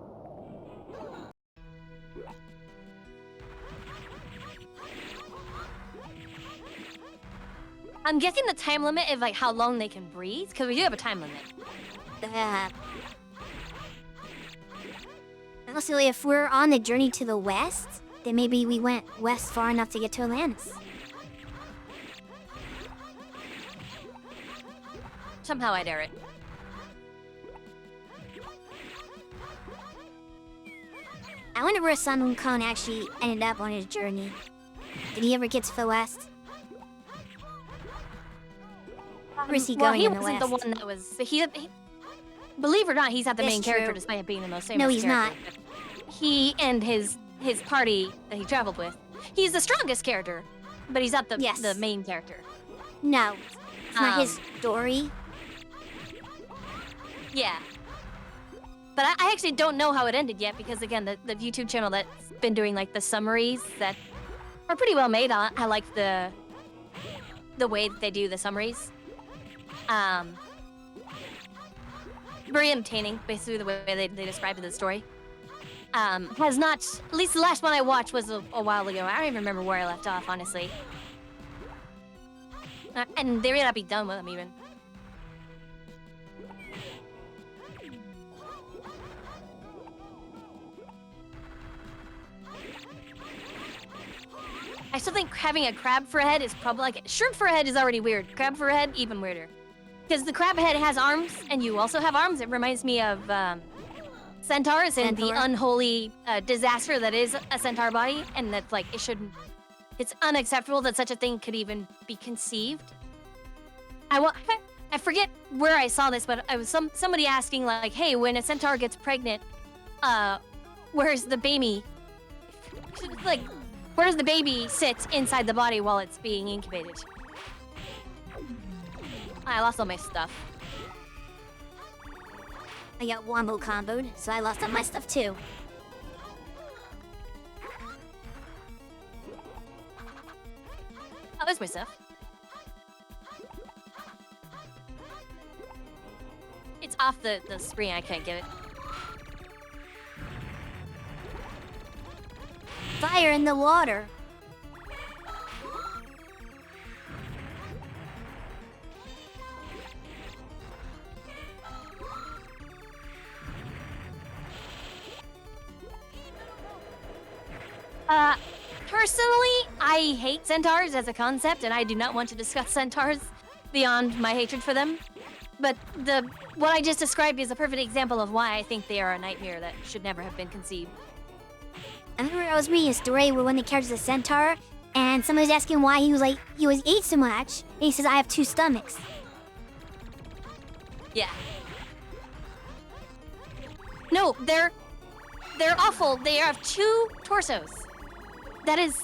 I'm guessing the time limit is like how long they can breathe, because we do have a time limit. Also, if we're on the journey to the west, then maybe we went west far enough to get to Atlantis. Somehow I dare it. I wonder where Sun Wukong actually ended up on his journey. Did he ever get to the west? Where is he Well, going he in the wasn't west? the one that was. He believe it or not, he's not the That's main character, true. despite being the most famous. No, he's character. He and his party that he traveled with. He's the strongest character, but he's not the Yes. the main character. No, it's not his story. Yeah. But I actually don't know how it ended yet because again, the YouTube channel that's been doing like the summaries that are pretty well made. I like the way that they do the summaries. Very entertaining, basically the way they describe the story. Has not, at least the last one I watched was a while ago. I don't even remember where I left off, honestly. And they may not be done with them even. I still think having a crab for a head is probably like shrimp for a head is already weird. Crab for a head, even weirder. Because the crab head has arms, and you also have arms. It reminds me of centaurs and the Centaur. unholy disaster that is a centaur body, and that's like it shouldn't. It's unacceptable that such a thing could even be conceived. I forget where I saw this, but I was somebody asking like, "Hey, when a centaur gets pregnant, where's the baby? Like, where does the baby sit inside the body while it's being incubated?" I lost all my stuff. I got wombo comboed, so I lost all my stuff too. Oh, there's my stuff. It's off the screen. I can't get it. Fire in the water. Personally, I hate centaurs as a concept, and I do not want to discuss centaurs beyond my hatred for them. But what I just described is a perfect example of why I think they are a nightmare that should never have been conceived. I remember I was reading a story where one of the characters is a centaur, and somebody was asking why he was ate so much, and he says, "I have 2 stomachs." Yeah. No, they're awful. They have 2 torsos. That is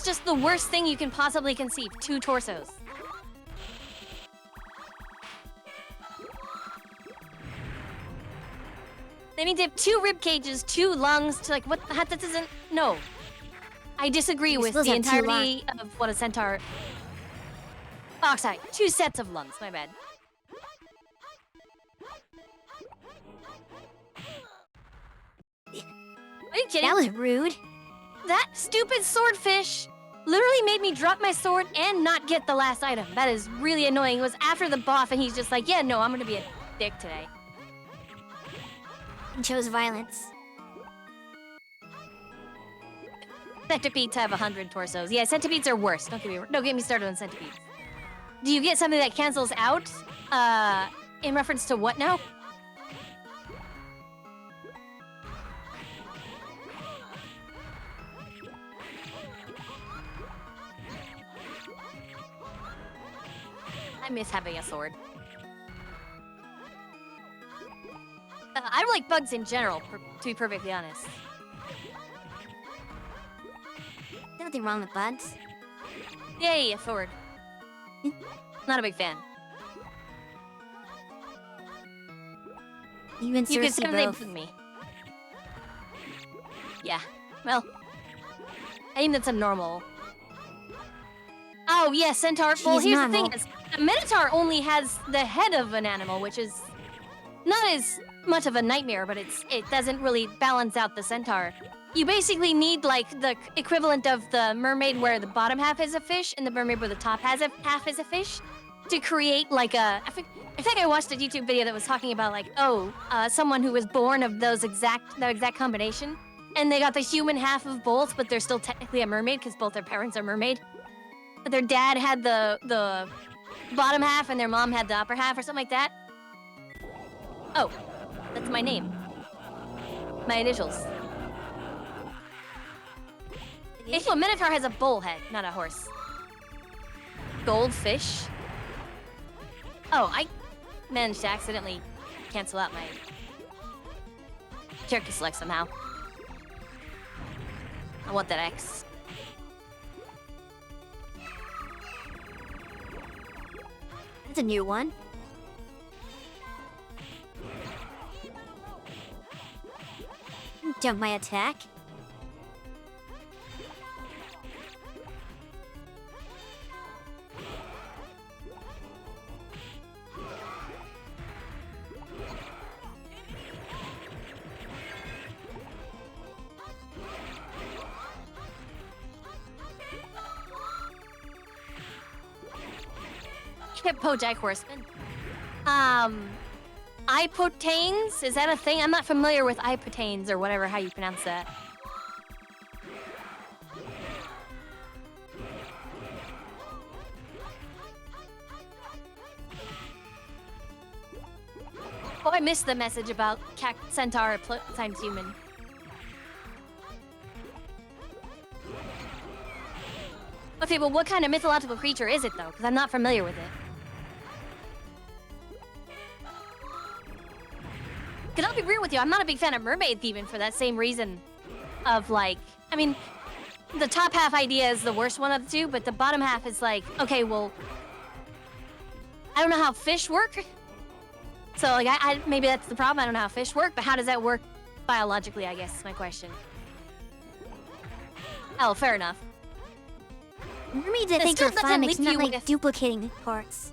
just the worst thing you can possibly conceive. 2 torsos. They need to have 2 rib cages, 2 lungs, to like what? That doesn't. No. I disagree You're with supposed the to have 2 entirety of what a centaur. Oh, sorry. 2 sets of lungs. My bad. Are you kidding? That was rude. That stupid swordfish literally made me drop my sword and not get the last item. That is really annoying. It was after the boss, and he's just like, yeah, no, I'm gonna be a dick today. He chose violence. Centipedes have 100 torsos. Yeah, centipedes are worse. Don't get me started on centipedes. Do you get something that cancels out? In reference to what now? I miss having a sword. I like bugs in general, to be perfectly honest. There's nothing wrong with bugs. Yay, a sword. Not a big fan. You and You can Cersei say they both. bug me. Yeah, well, I think that's a normal. Oh, yeah, centaur. Well, She's here's normal. the thing: is a minotaur only has the head of an animal, which is not as much of a nightmare, but it doesn't really balance out the centaur. You basically need like the equivalent of the mermaid, where the bottom half is a fish, and the mermaid where the top half is a fish, to create like a. I think I watched a YouTube video that was talking about like, someone who was born of that exact combination, and they got the human half of both, but they're still technically a mermaid because both their parents are mermaid. But their dad had the bottom half and their mom had the upper half or something like that. Oh, that's my name. My initials. A minotaur has a bull head, not a horse. Goldfish. Oh, I managed to accidentally cancel out my character select somehow. I want that X. That's a new one. Jump my attack. Bojack Horseman. Ipotanes? Is that a thing? I'm not familiar with ipotanes or whatever, how you pronounce that. Oh, I missed the message about centaur times human. Okay, but what kind of mythological creature is it, though? Because I'm not familiar with it. Because I'll be real with you, I'm not a big fan of mermaids even for that same reason of, like... I mean, the top half idea is the worst one of the two, but the bottom half is like, okay, well... I don't know how fish work. So, like, maybe that's the problem. I don't know how fish work, but how does that work biologically, I guess is my question. Oh, fair enough. Mermaids, I It think, still are fun, doesn't it's leave not you like with- duplicating parts.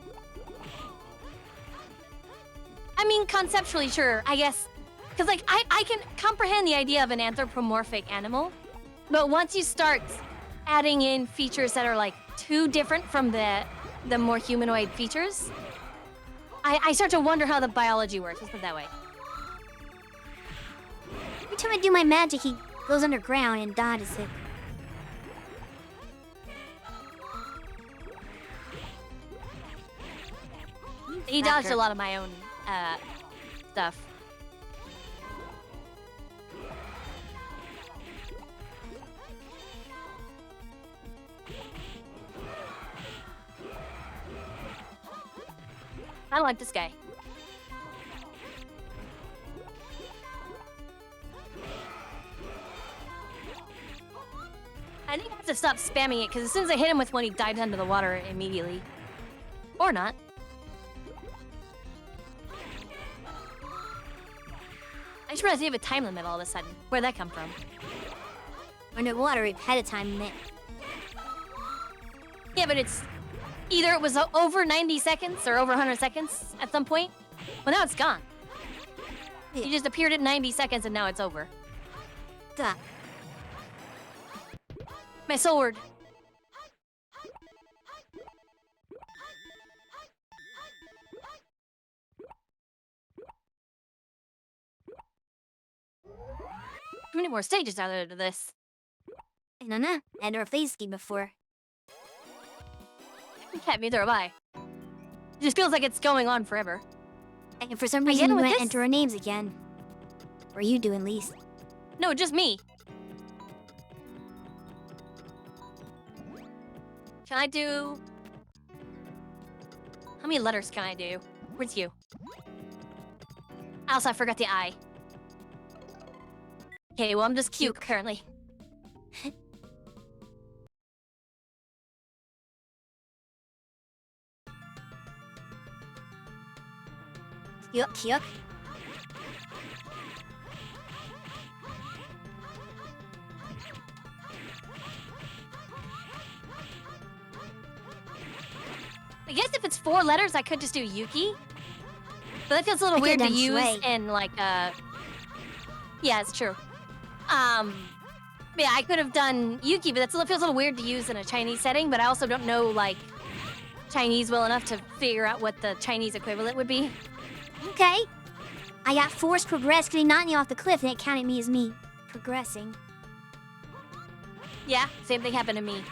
I mean, conceptually, sure, I guess. Because, like, I can comprehend the idea of an anthropomorphic animal. But once you start adding in features that are, like, too different from the more humanoid features, I start to wonder how the biology works. Let's put it that way. Every time I do my magic, he goes underground and dodges it. He dodged a lot of my own stuff. I like this guy. I think I have to stop spamming it, because as soon as I hit him with one, he dives into the water immediately. Or not. I just realized you have a time limit all of a sudden. Where'd that come from? Underwater, we've had a time limit. Yeah, but it's... Either it was over 90 seconds or over 100 seconds at some point. Well, now it's gone. Yeah. You just appeared at 90 seconds and now it's over. Duh. My sword. How many more stages are there to this? I don't know. I never played this game before. Yeah, neither have I. It just feels like it's going on forever. And for some Again reason, you with want to this? enter our names again. Or you do, at least. No, just me. Can I do... How many letters can I do? Where's you? Also, I forgot the I. Okay, well, I'm just cute, currently. Kiyuki. I guess if it's 4 letters, I could just do Yuki. But that feels a little I weird to could've done use Shui. in, like, Yeah, it's true. Yeah, I could have done Yuki, but that feels a little weird to use in a Chinese setting, but I also don't know, like, Chinese well enough to figure out what the Chinese equivalent would be. Okay. I got forced progress because he knocked me off the cliff and it counted me as me progressing. Yeah, same thing happened to me.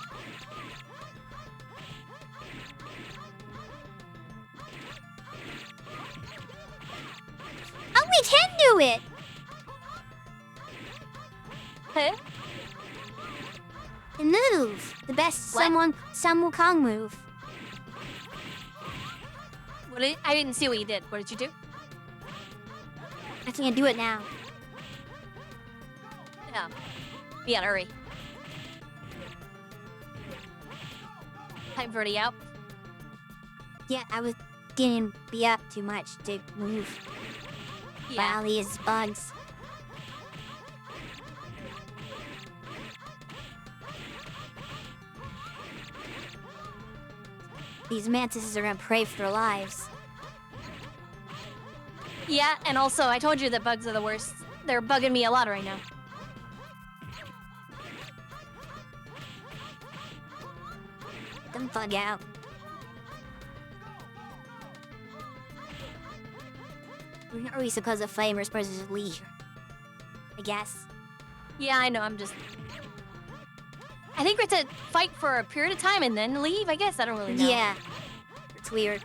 Oh, we can do it! Huh? The move. The best What? Sun Wukong move. I didn't see what you did. What did you do? I can't do it now. Yeah. Yeah, hurry. Time for it out. Yeah, I was getting beat up too much to move. By Yeah. all these bugs. These mantises are gonna pray for their lives. Yeah, and also, I told you that bugs are the worst. They're bugging me a lot right now. Let them bug out. We're not really supposed to fight, we're supposed to just leave. I guess. Yeah, I know, I'm just... I think we're to fight for a period of time and then leave, I guess. I don't really know. Yeah. It's weird.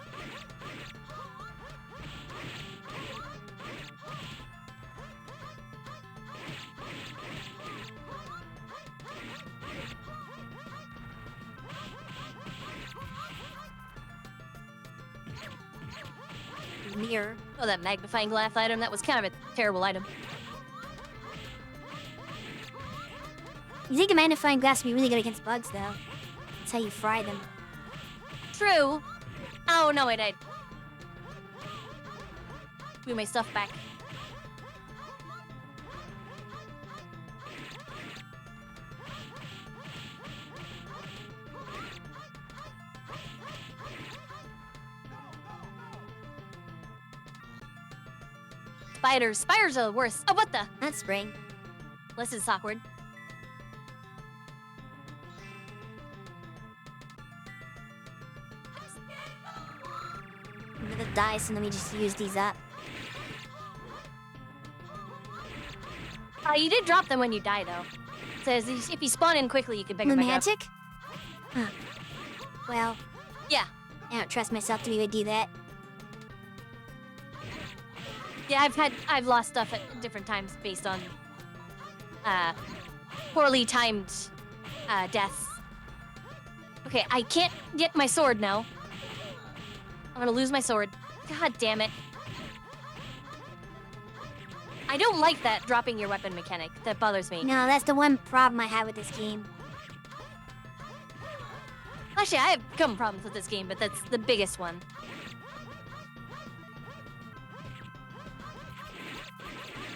Mirror. Oh, that magnifying glass item, that was kind of a terrible item. You think a magnifying glass would be really good against bugs, though? That's how you fry them. True. Oh, no, wait, I... Give my stuff back. Spiders. Spiders are the worst. Oh, what the? That's spring. This is awkward. The dice, and then we just use these up. You did drop them when you die, though. It says if you spawn in quickly, you can pick The them back up. magic? Huh. Well, Yeah. I don't trust myself to be able to do that. Yeah, I've lost stuff at different times based on poorly timed deaths. Okay, I can't get my sword now. I'm gonna lose my sword. God damn it. I don't like that dropping your weapon mechanic. That bothers me. No, that's the one problem I have with this game. Actually, I have some problems with this game, but that's the biggest one.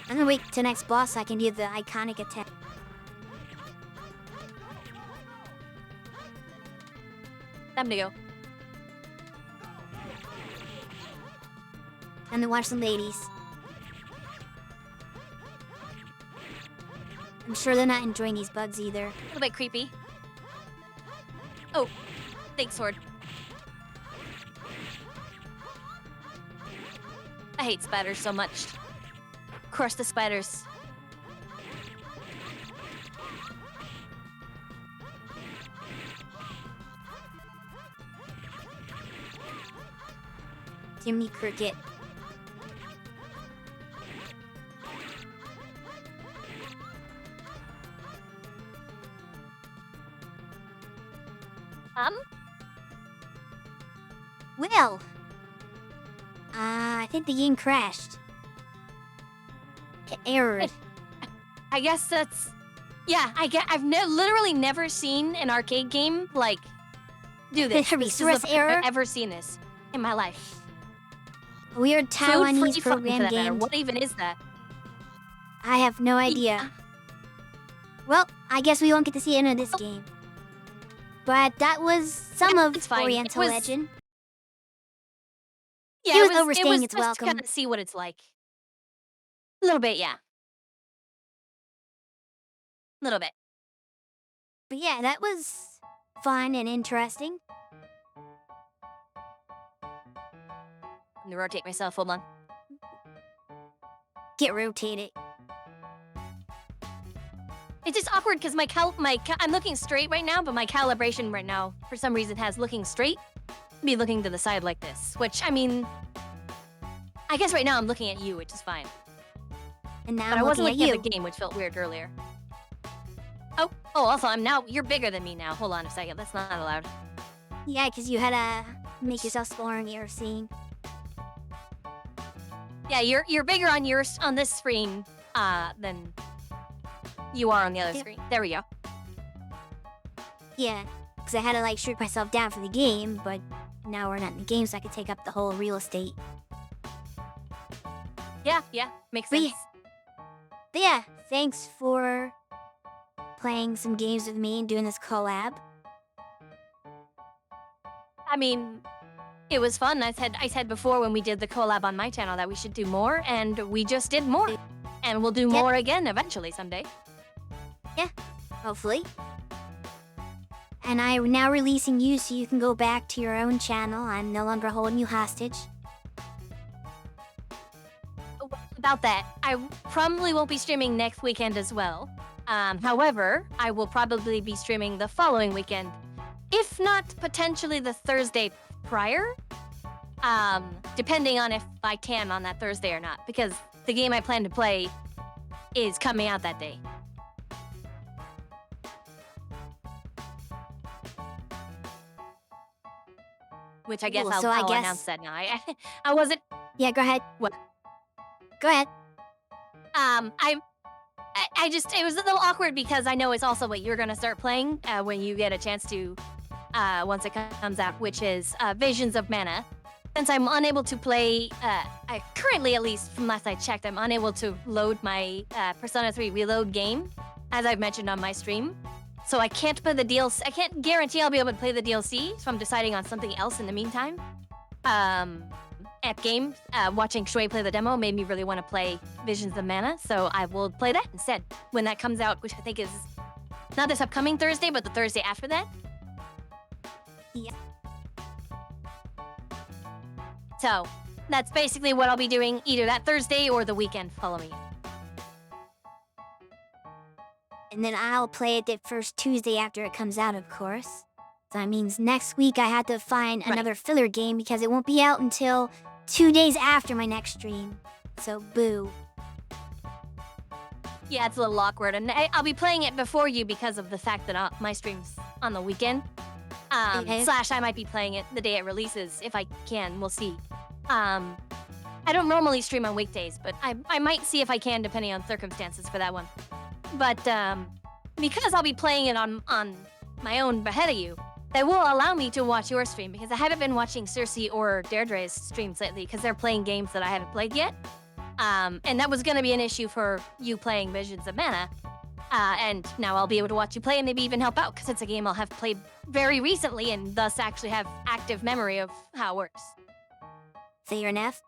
I'm gonna wait till next boss so I can do the iconic attack. Time to go. Time to watch the ladies. I'm sure they're not enjoying these bugs either. A little bit creepy. Oh, thanks, sword. I hate spiders so much. Crush the spiders. Jimmy Cricket. Well, I think the game crashed. Error. I guess that's... Yeah, I've literally never seen an arcade game, like, do this. A This is the resource first time error? I've ever seen this in my life. A weird Food-free Taiwanese fun, for program that matter. game. What even is that? I have no idea. Well, I guess we won't get to see the end of this game. But that was some of It's fine. It Oriental was- Legend. Yeah, It was overstaying its just welcome. kind of see what it's like. A little bit, yeah. A little bit. But yeah, that was fun and interesting. Let me rotate myself. Hold on. Get rotated. It's just awkward because I'm looking straight right now, but my calibration right now, for some reason, has looking straight. Be looking to the side like this, which, I mean, I guess right now I'm looking at you, which is fine. And now But I I'm wasn't looking at looking you. at the game, which felt weird earlier. Oh, also, you're bigger than me now. Hold on a second, that's not allowed. Yeah, because you had to make yourself smaller in your scene. Yeah, you're bigger on this screen, than you are on the other Yep. screen. There we go. Yeah, because I had to like shrink myself down for the game, but now we're not in the game, so I could take up the whole real estate. Yeah, makes But sense. But yeah, thanks for playing some games with me and doing this collab. I mean, it was fun. I said before when we did the collab on my channel that we should do more, and we just did more. And we'll do Yep. more again eventually someday. Hopefully. And I'm now releasing you so you can go back to your own channel. I'm no longer holding you hostage. About that, I probably won't be streaming next weekend as well. However, I will probably be streaming the following weekend, if not potentially the Thursday prior, depending on if I can on that Thursday or not, because the game I plan to play is coming out that day. Which I guess Cool, I'll, so I I'll guess- announce that now. I wasn't. Yeah, go ahead. What? Go ahead. I just, it was a little awkward because I know it's also what you're gonna start playing when you get a chance to, once it comes out, which is Visions of Mana. Since I'm unable to play, I currently, at least from last I checked, I'm unable to load my Persona 3 Reload game, as I've mentioned on my stream. So I can't play the DLC. I can't guarantee I'll be able to play the DLC, so I'm deciding on something else in the meantime. At Games, watching Shui play the demo made me really want to play Visions of Mana, so I will play that instead when that comes out, which I think is not this upcoming Thursday, but the Thursday after that. Yeah. So that's basically what I'll be doing either that Thursday or the weekend following it. And then I'll play it the first Tuesday after it comes out, of course. So that means next week I have to find Right. another filler game because it won't be out until 2 days after my next stream. So boo. Yeah, it's a little awkward, and I'll be playing it before you because of the fact that my stream's on the weekend. Okay. Slash, I might be playing it the day it releases if I can. We'll see. I don't normally stream on weekdays, but I might see if I can depending on circumstances for that one. But because I'll be playing it on my own ahead of you, that will allow me to watch your stream because I haven't been watching Cersei or Deirdre's streams lately because they're playing games that I haven't played yet. And that was going to be an issue for you playing Visions of Mana. And now I'll be able to watch you play and maybe even help out because it's a game I'll have played very recently and thus actually have active memory of how it works. Fair enough.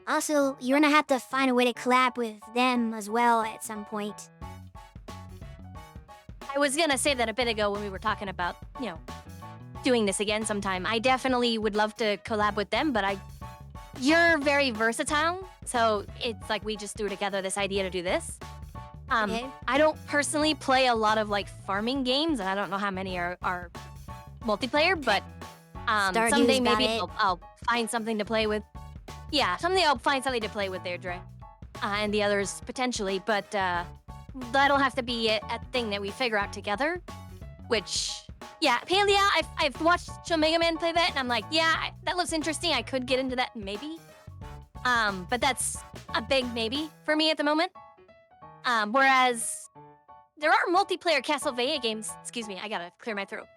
Also, you're gonna have to find a way to collab with them as well at some point. I was going to say that a bit ago when we were talking about, doing this again sometime. I definitely would love to collab with them, but you're very versatile, so it's like we just threw together this idea to do this. Okay. I don't personally play a lot of like farming games, and I don't know how many are multiplayer, but Stardew's someday about maybe it. I'll find something to play with. Yeah, someday I'll find something to play with Deirdre, and the others potentially, but that'll have to be a thing that we figure out together, which... Yeah, Palia, I've watched Show Mega Man play that, and I'm like, yeah, that looks interesting. I could get into that, maybe. But that's a big maybe for me at the moment. Whereas there are multiplayer Castlevania games. Excuse me, I gotta clear my throat.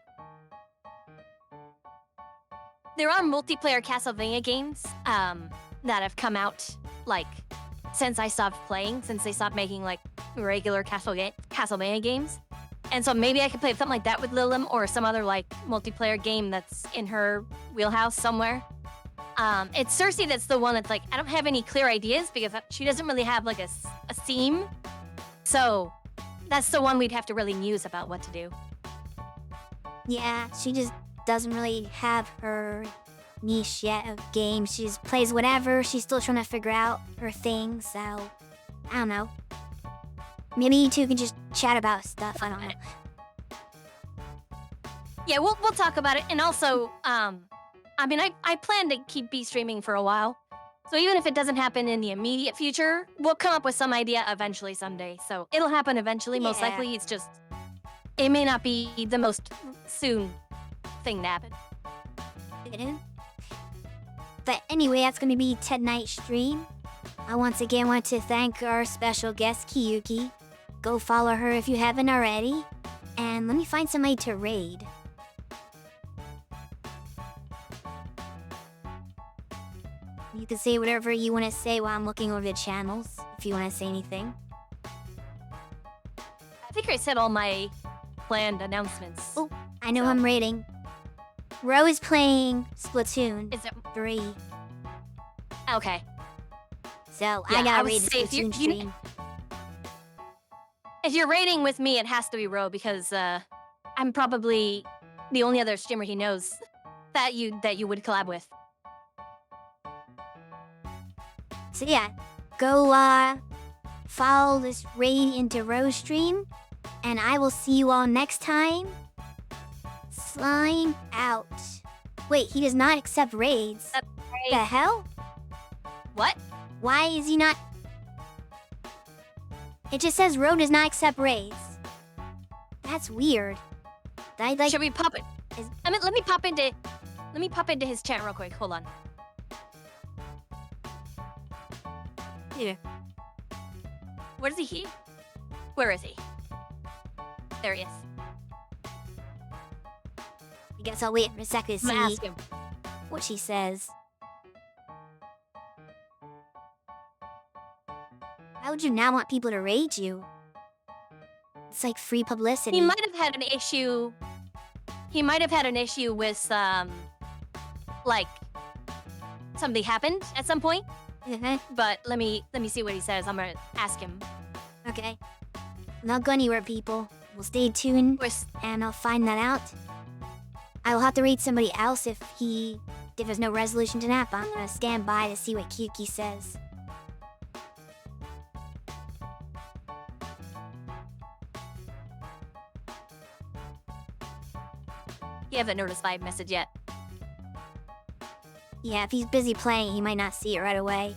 There are multiplayer Castlevania games that have come out, like, since I stopped playing, since they stopped making, like, regular Castlevania games. And so maybe I could play something like that with Lilim or some other like multiplayer game that's in her wheelhouse somewhere. It's Cersei that's the one that's like, I don't have any clear ideas because she doesn't really have like a theme. So that's the one we'd have to really muse about what to do. Yeah, she just doesn't really have her niche yet of games. She just plays whatever. She's still trying to figure out her thing, so I don't know. Maybe you two can just chat about stuff. I don't know. Yeah, we'll talk about it. And also, I mean, I plan to keep streaming for a while. So even if it doesn't happen in the immediate future, we'll come up with some idea eventually someday. So it'll happen eventually, most Yeah. likely. It's just, it may not be the most soon thing to happen. But anyway, that's going to be tonight's stream. I once again want to thank our special guest, Kiyuki. Go follow her if you haven't already. And let me find somebody to raid. You can say whatever you want to say while I'm looking over the channels, if you want to say anything. I think I said all my planned announcements. Oh, I know So- I'm raiding. Ro is playing Splatoon Is it 3. okay? So Yeah, I I gotta would raid the say if you- Splatoon you- stream. If you're raiding with me, it has to be Ro because I'm probably the only other streamer he knows that you would collab with. So yeah, go follow this raid into Ro's stream, and I will see you all next time. Slime out. Wait, he does not accept raids. The hell? What? Why is he not? It just says Ro does not accept raids. That's weird. I like. Should we pop it? Is- I mean, let me pop into his chat real quick. Hold on. Here. Where is he? Where is he? There he is. I guess I'll wait for a second to I'm gonna see ask him. what she says. Why would you not want people to raid you? It's like free publicity. He might have had an issue. He might have had an issue with like something happened at some point. Uh-huh. But let me see what he says. I'm gonna ask him. Okay. Not go anywhere, people. We'll stay tuned, Where's- and I'll find that out. I will have to raid somebody else if there's no resolution to nap. I'm gonna stand by to see what Kiyuki says. You haven't noticed my message yet. Yeah, if he's busy playing, he might not see it right away.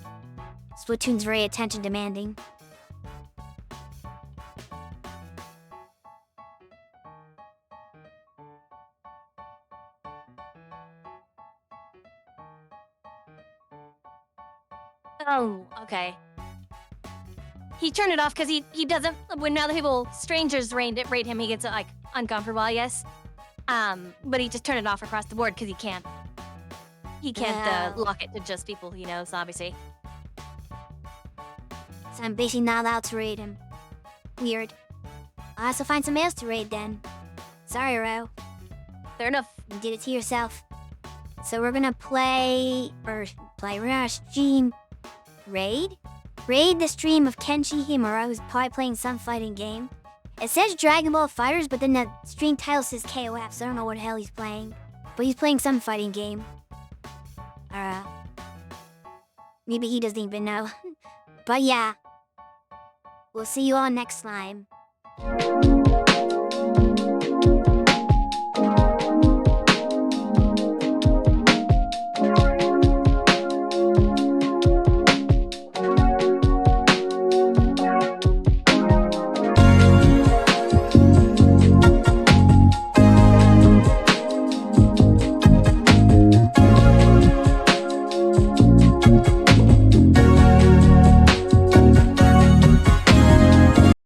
Splatoon's very attention demanding. Oh, okay. He turned it off because he doesn't. When other people, strangers, rate him, he gets like uncomfortable, I guess. But he just turned it off across the board because he can't. He can't Oh. lock it to just people he knows, obviously. So I'm basically not allowed to raid him. Weird. I'll have to find somebody else to raid then. Sorry, Ro. Fair enough. You did it to yourself. So we're gonna we're gonna stream Raid? Raid the stream of Kenshi Himura, who's probably playing some fighting game. It says Dragon Ball Fighters, but then the stream title says KOF, so I don't know what the hell he's playing. But he's playing some fighting game. Maybe he doesn't even know. But yeah. We'll see you all next time.